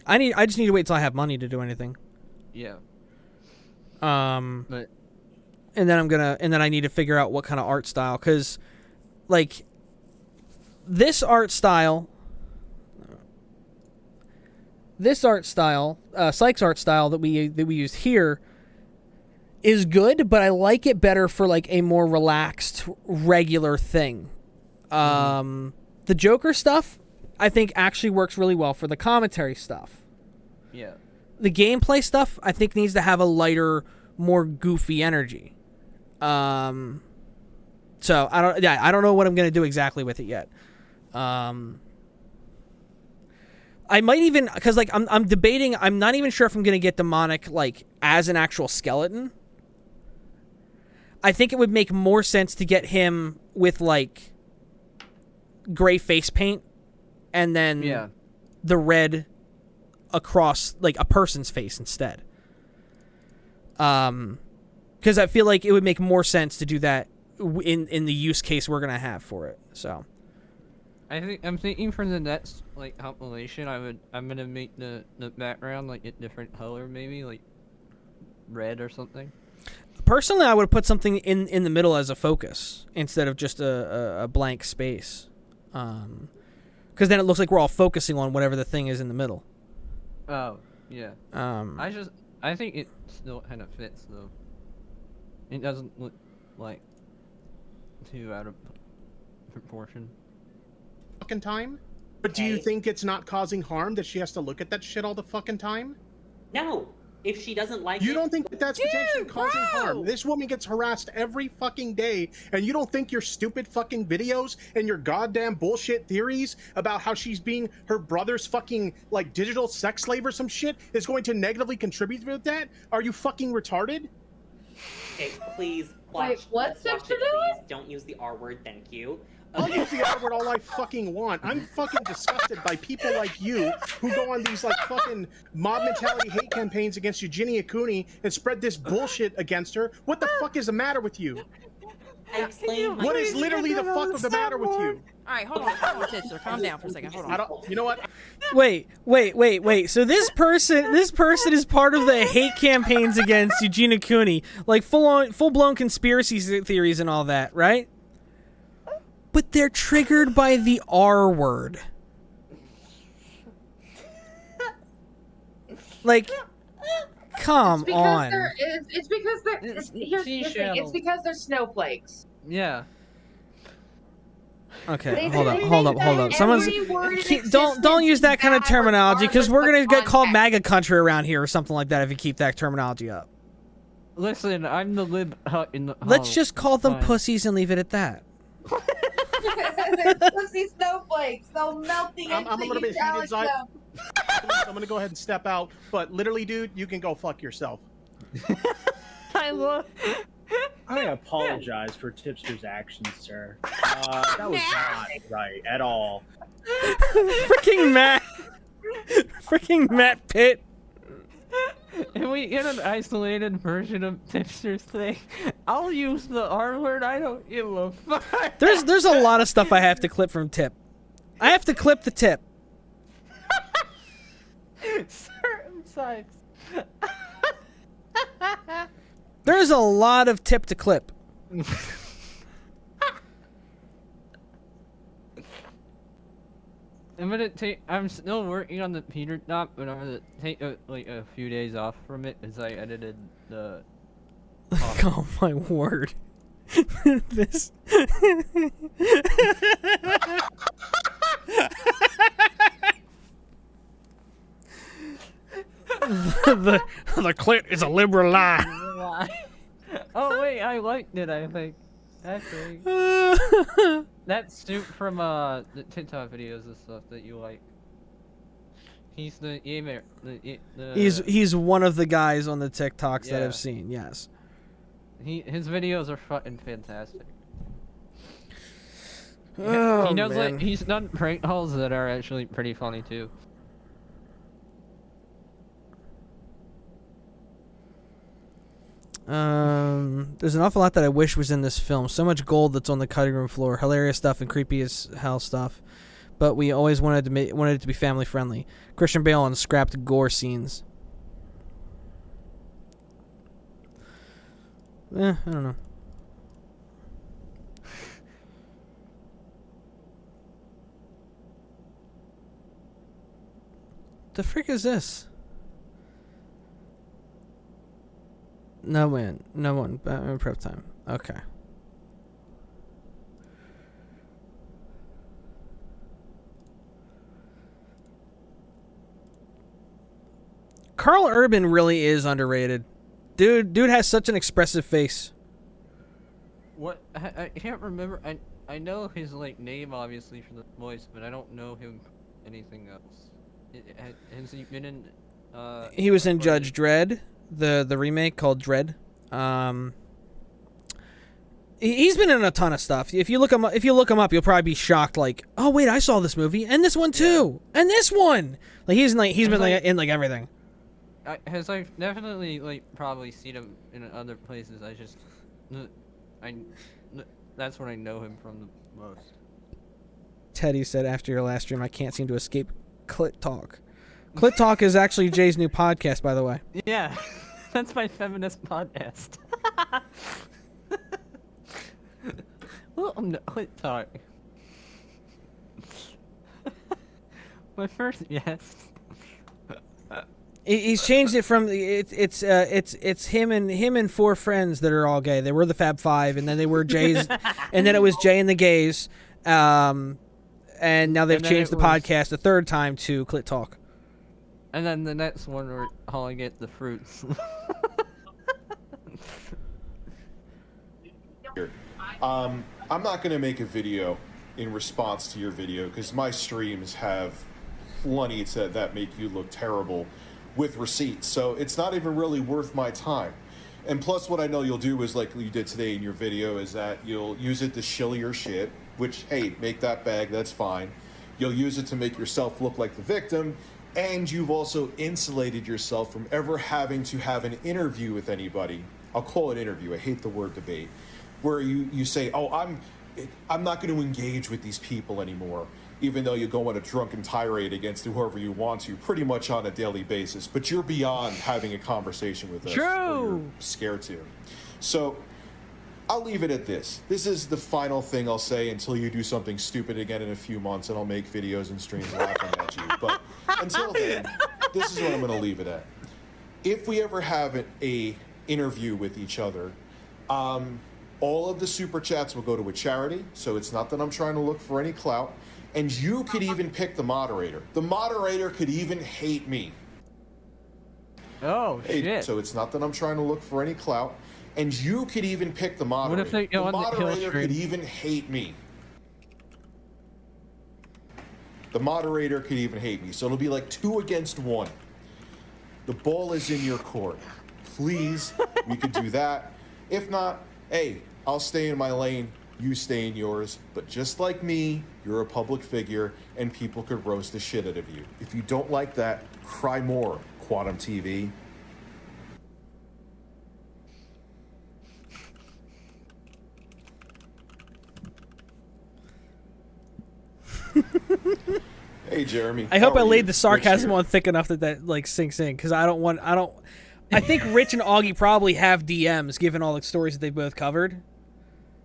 I just need to wait till I have money to do anything. Yeah. But and then I need to figure out what kind of art style, cuz like this art style Sykes art style that we used here is good, but I like it better for like a more relaxed regular thing. The Joker stuff I think actually works really well for the commentary stuff. Yeah. The gameplay stuff I think needs to have a lighter, more goofy energy. So I don't know what I'm gonna do exactly with it yet. I might even, cause like I'm debating. I'm not even sure if I'm gonna get Demonic like as an actual skeleton. I think it would make more sense to get him with like gray face paint. And then the red across like a person's face instead. Because I feel like it would make more sense to do that in the use case we're gonna have for it. So I'm thinking for the next like compilation, I'm gonna make the background like a different color, maybe like red or something. Personally, I would have put something in the middle as a focus instead of just a blank space. Because then it looks like we're all focusing on whatever the thing is in the middle. Oh, yeah. I think it still kind of fits, though. It doesn't look, like, too out of proportion. Fucking time? But do you think it's not causing harm that she has to look at that shit all the fucking time? No. If she doesn't like you don't think that's potentially causing harm? This woman gets harassed every fucking day, and you don't think your stupid fucking videos and your goddamn bullshit theories about how she's being her brother's fucking like digital sex slave or some shit is going to negatively contribute to that? Are you fucking retarded? Okay, please watch. Wait, what's let's watch it, please. Don't use the R word, thank you. I'll use the R word all I fucking want. I'm fucking disgusted by people like you who go on these like fucking mob mentality hate campaigns against Eugenia Cooney and spread this bullshit against her. What the fuck is the matter with you? What is literally the fuck of the matter with you? All right, hold on, Titcher. Calm down for a second. Hold on. I don't, you know what? Wait. So this person is part of the hate campaigns against Eugenia Cooney, like full-blown conspiracy theories and all that, right? But they're triggered by the R word. Like, come on. It's because they're snowflakes. Yeah. Okay, hold up. Someone's don't use that kind of terminology because we're gonna get called MAGA country around here or something like that if you keep that terminology up. Listen, I'm the lib in the. Let's just call them pussies and leave it at that. They're pussy snowflakes. They'll melt the I'm a little bit heated, so I'm gonna go ahead and step out. But literally, dude, you can go fuck yourself. I love. I apologize for Tipster's actions, sir. That was not right at all. Freaking Matt Pitt. Can we get an isolated version of Tipster's thing? I'll use the R word. I don't give a fuck. There's a lot of stuff I have to clip from Tip. I have to clip the Tip. Certain sides. There's a lot of Tip to clip. I'm still working on the Peter doc, but I'm gonna take like a few days off from it as I edited the. Oh my word! This. the clit is a liberal lie. Oh wait, I liked it. I think. Actually, that Stoop from the TikTok videos and stuff that you like. He's the email. He's one of the guys on the TikToks that I've seen. Yes. His videos are fucking fantastic. Oh, he knows man. like he's done prank calls that are actually pretty funny too. There's an awful lot that I wish was in this film. So much gold that's on the cutting room floor, hilarious stuff and creepy as hell stuff. But we always wanted it to be family friendly. Christian Bale on scrapped gore scenes. I don't know. The frick is this? No one. Batman prep time. Okay. Carl Urban really is underrated. Dude has such an expressive face. What? I can't remember. I know his like name obviously from the voice, but I don't know him anything else. Has he been in? He was in Judge Dredd, the remake called Dredd. He's been in a ton of stuff. If you look him up, you'll probably be shocked. Like, oh wait, I saw this movie and this one too, and this one. Like he's been in everything. I've definitely like probably seen him in other places. That's where I know him from the most. Teddy said after your last stream, I can't seem to escape Clit Talk. Clit Talk is actually Jay's new podcast, by the way. Yeah, that's my feminist podcast. Well, Clit Talk. My first yes. He's changed it from it's him and four friends that are all gay. They were the Fab Five, and then they were Jay's, and then it was Jay and the Gays, and now they've changed the podcast a third time to Clit Talk. And then the next one we're calling it the Fruits. I'm not gonna make a video in response to your video because my streams have plenty that make you look terrible with receipts, so it's not even really worth my time. And plus what I know you'll do is like you did today in your video is that you'll use it to shill your shit which, hey, make that bag, that's fine. You'll use it to make yourself look like the victim, and you've also insulated yourself from ever having to have an interview with anybody. I'll call it interview, I hate the word debate, where you say, oh, I'm not going to engage with these people anymore, even though you go on a drunken tirade against whoever you want to pretty much on a daily basis, but you're beyond having a conversation with us. Or you're scared to. So I'll leave it at this. This is the final thing I'll say until you do something stupid again in a few months, and I'll make videos and streams laughing at you. But until then, this is what I'm going to leave it at. If we ever have a interview with each other, all of the super chats will go to a charity, so it's not that I'm trying to look for any clout. And you could even pick the moderator. The moderator could even hate me. Oh, shit. So it's not that I'm trying to look for any clout. And you could even pick the moderator. What if they go the on the moderator kill could stream? even hate me. The moderator could even hate me. So it'll be like 2 against 1. The ball is in your court. Please, we could do that. If not, hey, I'll stay in my lane. You stay in yours. But just like me, you're a public figure, and people could roast the shit out of you. If you don't like that, cry more, Quantum TV. Hey, Jeremy. I hope how I are laid you? the sarcasm Rich here. on thick enough that like sinks in, because I think Rich and Augie probably have DMs given all the stories that they both covered.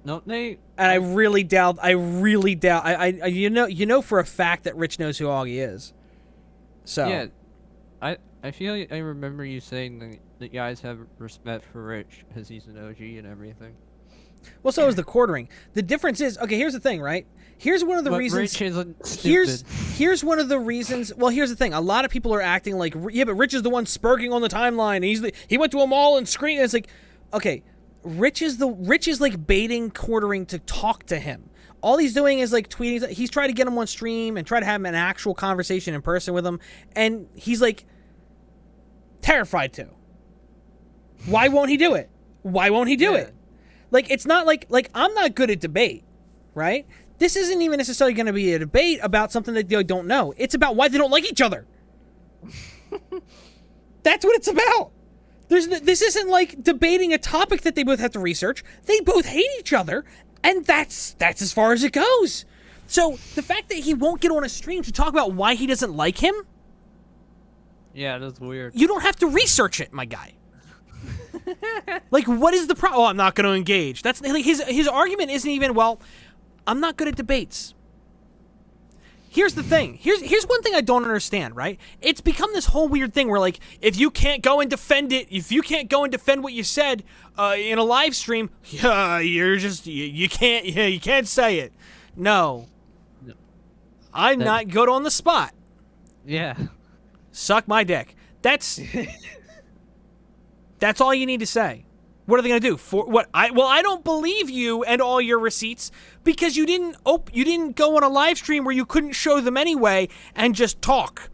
No, they. And I really doubt. I you know for a fact that Rich knows who Augie is. So Yeah, I feel like I remember you saying that guys have respect for Rich because he's an OG and everything. Well, so is the quartering. The difference is, okay, here's the thing, right? Here's one of the But reasons. Rich isn't stupid. Here's one of the reasons. Well, here's the thing. A lot of people are acting like, yeah, but Rich is the one spurging on the timeline. And he went to a mall and screened. It's like, okay, Rich is like baiting quartering to talk to him. All he's doing is like tweeting. He's trying to get him on stream and try to have an actual conversation in person with him, and he's like terrified to. Why won't he do it? Why won't he do it? Like, it's not like I'm not good at debate, right? This isn't even necessarily going to be a debate about something that they don't know. It's about why they don't like each other. That's what it's about. This isn't like debating a topic that they both have to research. They both hate each other, and that's as far as it goes. So the fact that he won't get on a stream to talk about why he doesn't like him, Yeah, that's weird. you don't have to research it, my guy. Like, what is the problem? Oh, I'm not going to engage. That's like his argument isn't even, well, I'm not good at debates. Here's the thing. Here's one thing I don't understand, right? It's become this whole weird thing where, like, if you can't go and defend it, if you can't go and defend what you said in a live stream, you're just you can't say it. No. I'm not good on the spot. Yeah. Suck my dick. That's all you need to say. What are they going to do? I don't believe you and all your receipts because you didn't go on a live stream where you couldn't show them anyway and just talk.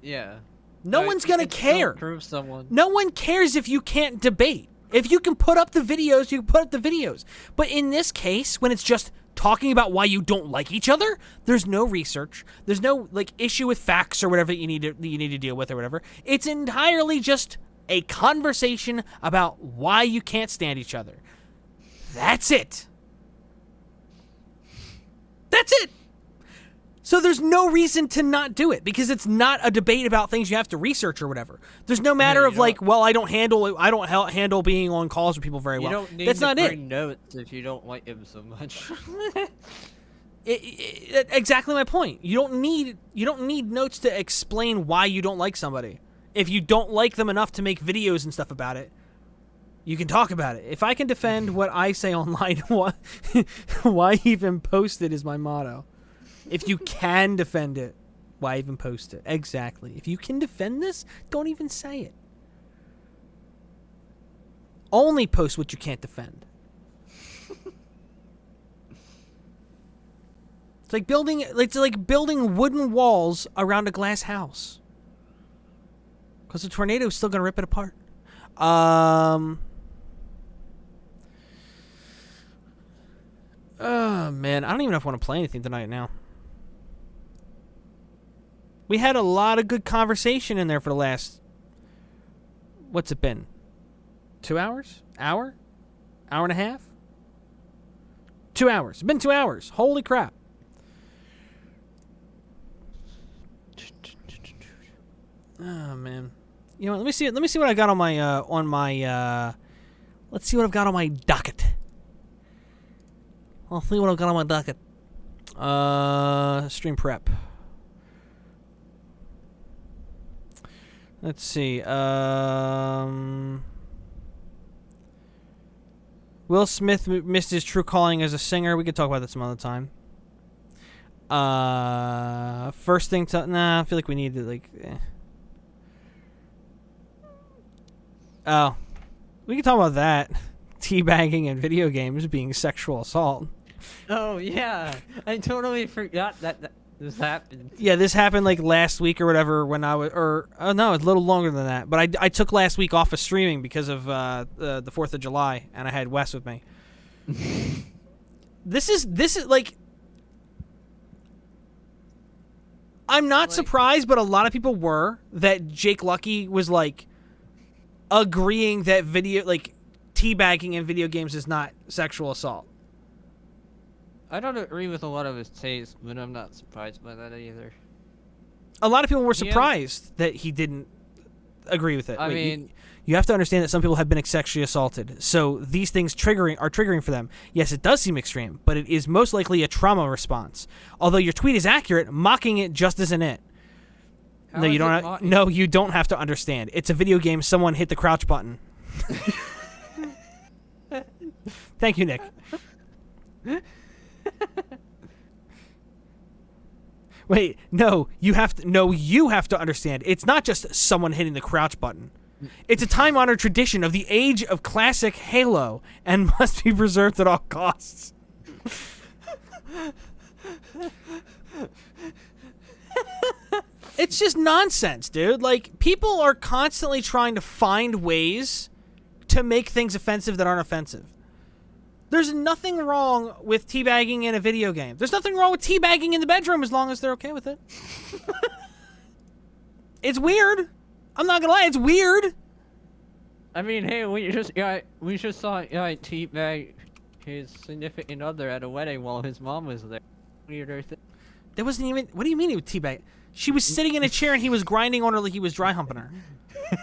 Yeah. No one's going to care. Prove someone. No one cares if you can't debate. If you can put up the videos, you can put up the videos. But in this case, when it's just talking about why you don't like each other, there's no research. There's no like issue with facts or whatever that you need to deal with or whatever. It's entirely just a conversation about why you can't stand each other. That's it. That's it. So there's no reason to not do it because it's not a debate about things you have to research or whatever. There's no matter of like, well, I don't handle being on calls with people very well. You don't need That's to not bring it. notes if you don't like him so much. Exactly my point. You don't need notes to explain why you don't like somebody. If you don't like them enough to make videos and stuff about it, you can talk about it. If I can defend what I say online, why even post it is my motto. If you can defend it, why even post it? Exactly. If you can defend this, don't even say it. Only post what you can't defend. It's like building wooden walls around a glass house. Because the tornado is still going to rip it apart. Oh, man. I don't even know if I want to play anything tonight now. We had a lot of good conversation in there for the last... What's it been? 2 hours? Hour? Hour and a half? 2 hours. It's been 2 hours. Holy crap. Oh, man. You know what? Let me see what I got on my, let's see what I've got on my docket. I'll see what I've got on my docket. Stream prep. Let's see. Will Smith missed his true calling as a singer. We could talk about that some other time. First thing to... Nah, I feel like we need to, like... Oh. We can talk about that. Teabagging and video games being sexual assault. Oh, yeah. I totally forgot that this happened. Yeah, this happened like last week or whatever when I was... Or, oh, no, it's a little longer than that. But I took last week off of streaming because of the 4th of July, and I had Wes with me. This is like... I'm not surprised, but a lot of people were, that Jake Lucky was like agreeing that teabagging in video games is not sexual assault. I don't agree with a lot of his taste, but I'm not surprised by that either. A lot of people were surprised that he didn't agree with it. I mean, you have to understand that some people have been sexually assaulted, so these things are triggering for them. Yes, it does seem extreme, but it is most likely a trauma response. Although your tweet is accurate, mocking it just isn't it. No, you don't. No, you don't have to understand. It's a video game. Someone hit the crouch button. Thank you, Nick. Wait, no, you have to understand. It's not just someone hitting the crouch button. It's a time-honored tradition of the age of classic Halo and must be preserved at all costs. It's just nonsense, dude. Like, people are constantly trying to find ways to make things offensive that aren't offensive. There's nothing wrong with teabagging in a video game. There's nothing wrong with teabagging in the bedroom as long as they're okay with it. It's weird. I'm not gonna lie, it's weird. I mean, hey, we just saw teabag his significant other at a wedding while his mom was there. Weirder thing. There wasn't even... What do you mean he would teabag? She was sitting in a chair and he was grinding on her like he was dry humping her.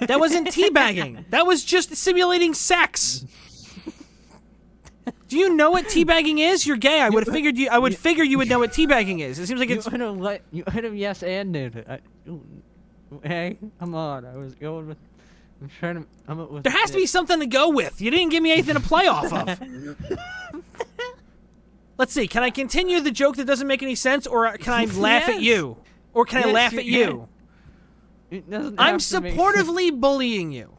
That wasn't teabagging. That was just simulating sex. Do you know what teabagging is? You're gay. I would have figured you. I would figure you would know what teabagging is. It seems like it's. You could have yes and it. Hey, come on. I was going with. I'm trying to. There has to be something to go with. You didn't give me anything to play off of. Let's see. Can I continue the joke that doesn't make any sense, or can I laugh at you? Or can I laugh at you? I'm supportively bullying you.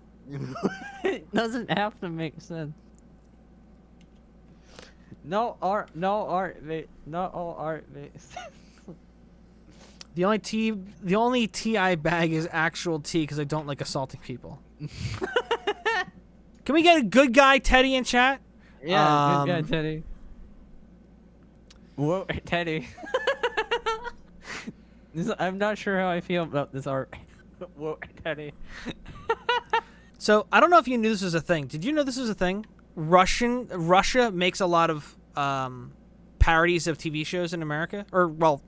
It doesn't have to make sense. No all art makes sense. The only tea I bag is actual tea because I don't like assaulting people. Can we get a good guy Teddy in chat? Yeah, good guy Teddy. Whoa, Teddy. I'm not sure how I feel about this art. Whoa, Teddy. So, I don't know if you knew this was a thing. Did you know this was a thing? Russia makes a lot of parodies of TV shows in America. Or, well,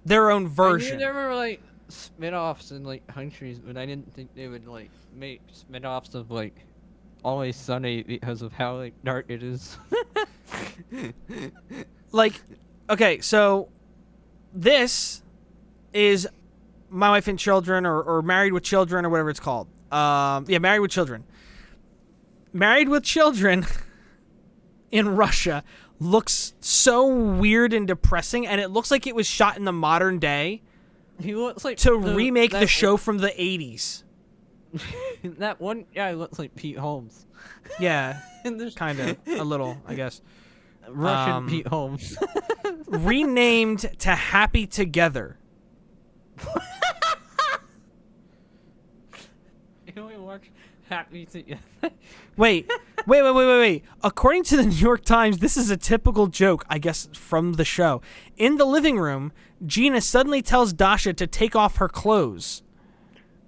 their own version. I knew there were, like, spin-offs in, like, countries, but I didn't think they would, like, make spin-offs of, like, Always Sunny because of how, like, dark it is. Like, okay, so this is My Wife and Children or Married with Children or whatever it's called. Yeah, Married with Children. Married with Children in Russia looks so weird and depressing, and it looks like it was shot in the modern day he looks like remake the show from the 80s. That one guy looks like Pete Holmes. Yeah, kind of. A little, I guess. Russian Pete Holmes. Renamed to Happy Together. Can we watch Happy to. Wait. According to the New York Times, this is a typical joke, I guess, from the show. In the living room, Gina suddenly tells Dasha to take off her clothes.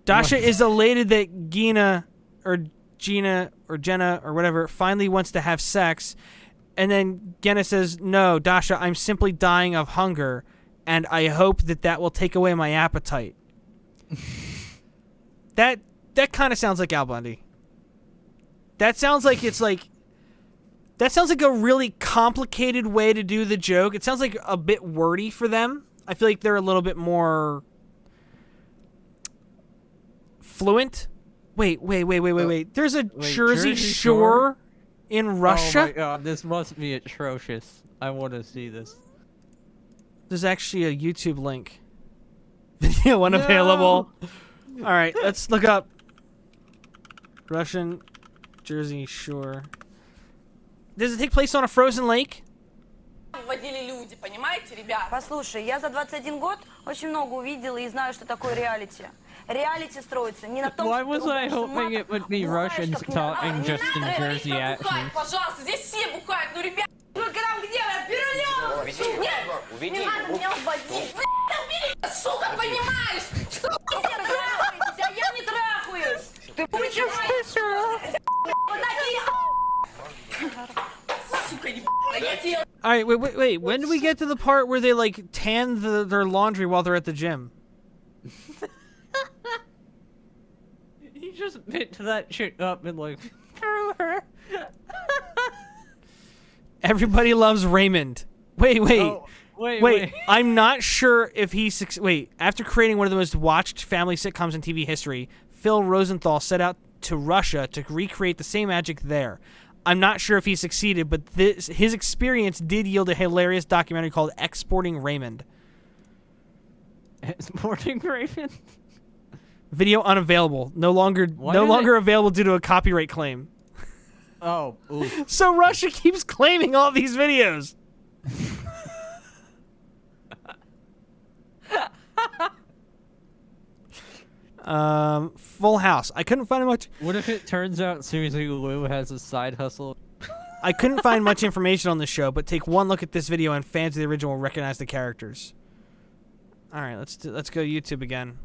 Dasha is elated that Gina or Jenna or whatever finally wants to have sex. And then Gina says, "No, Dasha, I'm simply dying of hunger, and I hope that will take away my appetite." That kind of sounds like Al Bundy. That sounds like that sounds like a really complicated way to do the joke. It sounds like a bit wordy for them. I feel like they're a little bit more fluent. Wait. There's a Jersey Shore in Russia? Oh my god, this must be atrocious. I want to see this. There's actually a YouTube link. Video unavailable. All right, let's look up Russian Jersey Shore. Does it take place on a frozen lake? Вводили люди, понимаете, ребят? Послушай, я за 21 год очень много увидела и знаю, что такое реалити. Реалити строится не на том, Why was I hoping it would be Russians talking just in Jersey accent? Пожалуйста, здесь все бухают, ну, ребят, только там где мы отвернем? Нет, не надо меня уводить. Убери, сука, понимаешь? Что вы все трахаетесь, а я не трахаюсь. Ты понимаешь? All right, wait. When do we get to the part where they like tan their laundry while they're at the gym? You just picked that shit up and like threw her. Everybody loves Raymond. Wait. Wait. I'm not sure if after creating one of the most watched family sitcoms in TV history, Phil Rosenthal set out to Russia to recreate the same magic there. I'm not sure if he succeeded, but his experience did yield a hilarious documentary called Exporting Raymond. Exporting Raymond? Video unavailable. No longer available due to a copyright claim. Oh, ooh. So Russia keeps claiming all these videos. Full House. I couldn't find much. What if it turns out Susie Liu has a side hustle? I couldn't find much information on the show, but take one look at this video and fans of the original will recognize the characters. All right, let's go YouTube again.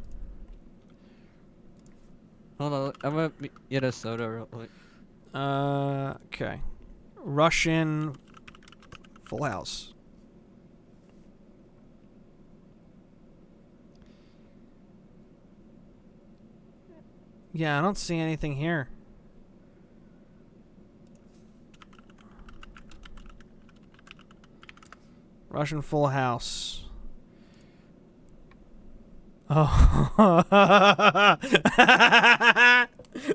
Hold on, I'm gonna get a soda real quick. Okay. Russian Full House. Yeah, I don't see anything here. Russian Full House. Oh.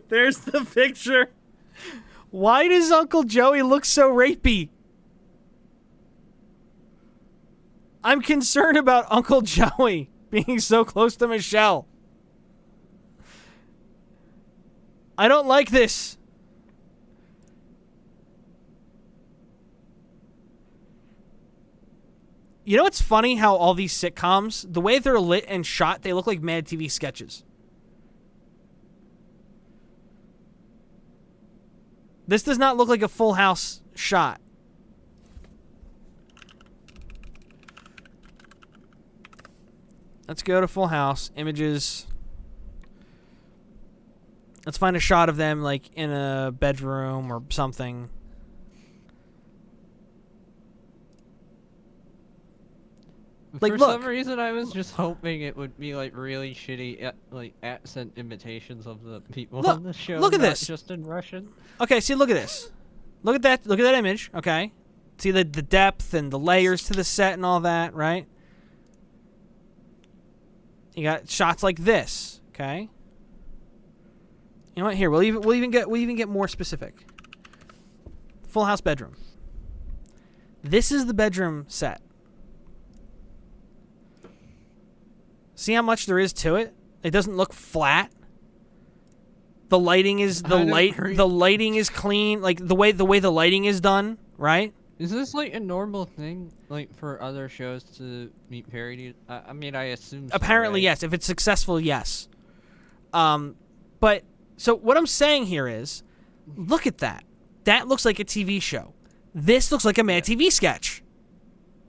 There's the picture. Why does Uncle Joey look so rapey? I'm concerned about Uncle Joey being so close to Michelle. I don't like this. You know what's funny? How all these sitcoms, the way they're lit and shot, they look like Mad TV sketches. This does not look like a Full House shot. Let's go to Full House. Images. Let's find a shot of them, like, in a bedroom or something. Like, For look. some reason, I was just hoping it would be, like, really shitty, accent imitations of the people on the show. Look at not this. Just in Russian. Okay, see, look at this. Look at that. Look at that image. Okay, see the depth and the layers to the set and all that, right? You got shots like this. Okay. You know what? Here, we'll even get more specific. Full House bedroom. This is the bedroom set. See how much there is to it? It doesn't look flat. The lighting is the lighting is clean, like the way the lighting is done, right? Is this like a normal thing, like for other shows to meet parodies? I mean, I assume. So, Apparently, right? yes. If it's successful, yes. But So what I'm saying here is, look at that. That looks like a TV show. This looks like a Mad TV sketch.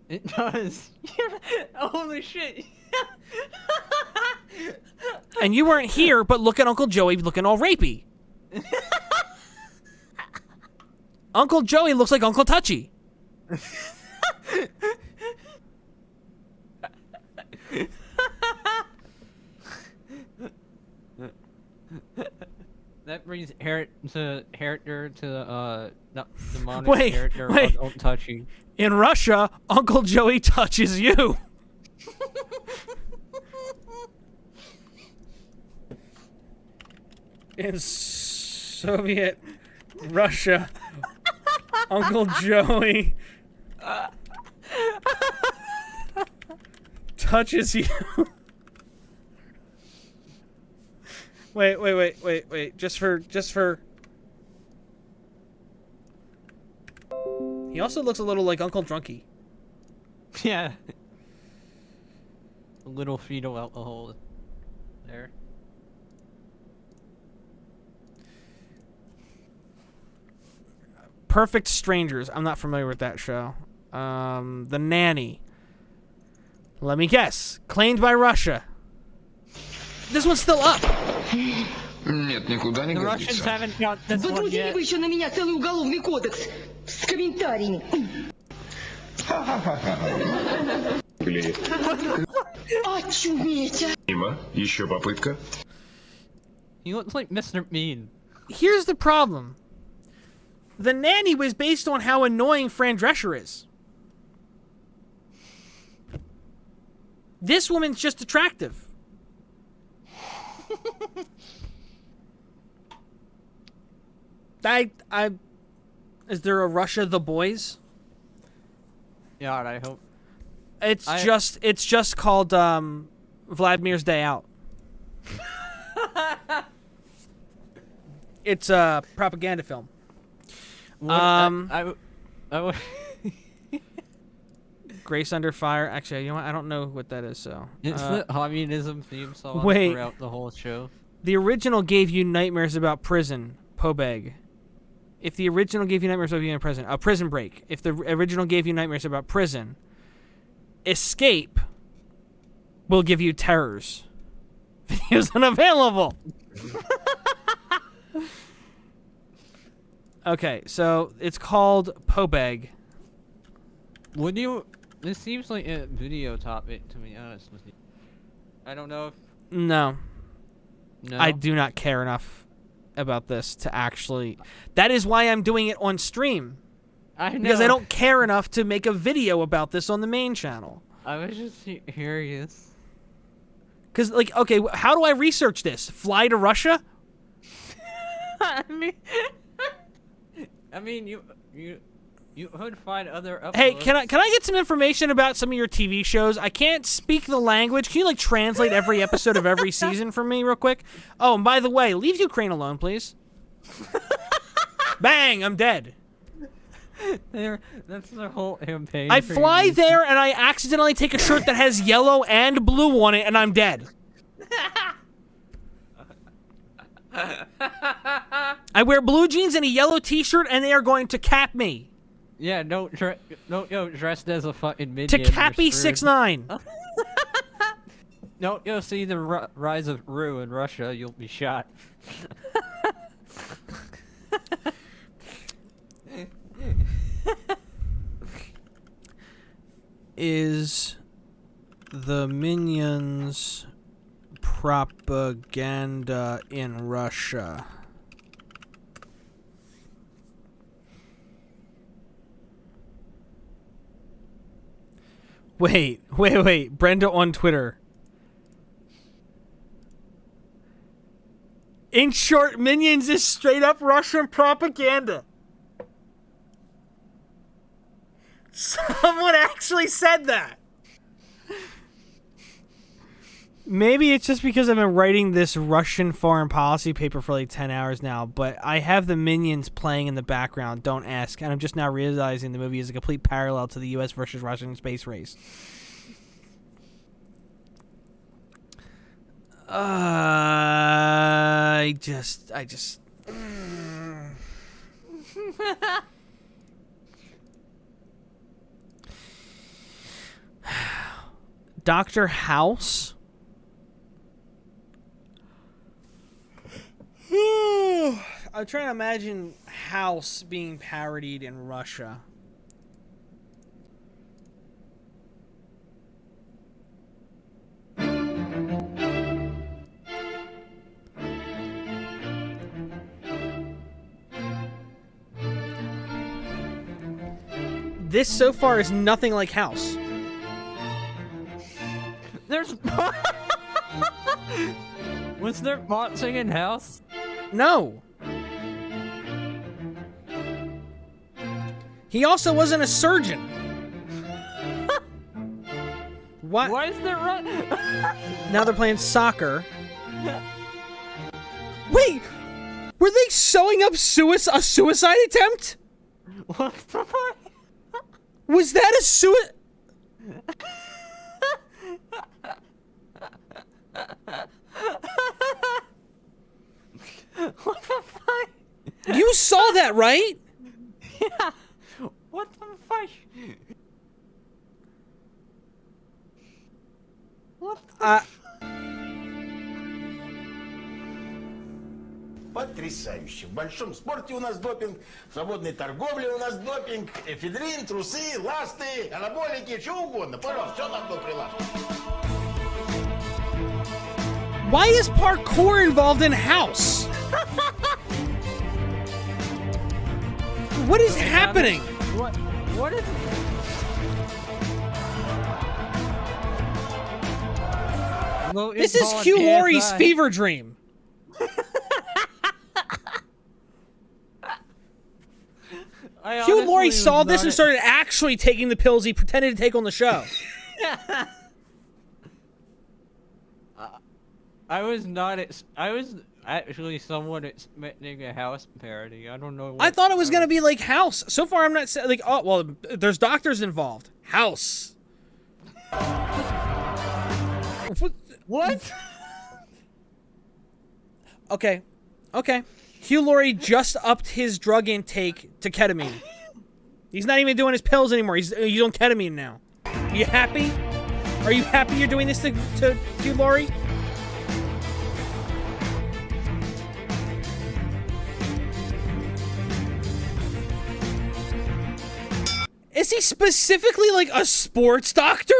It does. Holy shit. And you weren't here, but look at Uncle Joey looking all rapey. Uncle Joey looks like Uncle Touchy. That brings character to the demonic Wait, character wait. of Touchy. In Russia, Uncle Joey touches you. In Soviet Russia, Uncle Joey touches you. Wait. Just for. He also looks a little like Uncle Drunky. Yeah. A little fetal alcohol there. Perfect Strangers. I'm not familiar with that show. The Nanny. Let me guess. Claimed by Russia. This one's still up. Нет, никуда не The Russians годится. haven't got this one Водрузили yet. вы еще на меня целый уголовный кодекс с комментариями. Блин. Очуметь! Мимо. Еще попытка. He looks like Mr. Bean. Here's the problem. The Nanny was based on how annoying Fran Drescher is. This woman's just attractive. Is there a Russia the Boys? Yeah, I hope. It's just called Vladimir's Day Out. It's a propaganda film. Grace Under Fire. Actually, you know what? I don't know what that is. So It's the communism theme song wait. throughout the whole show. The original gave you nightmares about prison. Pobeg. If the original gave you nightmares about being in prison, Prison Break. If the original gave you nightmares about prison, Escape will give you terrors. Videos unavailable. Okay, so it's called Pobeg. Would you? This seems like a video topic, to be honest with you. I don't know if. No. No. I do not care enough about this to actually. That is why I'm doing it on stream. I know. Because I don't care enough to make a video about this on the main channel. I was just curious. Because, like, okay, how do I research this? Fly to Russia? I mean, you could find other uploads. Hey, can I get some information about some of your TV shows? I can't speak the language. Can you, like, translate every episode of every season for me real quick? Oh, and by the way, leave Ukraine alone, please. Bang, I'm dead. That's the whole campaign. I fly there and I accidentally take a shirt that has yellow and blue on it and I'm dead. I wear blue jeans and a yellow t-shirt and they are going to cap me. Yeah, don't go dressed as a fucking minion. To Cappy 6'9". Don't go see the rise of Rue in Russia. You'll be shot. Is the Minions propaganda in Russia? Wait. Brenda on Twitter. In short, Minions is straight up Russian propaganda. Someone actually said that. Maybe it's just because I've been writing this Russian foreign policy paper for like 10 hours now, but I have the Minions playing in the background, don't ask, and I'm just now realizing the movie is a complete parallel to the US versus Russian space race. I just. Dr. House? I'm trying to imagine House being parodied in Russia. This so far is nothing like House. There's was there boxing in House? No. He also wasn't a surgeon. What? Why is there run? Now they're playing soccer. Wait, were they sewing up a suicide attempt? What the fuck? Was that a suicide? What the fuck? You saw that, right? Yeah. What the fuck? What the Потрясающе. В большом спорте у нас допинг, в свободной торговле у нас допинг, эфедрин, трусы, ласты, анаболики, что угодно. Пожалуйста, все на одно прилавке. Why is parkour involved in House? What is happening? What is... This is Hugh Laurie's fever dream. Hugh Laurie saw this and started actually taking the pills he pretended to take on the show. I was actually somewhat expecting a House parody. I don't know. I thought it was gonna be like House. So far, I'm not like. Oh well, there's doctors involved. House. What? Okay. Hugh Laurie just upped his drug intake to ketamine. He's not even doing his pills anymore. He's on ketamine now. You happy? Are you happy you're doing this to Hugh Laurie? Is he specifically like a sports doctor?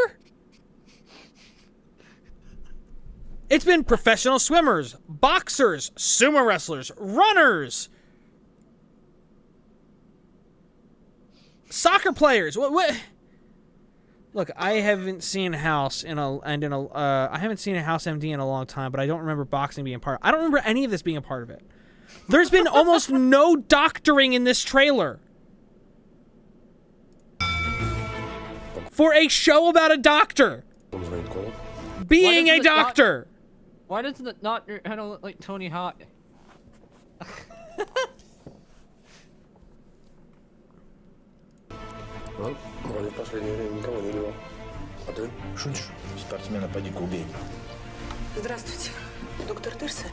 It's been professional swimmers, boxers, sumo wrestlers, runners, soccer players. What? Look, I haven't seen House I haven't seen a House MD in a long time, but I don't remember boxing being part. I don't remember any of this being a part of it. There's been almost no doctoring in this trailer. For a show about a doctor being a doctor. Why does the doctor kind of look like Tony Hawk? Ну, вроде в последнее время никого не видел. А ты? Шутишь? Спортсмена поди-ка убей. Здравствуйте. Доктор Тырса.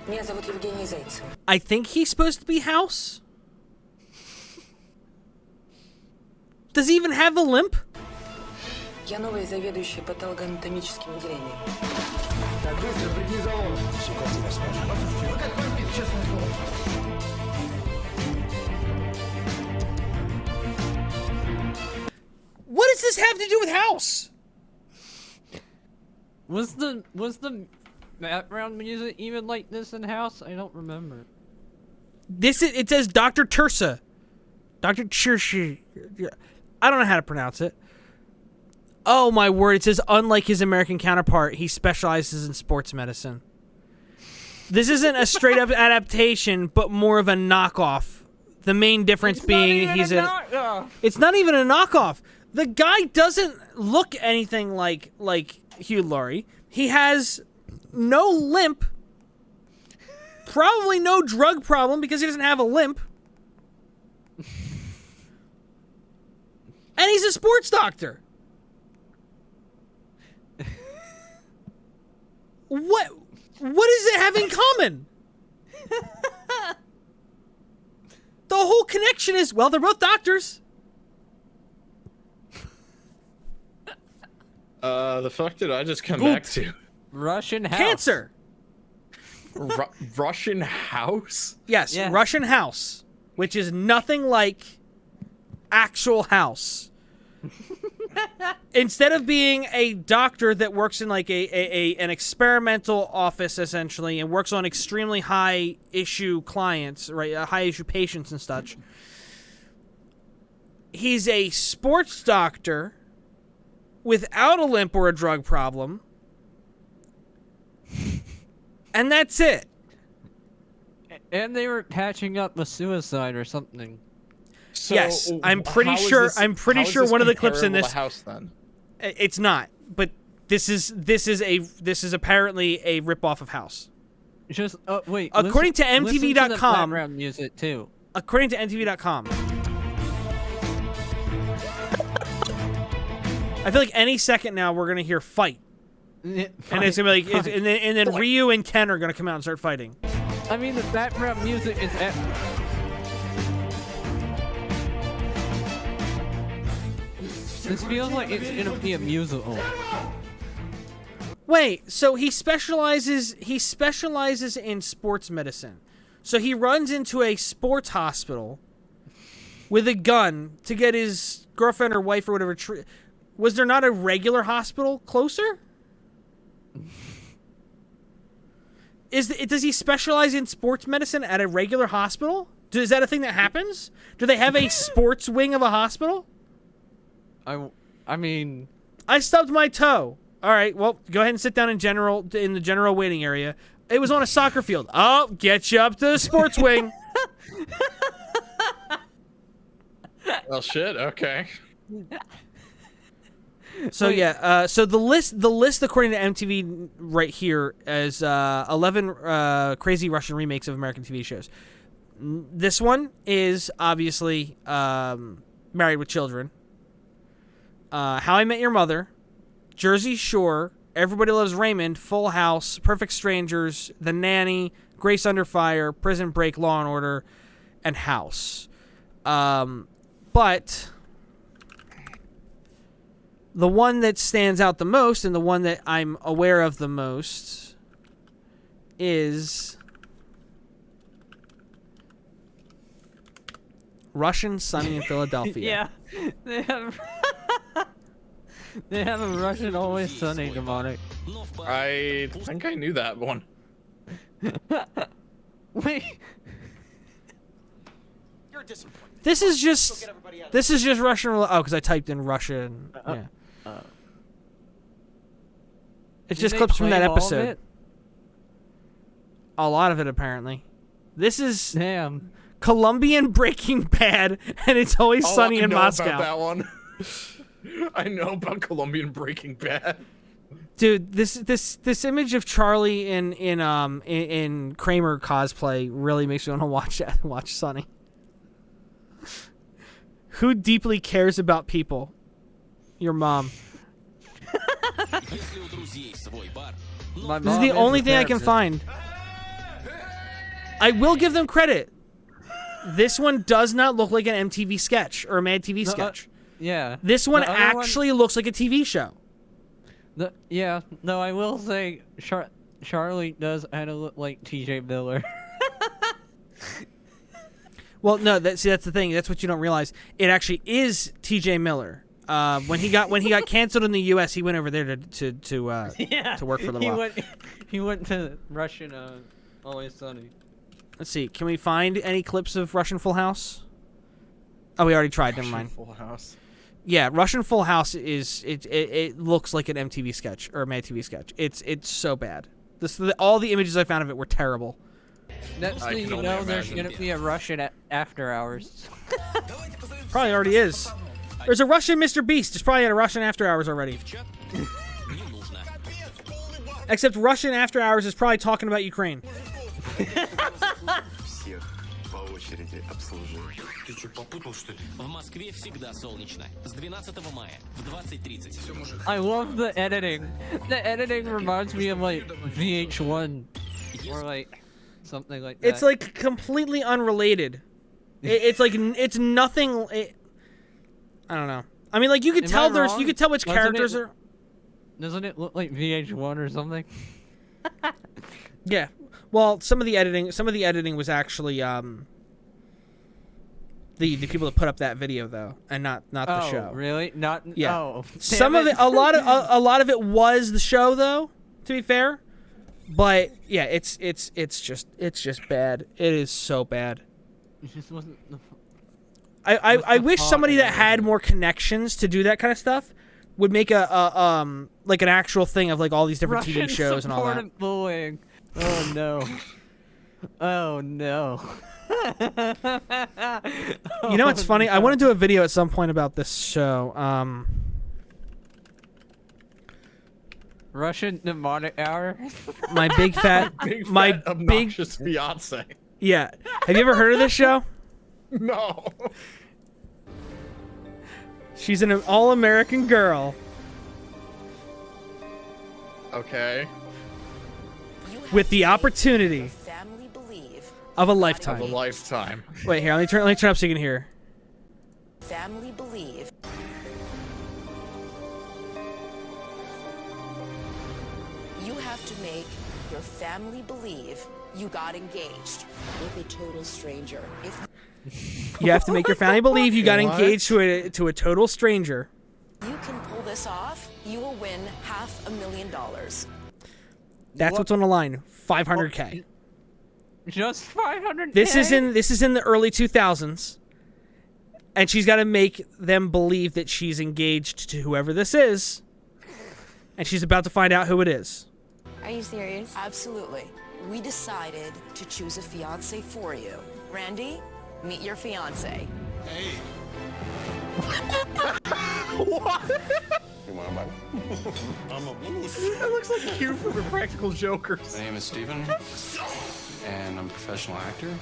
Меня зовут Евгения Зайцева. I think he's supposed to be House. Does he even have a limp? Я новая заведующая патологоанатомическим отделением. Так, быстро, приди за он. Секунду тебя скажу. Послушайте, вы как вампир, честное слово. What does this have to do with House? Was the background music even like this in House? I don't remember. It says Dr. Tursa. Dr. Chirshi. I don't know how to pronounce it. Oh my word, it says unlike his American counterpart, he specializes in sports medicine. This isn't a straight up adaptation, but more of a knockoff. The main difference being it's not even a knockoff. The guy doesn't look anything like Hugh Laurie. He has no limp. Probably no drug problem because he doesn't have a limp. And he's a sports doctor. What does it have in common? The whole connection is, well, they're both doctors. The fuck did I just come back to? Russian house. Cancer. Russian house? Yes, Yeah. Russian house, which is nothing like actual house. Instead of being a doctor that works in like an experimental office essentially and works on extremely high issue clients, right, high issue patients and such, he's a sports doctor without a limp or a drug problem, and that's it. And they were patching up a suicide or something. So yes, I'm pretty how is sure. this- I'm pretty how is sure this one of the clips in comparable this to House then. It's not, but this is apparently a ripoff of House. Just wait. According to listen to the MTV.com, background music too. According to MTV.com, I feel like any second now we're gonna hear fight, and it's gonna be like, and then Ryu and Ken are gonna come out and start fighting. I mean, the background music is. This feels like it's gonna be a musical. Wait, so he specializes in sports medicine. So he runs into a sports hospital with a gun to get his girlfriend or wife or whatever. Was there not a regular hospital closer? Does he specialize in sports medicine at a regular hospital? Is that a thing that happens? Do they have a sports wing of a hospital? I mean, I stubbed my toe. All right, well, go ahead and sit down in the general waiting area. It was on a soccer field. Oh, get you up to the sports wing. Well, shit. Okay. So yeah, so the list according to MTV right here is 11 crazy Russian remakes of American TV shows. This one is obviously Married with Children, How I Met Your Mother, Jersey Shore, Everybody Loves Raymond, Full House, Perfect Strangers, The Nanny, Grace Under Fire, Prison Break, Law and Order, and House. But the one that stands out the most and the one that I'm aware of the most is Russian Sunny in Philadelphia. Yeah, they have a Russian Always Sunny demonic. I think I knew that one. Wait. This is just Russian. Oh, because I typed in Russian. Yeah. It's just clips from that episode. A lot of it, apparently. This is Colombian Breaking Bad, and It's Always Sunny in Moscow. About that one. I know about Colombian Breaking Bad. Dude, this image of Charlie in Kramer cosplay really makes me want to watch Sunny. Who deeply cares about people? Your mom. This is the only thing I can find. I will give them credit. This one does not look like an MTV sketch or a Mad TV sketch. Yeah. This one actually looks like a TV show. Yeah. No, I will say Charlie does kind of look like TJ Miller. Well, no, that's the thing. That's what you don't realize. It actually is TJ Miller. When he got canceled in the U.S., he went over there to work for a little while. He went to Russian Always Sunny. Let's see. Can we find any clips of Russian Full House? Oh, we already tried. Never mind. Full House. Yeah, Russian Full House is it looks like an MTV sketch or a Mad TV sketch. It's so bad. All the images I found of it were terrible. Next thing you know, there's gonna be a Russian After Hours. Probably already is. There's a Russian Mr. Beast. There's probably a Russian After Hours already. Except Russian After Hours is probably talking about Ukraine. I love the editing. The editing reminds me of like VH1 or like something like that. It's like completely unrelated. It's like it's nothing. I don't know. I mean, like you could Am tell I there's wrong? you could tell which Doesn't characters it- are. Doesn't it look like VH1 or something? Yeah. Well, some of the editing was actually the people that put up that video though, and not the Oh, show. really? Not. Yeah. Oh, Some damn of it, a lot of it was the show though. To be fair, but yeah, it's just bad. It is so bad. It just wasn't. I wish thought somebody of that it? had more connections to do that kind of stuff would make a like an actual thing of like all these different TV shows and all that. Russian-supported bullying. Oh no. Oh no. You know what's funny? I want to do a video at some point about this show. Russian demonic hour. My big fat, my big obnoxious fiance. Yeah. Have you ever heard of this show? No. She's an all-American girl. Okay. With the opportunity of a lifetime. Of a lifetime. Wait, here, let me turn up so you can hear. Family believe. You have to make your family believe you got engaged with a total stranger. You have to make your family believe you got What? engaged to a total stranger. You can pull this off, you will win $500,000. That's what's on the line. 500K. Just 500. This is in the early 2000s. And she's got to make them believe that she's engaged to whoever this is. And she's about to find out who it is. Are you serious? Absolutely. We decided to choose a fiance for you. Randy, meet your fiance. Hey. What? You want a bite? I'm a moose. That looks like Q from the Practical Jokers. My name is Steven, and I'm a professional actor.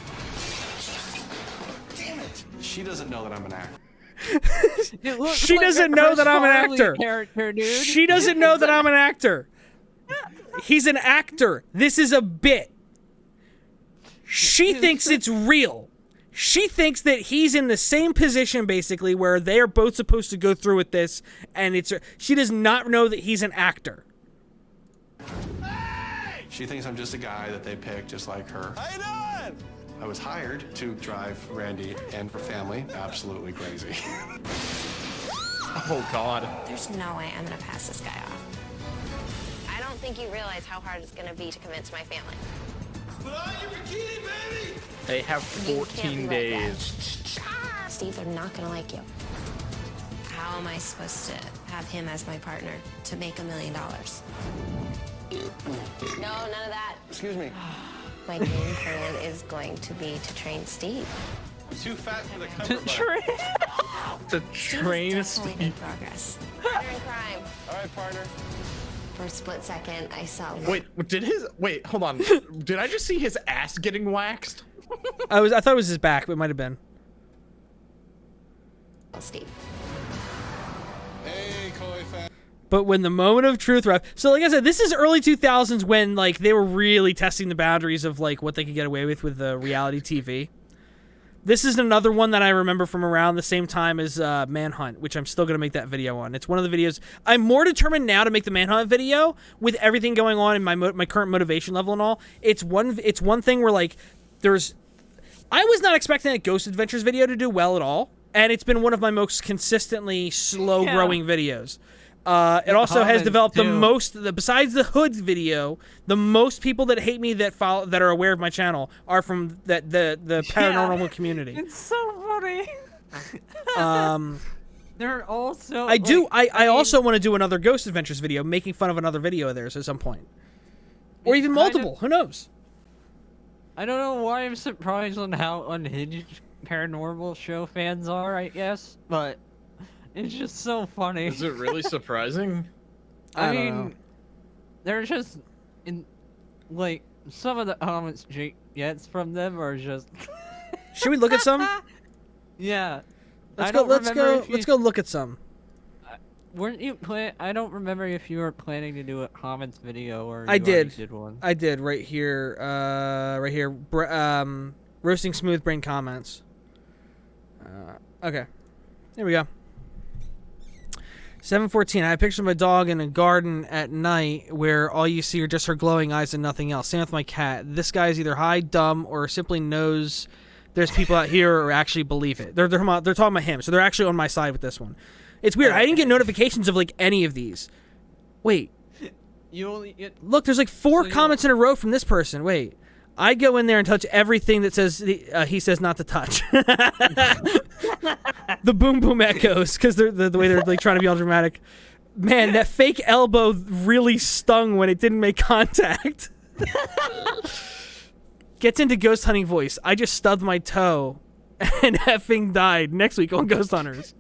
Damn it. She doesn't know that I'm an actor. She doesn't know that I'm an actor. Character, dude. She doesn't know that I'm an actor. He's an actor. This is a bit. She thinks it's real. She thinks that he's in the same position, basically, where they are both supposed to go through with this, and she does not know that he's an actor. She thinks I'm just a guy that they picked, just like her. How you doing? I was hired to drive Randy and her family absolutely crazy. Oh, God. There's no way I'm gonna pass this guy off. I don't think you realize how hard it's gonna be to convince my family. Put on your bikini, baby! They have You can't 14 be like days. Steve, they're not gonna like you. How am I supposed to have him as my partner to make $1 million? No, none of that. Excuse me. My game plan is going to be to train Steve. Too fat for the cover. The train is Definitely good progress. Partner in crime. All right, partner. For a split second, I saw. Wait, hold on. Did I just see his ass getting waxed? I thought it was his back, but it might have been. Steve. Hey, Koi fan. But when the moment of truth arrived, so like I said, this is early 2000s when like they were really testing the boundaries of like what they could get away with the reality TV. This is another one that I remember from around the same time as Manhunt, which I'm still gonna make that video on. It's one of the videos I'm more determined now to make the Manhunt video with everything going on in my current motivation level and all. It's one thing where like I was not expecting a Ghost Adventures video to do well at all, and it's been one of my most consistently slow growing videos. It also has developed the most, besides the Hoods video, the most people that hate me that are aware of my channel are from the paranormal community. It's so funny. They're also. I also want to do another Ghost Adventures video, making fun of another video of theirs at some point, or even multiple. Who knows? I don't know why I'm surprised on how unhinged paranormal show fans are. I guess, but. It's just so funny. Is it really surprising? I mean, they're just like some of the comments Jake gets from them are just. Should we look at some? Yeah. Let's go look at some. weren't you plan? I don't remember if you were planning to do a comments video or I you already did. did one. I did right here. Right here. Roasting smooth brain comments. Okay. There we go. 7:14. I have pictures of my dog in a garden at night where all you see are just her glowing eyes and nothing else. Same with my cat. This guy is either high, dumb, or simply knows there's people out here or actually believe it. They're talking about him, so they're actually on my side with this one. It's weird. I didn't get notifications of like any of these. Wait. You only get... Look, there's like 4 comments in a row from this person. Wait. I go in there and touch everything that says he says not to touch. The boom boom echoes because they're the way they're like trying to be all dramatic. Man, that fake elbow really stung when it didn't make contact. Gets into ghost hunting voice. I just stubbed my toe and effing died. Next week on Ghost Hunters.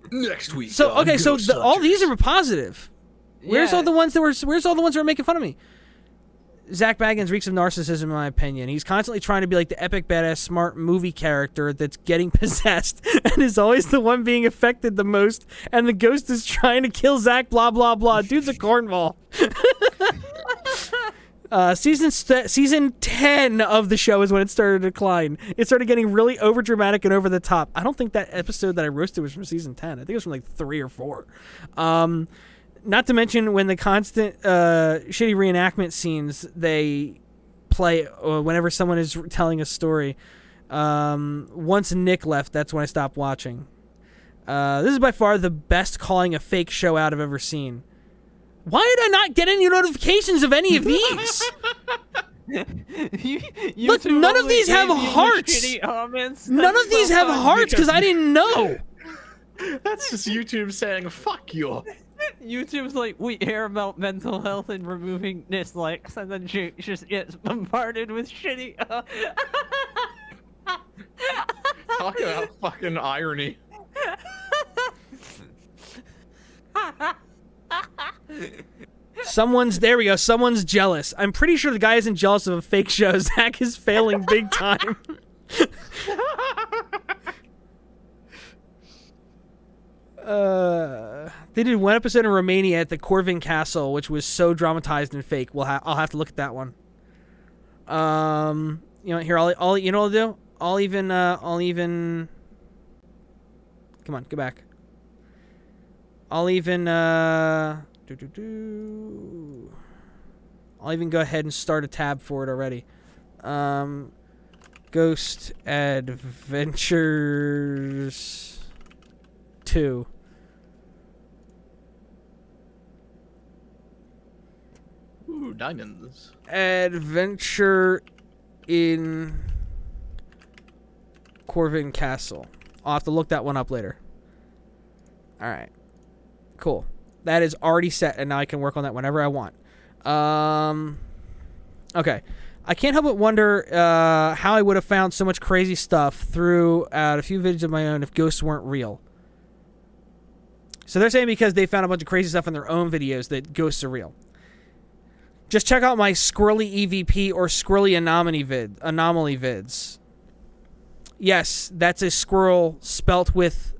Next week. So okay, so Ghost all these are positive. Where's all the ones that were making fun of me? Zach Baggins reeks of narcissism, in my opinion. He's constantly trying to be like the epic, badass, smart movie character that's getting possessed and is always the one being affected the most, and the ghost is trying to kill Zach, blah, blah, blah. Dude's a cornball. Season 10 of the show is when it started to decline. It started getting really over-dramatic and over the top. I don't think that episode that I roasted was from season 10. I think it was from like 3 or 4. Not to mention when the constant shitty reenactment scenes they play whenever someone is telling a story. Once Nick left, that's when I stopped watching. This is by far the best calling a fake show out I've ever seen. Why did I not get any notifications of any of these? Look, none of these have hearts. None of these have hearts because I didn't know. That's just YouTube saying, fuck you. YouTube's like, we hear about mental health and removing dislikes, and then she just gets bombarded with shitty. Talk about fucking irony. There we go. Someone's jealous. I'm pretty sure the guy isn't jealous of a fake show. Zach is failing big time. They did one episode in Romania at the Corvin Castle, which was so dramatized and fake. I'll have to look at that one. You know, here I'll you know what I'll do? I'll even. Come on, go back. I'll even I'll even go ahead and start a tab for it already. Ghost Adventures 2. Ooh, diamonds. Adventure in Corvin Castle. I'll have to look that one up later. Alright. Cool. That is already set, and now I can work on that whenever I want. Okay. I can't help but wonder how I would have found so much crazy stuff throughout a few videos of my own if ghosts weren't real. So they're saying because they found a bunch of crazy stuff in their own videos that ghosts are real. Just check out my squirrely EVP or squirrely anomaly vids. Yes, that's a squirrel spelt with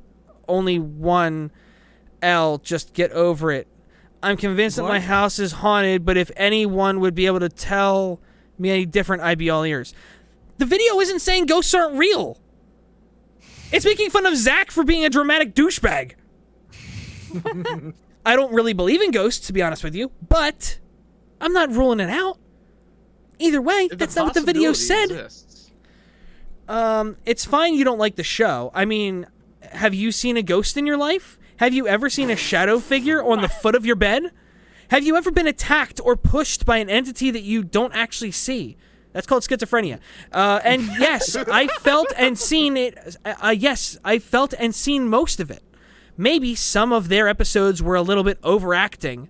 only one L. Just get over it. I'm convinced that my house is haunted, but if anyone would be able to tell me any different, I'd be all ears. The video isn't saying ghosts aren't real. It's making fun of Zach for being a dramatic douchebag. I don't really believe in ghosts, to be honest with you, but I'm not ruling it out. Either way, that's not what the video said. It's fine you don't like the show. I mean, have you seen a ghost in your life? Have you ever seen a shadow figure on the foot of your bed? Have you ever been attacked or pushed by an entity that you don't actually see? That's called schizophrenia. And yes, I felt and seen it. Yes, I felt and seen most of it. Maybe some of their episodes were a little bit overacting.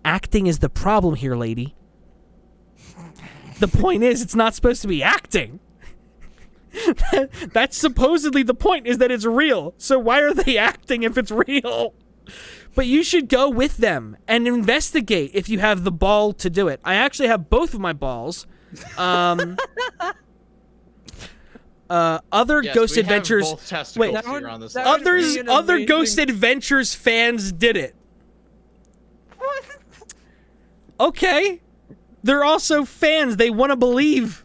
Acting is the problem here, lady. The point is, it's not supposed to be acting. That's supposedly the point, is that it's real. So why are they acting if it's real? But you should go with them and investigate if you have the ball to do it. I actually have both of my balls. Other Yes, Ghost we have Adventures. both testicles Wait, here on this other Ghost Adventures fans did it. Okay, they're also fans. They want to believe.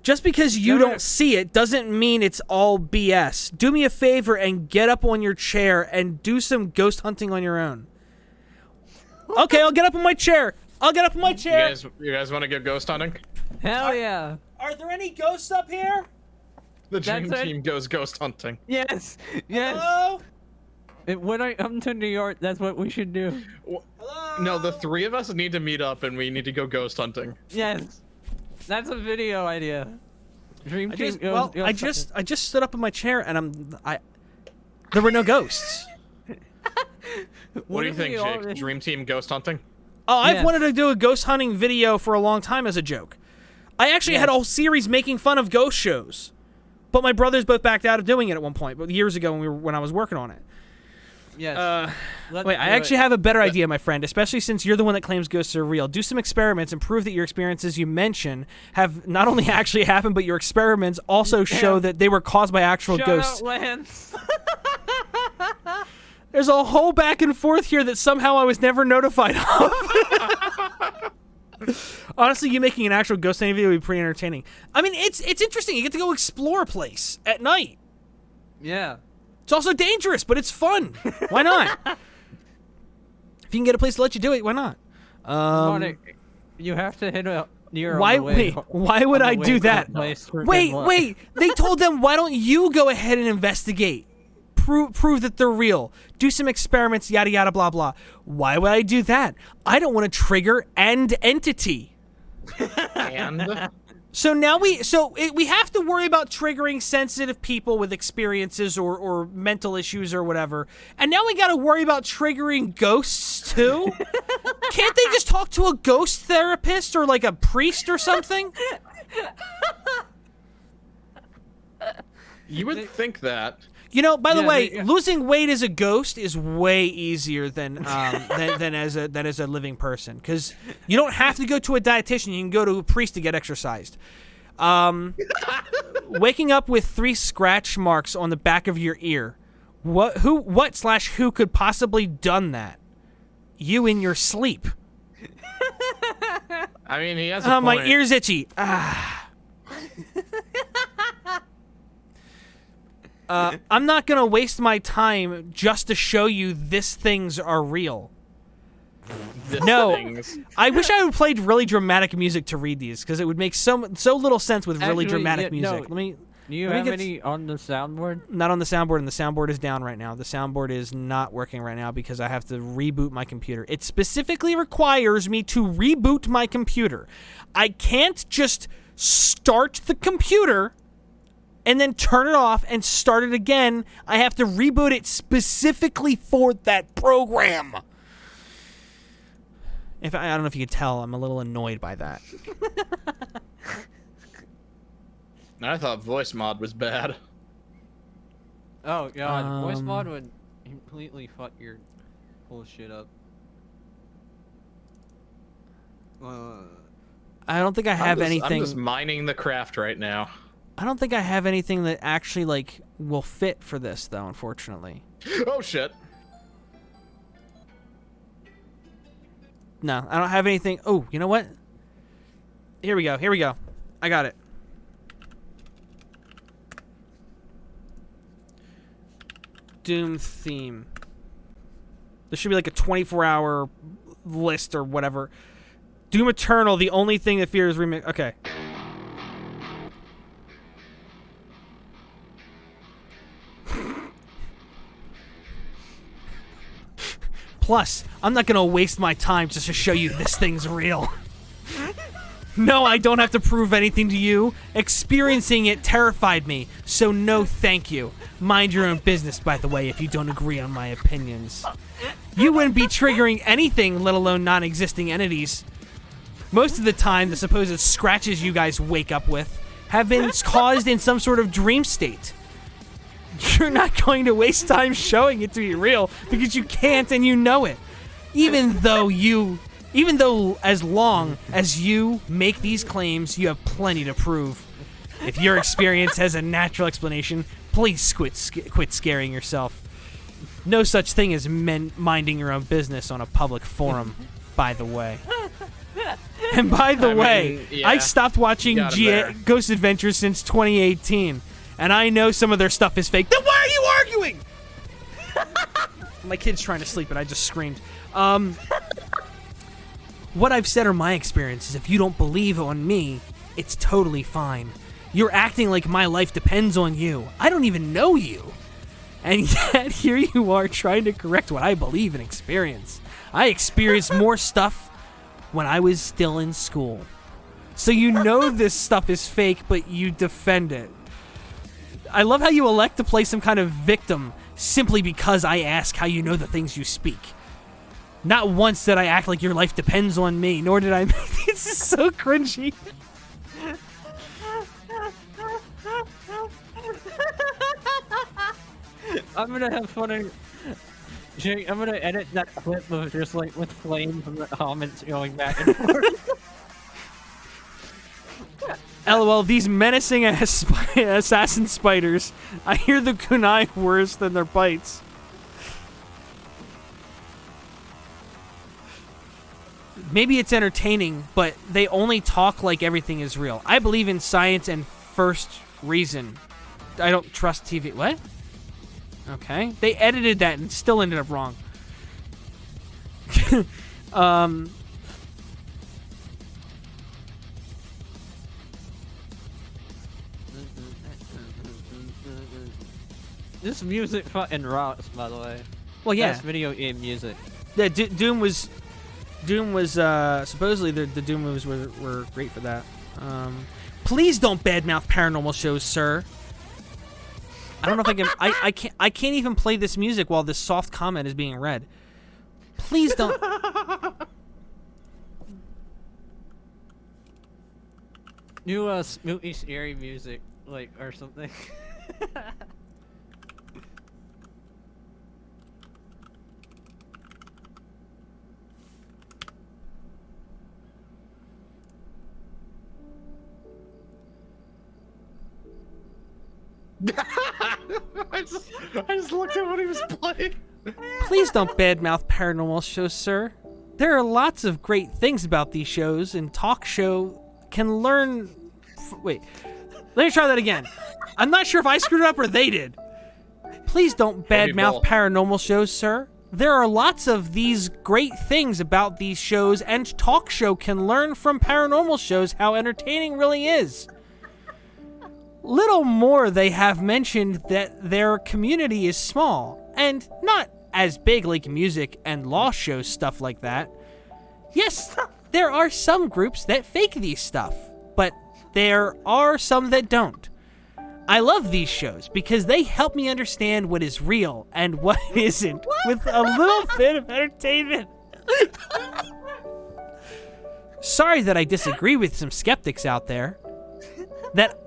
Just because you don't see it doesn't mean it's all BS. Do me a favor and get up on your chair and do some ghost hunting on your own. Okay, I'll get up on my chair. I'll get up on my chair. You guys want to go ghost hunting? Hell yeah. Are there any ghosts up here? The dream That's it. team goes ghost hunting. Yes. Yes. Hello? When I come to New York, that's what we should do. No, the three of us need to meet up and we need to go ghost hunting. Yes. That's a video idea. Dream I team just, goes, well, goes I just stood up in my chair and there were no ghosts. What do you if think, we all Jake? just- Dream team ghost hunting? Oh, I've Yes. wanted to do a ghost hunting video for a long time as a joke. I actually had a whole series making fun of ghost shows, but my brothers both backed out of doing it at one point, but years ago when I was working on it. Yes. Wait, I actually have a better idea, my friend, especially since you're the one that claims ghosts are real. Do some experiments and prove that your experiences you mention have not only actually happened, but your experiments also show that they were caused by actual Shout ghosts. out, Lance. There's a whole back and forth here that somehow I was never notified of. Honestly, you making an actual ghost hunting video would be pretty entertaining. I mean, it's interesting. You get to go explore a place at night. Yeah. It's also dangerous, but it's fun. Why not? If you can get a place to let you do it, why not? You have to hit a near. Why? On the way, Why would on I the way do to the that? place for Wait, good luck. wait. They told them, why don't you go ahead and investigate? Prove that they're real. Do some experiments, yada yada blah blah. Why would I do that? I don't want to trigger an entity. And So now we have to worry about triggering sensitive people with experiences or mental issues or whatever. And now we got to worry about triggering ghosts too? Can't they just talk to a ghost therapist or like a priest or something? you would think that. You know, by the Yeah, way, losing weight as a ghost is way easier than as a living person, because you don't have to go to a dietitian. You can go to a priest to get exercised. Waking up with 3 scratch marks on the back of your ear. Who could possibly done that? You in your sleep. I mean, he has a point. My ear's itchy. I'm not gonna waste my time just to show you these things are real. I wish I had played really dramatic music to read these, because it would make so little sense with really dramatic music. Do you have any on the soundboard? Not on the soundboard, and the soundboard is down right now. The soundboard is not working right now because I have to reboot my computer. It specifically requires me to reboot my computer. I can't just start the computer and then turn it off and start it again. I have to reboot it specifically for that program. I don't know if you could tell, I'm a little annoyed by that. I thought voice mod was bad. Oh god, voice mod would completely fuck your whole shit up. I don't think I have anything. I'm just mining the craft right now. I don't think I have anything that actually like will fit for this though, unfortunately. Oh shit. No, I don't have anything. Oh, you know what? Here we go. I got it. Doom theme. There should be like a 24-hour list or whatever. Doom Eternal, the only thing that fears remix. Okay. Plus, I'm not gonna waste my time just to show you this thing's real. No, I don't have to prove anything to you. Experiencing it terrified me, so no thank you. Mind your own business, by the way, if you don't agree on my opinions. You wouldn't be triggering anything, let alone non-existing entities. Most of the time, the supposed scratches you guys wake up with have been caused in some sort of dream state. You're not going to waste time showing it to be real because you can't and you know it. Even though as long as you make these claims, you have plenty to prove. If your experience has a natural explanation, please quit scaring yourself. No such thing as minding your own business on a public forum, by the way. And by the way, yeah, I stopped watching Ghost Adventures since 2018, and I know some of their stuff is fake. Then why are you arguing? My kid's trying to sleep, and I just screamed. What I've said are my experiences. If you don't believe on me, it's totally fine. You're acting like my life depends on you. I don't even know you. And yet, here you are trying to correct what I believe and experience. I experienced more stuff when I was still in school. So you know this stuff is fake, but you defend it. I love how you elect to play some kind of victim simply because I ask how you know the things you speak. Not once did I act like your life depends on me, nor did I make this is so cringy. I'm gonna have fun and Jake, I'm gonna edit that clip of just like with flames from the comments going back and forth. LOL, these menacing assassin spiders. I hear the kunai worse than their bites. Maybe it's entertaining, but they only talk like everything is real. I believe in science and first reason. I don't trust TV. What? Okay. They edited that and still ended up wrong. This music fucking rocks, by the way. Well, yeah. Best video game music. Yeah, Doom was supposedly the Doom movies were great for that. Please don't badmouth paranormal shows, sir. I don't know if I can. I can't even play this music while this soft comment is being read. Please don't. New spooky scary music, like or something. I just looked at what he was playing. Please don't badmouth paranormal shows, sir. There are lots of great things about these shows, and talk show can learn. Wait, let me try that again. I'm not sure if I screwed it up or they did. Please don't badmouth paranormal shows, sir. There are lots of these great things about these shows, and talk show can learn from paranormal shows how entertaining really is. Little more they have mentioned that their community is small, and not as big like music and law shows, stuff like that. Yes, there are some groups that fake these stuff, but there are some that don't. I love these shows because they help me understand what is real and what isn't with a little bit of entertainment. Sorry that I disagree with some skeptics out there that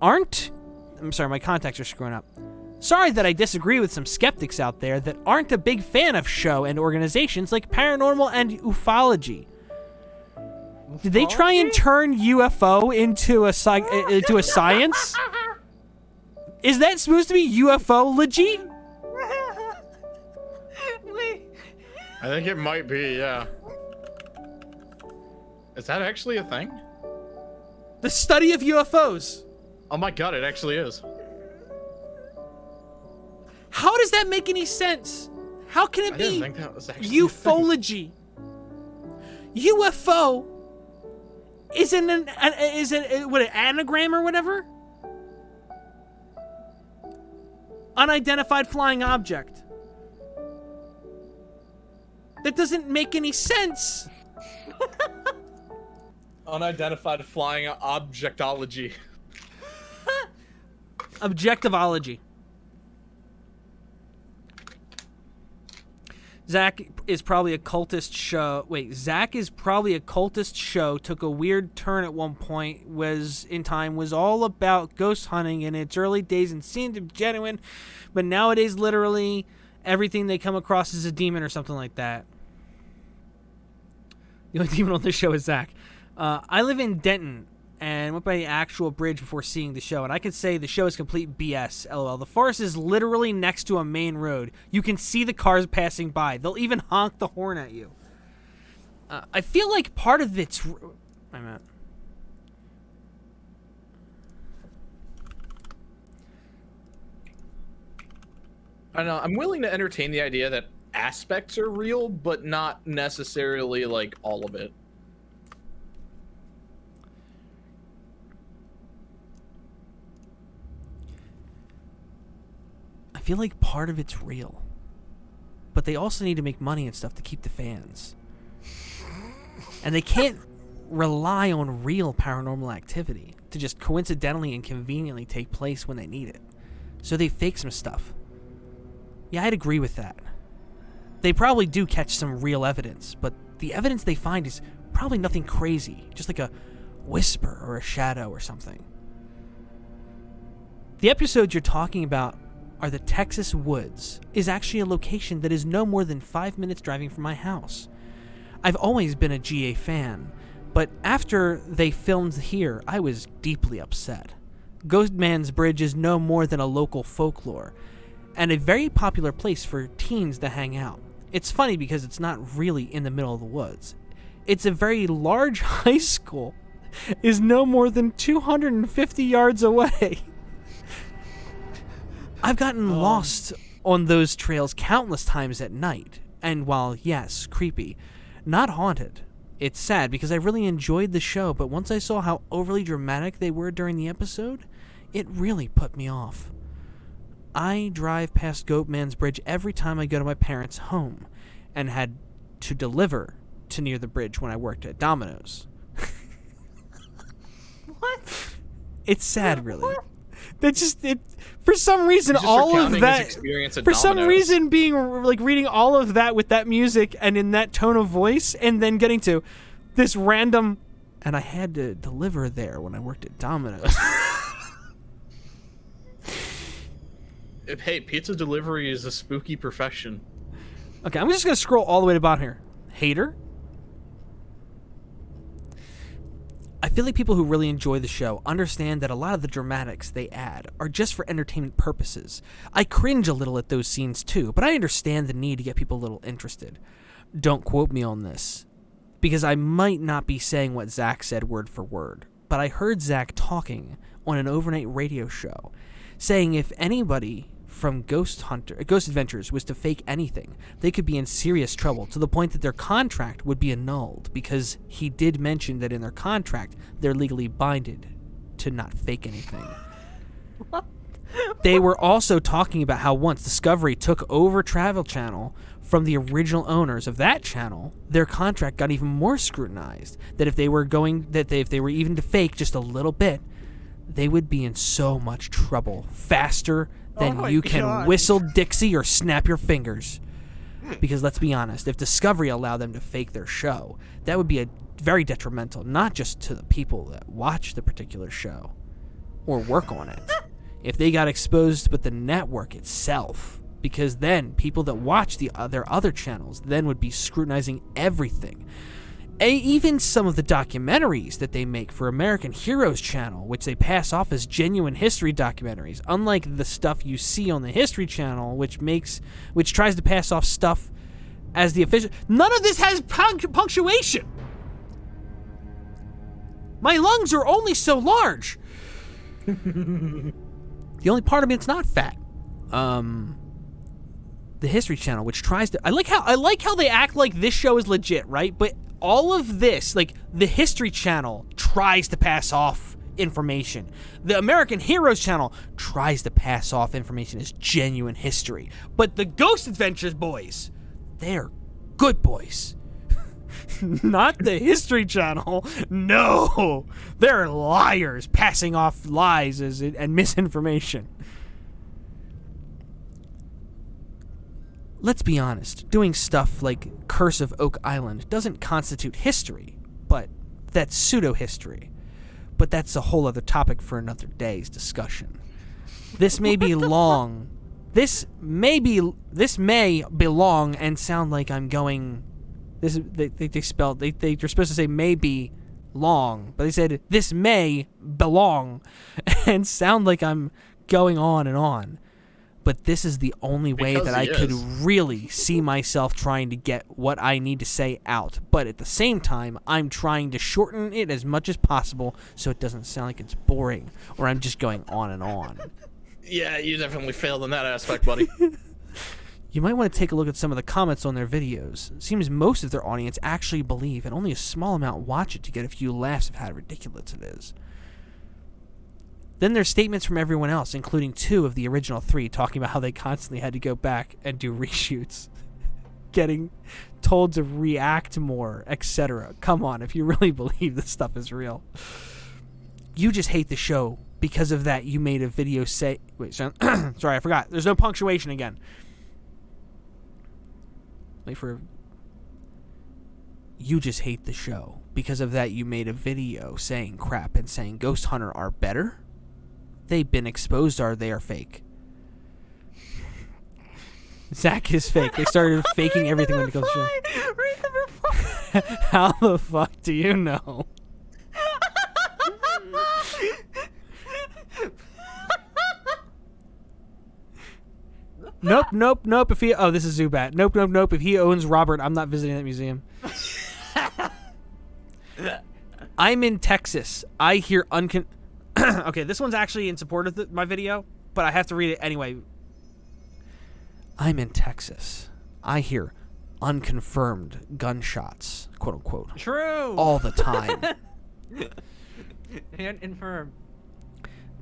aren't. I'm sorry, my contacts are screwing up. Sorry that I disagree with some skeptics out there that aren't a big fan of show and organizations like paranormal and ufology. Did they try and turn UFO into a science? Is that supposed to be ufology? I think it might be, yeah. Is that actually a thing? The study of UFOs. Oh my god, it actually is. How does that make any sense? How can it be? I didn't think that was actually ufology? UFO is an anagram or whatever? Unidentified flying object. That doesn't make any sense. Unidentified flying objectology. Objectivology. Zach is probably a cultist show. Wait, Zach is probably a cultist show. Took a weird turn at one point. Was all about ghost hunting in its early days and seemed genuine, but nowadays literally everything they come across is a demon or something like that. The only demon on this show is Zach. I live in Denton. and went by the actual bridge before seeing the show, and I can say the show is complete BS, lol. The forest is literally next to a main road. You can see the cars passing by. They'll even honk the horn at you. I feel like part of it's... I'm at... I don't know. I'm willing to entertain the idea that aspects are real, but not necessarily like all of it. I feel like part of it's real, but they also need to make money and stuff to keep the fans. And they can't rely on real paranormal activity to just coincidentally and conveniently take place when they need it. So they fake some stuff. Yeah, I'd agree with that. They probably do catch some real evidence, but the evidence they find is probably nothing crazy, just like a whisper or a shadow or something. The episodes you're talking about are the Texas woods, is actually a location that is no more than 5 minutes driving from my house. I've always been a GA fan, but after they filmed here, I was deeply upset. Ghostman's Bridge is no more than a local folklore, and a very popular place for teens to hang out. It's funny because it's not really in the middle of the woods. It's a very large high school, is no more than 250 yards away. I've gotten lost on those trails countless times at night, and while, yes, creepy, not haunted. It's sad because I really enjoyed the show, but once I saw how overly dramatic they were during the episode, it really put me off. I drive past Goatman's Bridge every time I go to my parents' home, and had to deliver to near the bridge when I worked at Domino's. What? It's sad, really. That just it for some reason He's just all of recounting his that experience at for some Domino's. reason being like reading all of that with that music and in that tone of voice, and then getting to this random, and I had to deliver there when I worked at Domino's. Hey, pizza delivery is a spooky profession. Okay, I'm just gonna scroll all the way to the bottom here. Hater. I feel like people who really enjoy the show understand that a lot of the dramatics they add are just for entertainment purposes. I cringe a little at those scenes too, but I understand the need to get people a little interested. Don't quote me on this, because I might not be saying what Zach said word for word, but I heard Zach talking on an overnight radio show, saying if anybody from Ghost Adventures was to fake anything, they could be in serious trouble, to the point that their contract would be annulled, because he did mention that in their contract they're legally binded to not fake anything. They were also talking about how once Discovery took over Travel Channel from the original owners of that channel, their contract got even more scrutinized, that if they were even to fake just a little bit, they would be in so much trouble faster than you can whistle Dixie or snap your fingers. Because let's be honest, if Discovery allowed them to fake their show, that would be very detrimental, not just to the people that watch the particular show or work on it. If they got exposed with the network itself, because then people that watch their other channels then would be scrutinizing everything. Even some of the documentaries that they make for American Heroes Channel, which they pass off as genuine history documentaries, unlike the stuff you see on the History Channel, which tries to pass off stuff as the official. None of this has punctuation. My lungs are only so large. The only part of me that's not fat. The History Channel, which tries to, I like how they act like this show is legit, right? But all of this, like the History Channel tries to pass off information. The American Heroes Channel tries to pass off information as genuine history. But the Ghost Adventures boys, they're good boys. Not the History Channel. No, they're liars passing off lies and misinformation. Let's be honest, doing stuff like Curse of Oak Island doesn't constitute history, but that's pseudo-history. But that's a whole other topic for another day's discussion. This may be long. This may belong and sound like I'm going. They're supposed to say maybe long, but they said this may belong and sound like I'm going on and on. But this is the only way Because that I he could is. really see myself trying to get what I need to say out. But at the same time, I'm trying to shorten it as much as possible so it doesn't sound like it's boring or I'm just going on and on. Yeah, you definitely failed in that aspect, buddy. You might want to take a look at some of the comments on their videos. It seems most of their audience actually believe, and only a small amount watch it to get a few laughs of how ridiculous it is. Then there's statements from everyone else, including 2 of the original 3, talking about how they constantly had to go back and do reshoots, getting told to react more, etc. Come on, if you really believe this stuff is real. You just hate the show. Because of that, you made a video say... Wait, sorry, I forgot. There's no punctuation again. Wait for... You just hate the show. Because of that, you made a video saying crap and saying Ghost Hunter are better? They've been exposed or they are fake. Zach is fake. They started faking everything when it comes to show. Read the reply. How the fuck do you know? Nope. If he... Oh, this is Zubat. Nope. If he owns Robert, I'm not visiting that museum. I'm in Texas. I hear Okay, this one's actually in support of my video, but I have to read it anyway. I'm in Texas. I hear unconfirmed gunshots, quote unquote. True. All the time. And infirm.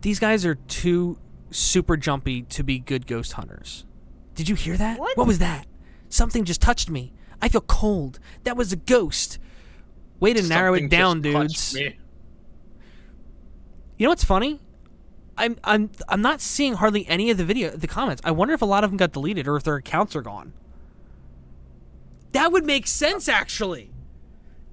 These guys are too super jumpy to be good ghost hunters. Did you hear that? What was that? Something just touched me. I feel cold. That was a ghost. Way to narrow it down, dudes. You know what's funny? I'm not seeing hardly any of the comments. I wonder if a lot of them got deleted or if their accounts are gone. That would make sense, actually.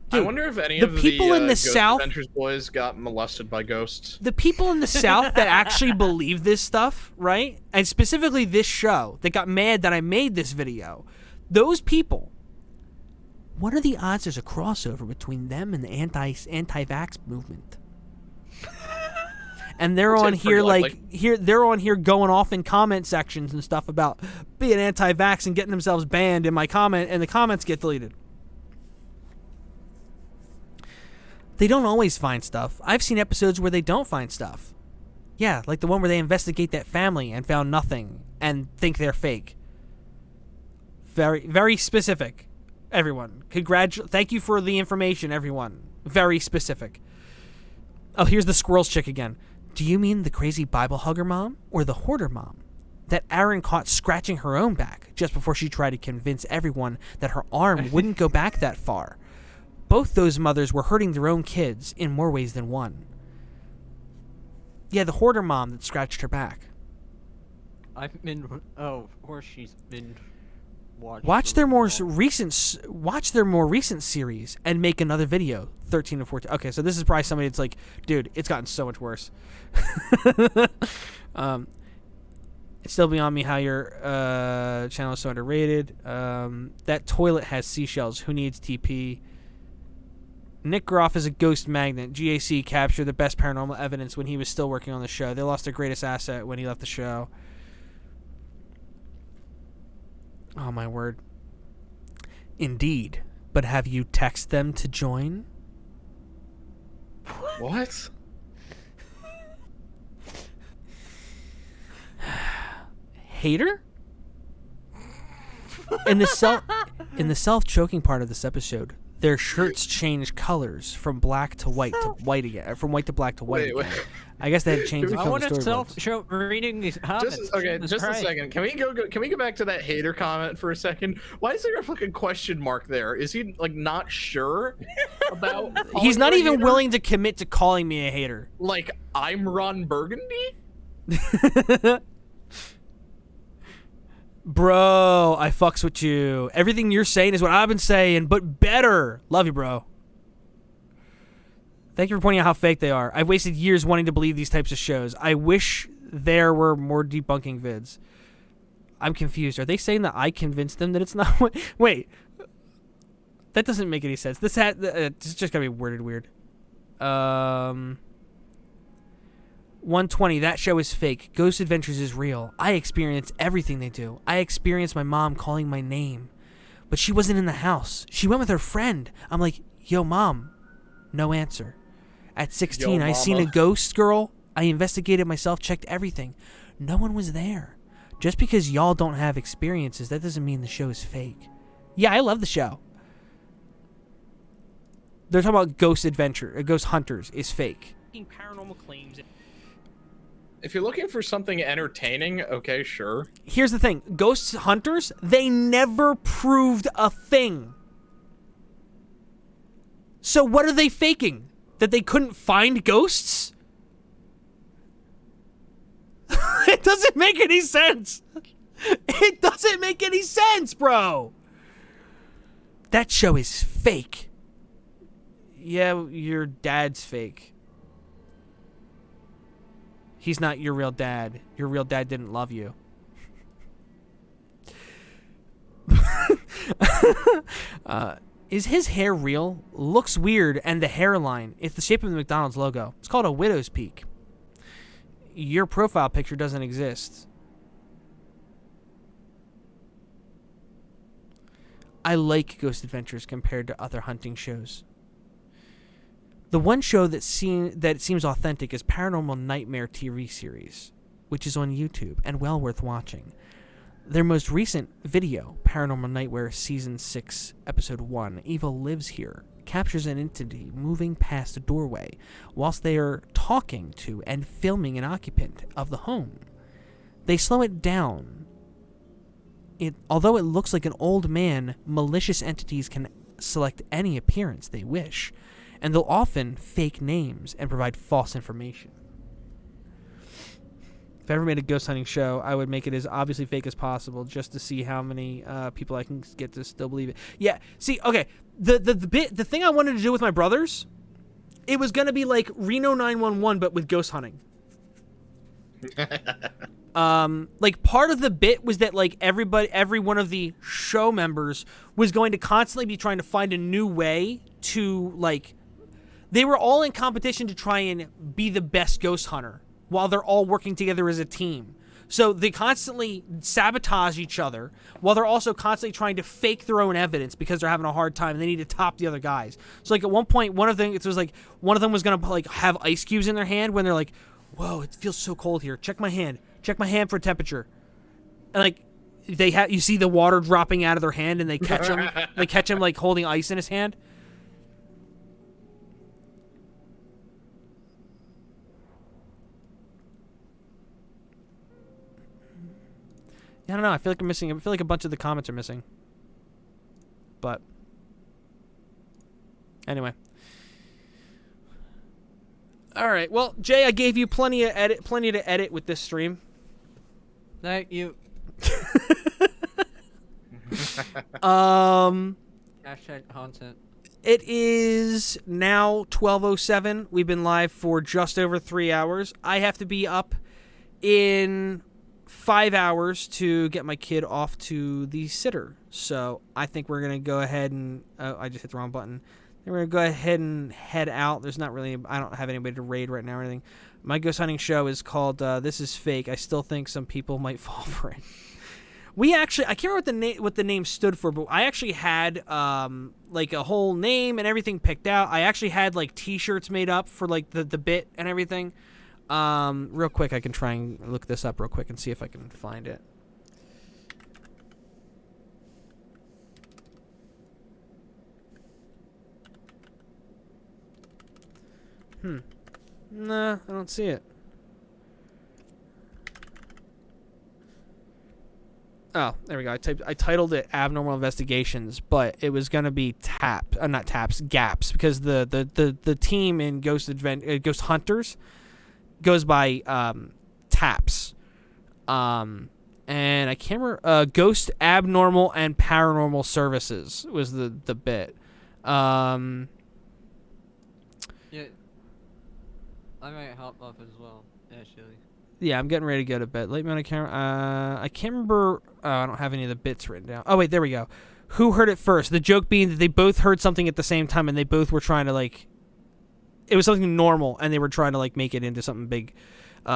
Dude, I wonder if any the of people in the Ghost South, Adventures boys got molested by ghosts. the people in the South that actually believe this stuff, right? And specifically this show that got mad that I made this video. Those people. What are the odds there's a crossover between them and the anti-vax movement? And they're on here they're on here going off in comment sections and stuff about being anti-vax and getting themselves banned in my comment, and the comments get deleted. They don't always find stuff. I've seen episodes where they don't find stuff. Yeah, like the one where they investigate that family and found nothing and think they're fake. Very, very specific. Everyone, thank you for the information, everyone. Very specific. Oh, here's the squirrels chick again. Do you mean the crazy Bible hugger mom or the hoarder mom that Aaron caught scratching her own back just before she tried to convince everyone that her arm wouldn't go back that far? Both those mothers were hurting their own kids in more ways than one. Yeah, the hoarder mom that scratched her back. I've been... Oh, of course she's been... Watch their more recent series and make another video. 13 to 14. Okay, so this is probably somebody that's like, dude, it's gotten so much worse. It's still beyond me how your channel is so underrated. That toilet has seashells. Who needs TP? Nick Groff is a ghost magnet. GAC captured the best paranormal evidence when he was still working on the show. They lost their greatest asset when he left the show. Oh, my word. Indeed. But have you texted them to join? What? Hater? In the self-choking part of this episode, their shirts changed colors from black to white again. From white to black to white again. I guess they had changed the I color want to storyboards. self-show reading these comments. Just a second. Can we go back to that hater comment for a second? Why is there a fucking question mark there? Is he like not sure about? He's not even hater? willing to commit to calling me a hater. Like I'm Ron Burgundy? Bro, I fucks with you. Everything you're saying is what I've been saying, but better. Love you, bro. Thank you for pointing out how fake they are. I've wasted years wanting to believe these types of shows. I wish there were more debunking vids. I'm confused. Are they saying that I convinced them that it's not? Wait. That doesn't make any sense. This it's just gotta be worded weird. 120, that show is fake. Ghost Adventures is real. I experience everything they do. I experienced my mom calling my name, but she wasn't in the house. She went with her friend. I'm like, yo, mom. No answer. At 16, Yo, I seen a mama. ghost girl. I investigated myself, checked everything. No one was there. Just because y'all don't have experiences, that doesn't mean the show is fake. Yeah, I love the show. They're talking about Ghost Hunters is fake. Paranormal claims. If you're looking for something entertaining, okay, sure. Here's the thing. Ghost Hunters, they never proved a thing. So what are they faking? That they couldn't find ghosts? It doesn't make any sense. It doesn't make any sense, bro. That show is fake. Yeah, your dad's fake. He's not your real dad. Your real dad didn't love you. Is his hair real? Looks weird, and the hairline. It's the shape of the McDonald's logo. It's called a widow's peak. Your profile picture doesn't exist. I like Ghost Adventures compared to other hunting shows. The one show that seems authentic is Paranormal Nightmare TV series, which is on YouTube and well worth watching. Their most recent video, Paranormal Nightmare Season 6, Episode 1, Evil Lives Here, captures an entity moving past a doorway whilst they are talking to and filming an occupant of the home. They slow it down. Although it looks like an old man, malicious entities can select any appearance they wish, and they'll often fake names and provide false information. If I ever made a ghost hunting show, I would make it as obviously fake as possible just to see how many people I can get to still believe it. Yeah, see, okay, the thing I wanted to do with my brothers, it was going to be like Reno 911 but with ghost hunting. Like part of the bit was that like every one of the show members was going to constantly be trying to find a new way to like, they were all in competition to try and be the best ghost hunter while they're all working together as a team. So they constantly sabotage each other while they're also constantly trying to fake their own evidence because they're having a hard time and they need to top the other guys. So like at one point, one of them was gonna like have ice cubes in their hand when they're like, "Whoa, it feels so cold here. Check my hand. Check my hand for temperature." And like you see the water dropping out of their hand and they catch him. They catch him like holding ice in his hand. I don't know. I feel like I'm missing. I feel like a bunch of the comments are missing. But anyway. All right. Well, Jay, I gave you plenty to edit with this stream. Thank you. Hashtag content. It is now 12:07. We've been live for just over 3 hours. I have to be up in 5 hours to get my kid off to the sitter. So I think we're going to go ahead and... I just hit the wrong button. We're going to go ahead and head out. There's not really... I don't have anybody to raid right now or anything. My ghost hunting show is called This Is Fake. I still think some people might fall for it. We actually... I can't remember what the name stood for, but I actually had like a whole name and everything picked out. I actually had like t-shirts made up for like the bit and everything. Real quick, I can try and look this up real quick and see if I can find it. Nah, I don't see it. Oh, there we go. I titled it Abnormal Investigations, but it was gonna be Gaps, because the team in Ghost Hunters goes by TAPS. And I can't remember, Ghost Abnormal and Paranormal Services was the bit. Yeah, I might hop up as well, actually. Yeah, I'm getting ready to go to bed. Late me on a camera. I can't remember. I don't have any of the bits written down. Oh, wait, there we go. Who heard it first? The joke being that they both heard something at the same time and they both were trying to, like... it was something normal, and they were trying to like make it into something big.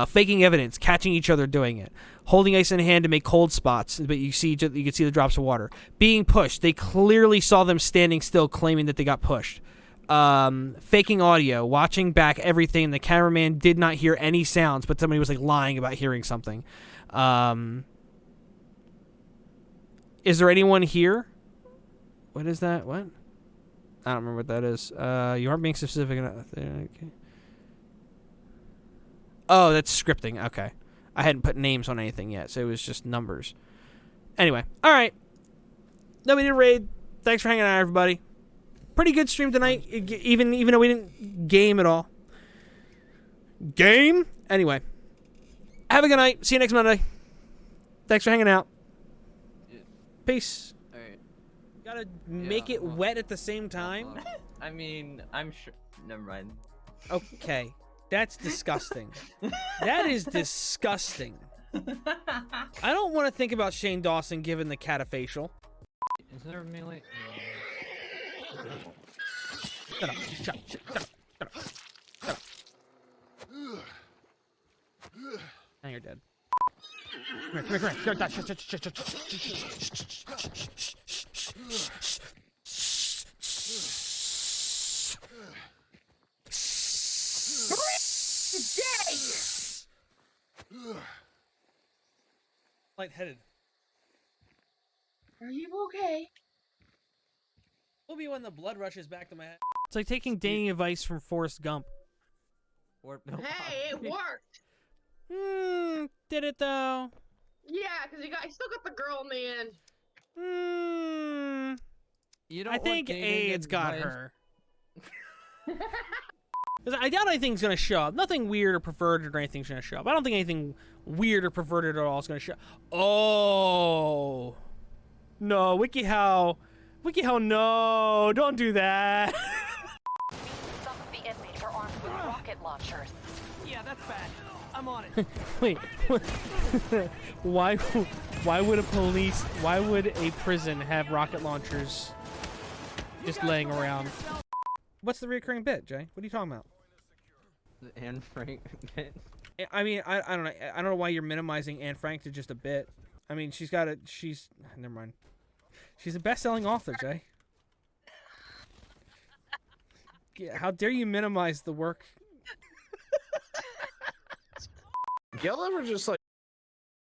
Faking evidence, catching each other doing it, holding ice in hand to make cold spots, but you can see the drops of water. Being pushed, they clearly saw them standing still, claiming that they got pushed. Faking audio, watching back everything. The cameraman did not hear any sounds, but somebody was like lying about hearing something. Is there anyone here? What is that? What? I don't remember what that is. You aren't being specific enough. Okay. Oh, that's scripting. Okay. I hadn't put names on anything yet, so it was just numbers. Anyway, all right. No, we did raid. Thanks for hanging out, everybody. Pretty good stream tonight, even though we didn't game at all. Game? Anyway. Have a good night. See you next Monday. Thanks for hanging out. Peace. All right. Gotta make it wet at the same time. I mean, I'm sure. Never mind. Okay. That's disgusting. That is disgusting. I don't want to think about Shane Dawson giving the cat a facial. Is there a melee? Shut up. Shut up. Now you're dead. Come here. Lightheaded. Are you okay? Will be when the blood rushes back to my head. It's like taking dating advice from Forrest Gump. Hey, it worked. Did it though? Yeah, because you still got the girl in the end. You don't I think want AIDS got advice. her. 'Cause I doubt anything's gonna show up. Nothing weird or perverted or anything's gonna show up. I don't think anything weird or perverted at all is gonna show up. Oh no, WikiHow, no, don't do that. Some of the inmates are armed with rocket launchers. Yeah, that's bad. I'm on it. Wait, why would a prison have rocket launchers just laying around? What's the recurring bit, Jay? What are you talking about? The Anne Frank bit. I mean, I don't know. I don't know why you're minimizing Anne Frank to just a bit. I mean, she's never mind. She's a best-selling author, Jay. Yeah, how dare you minimize the work? Y'all ever just like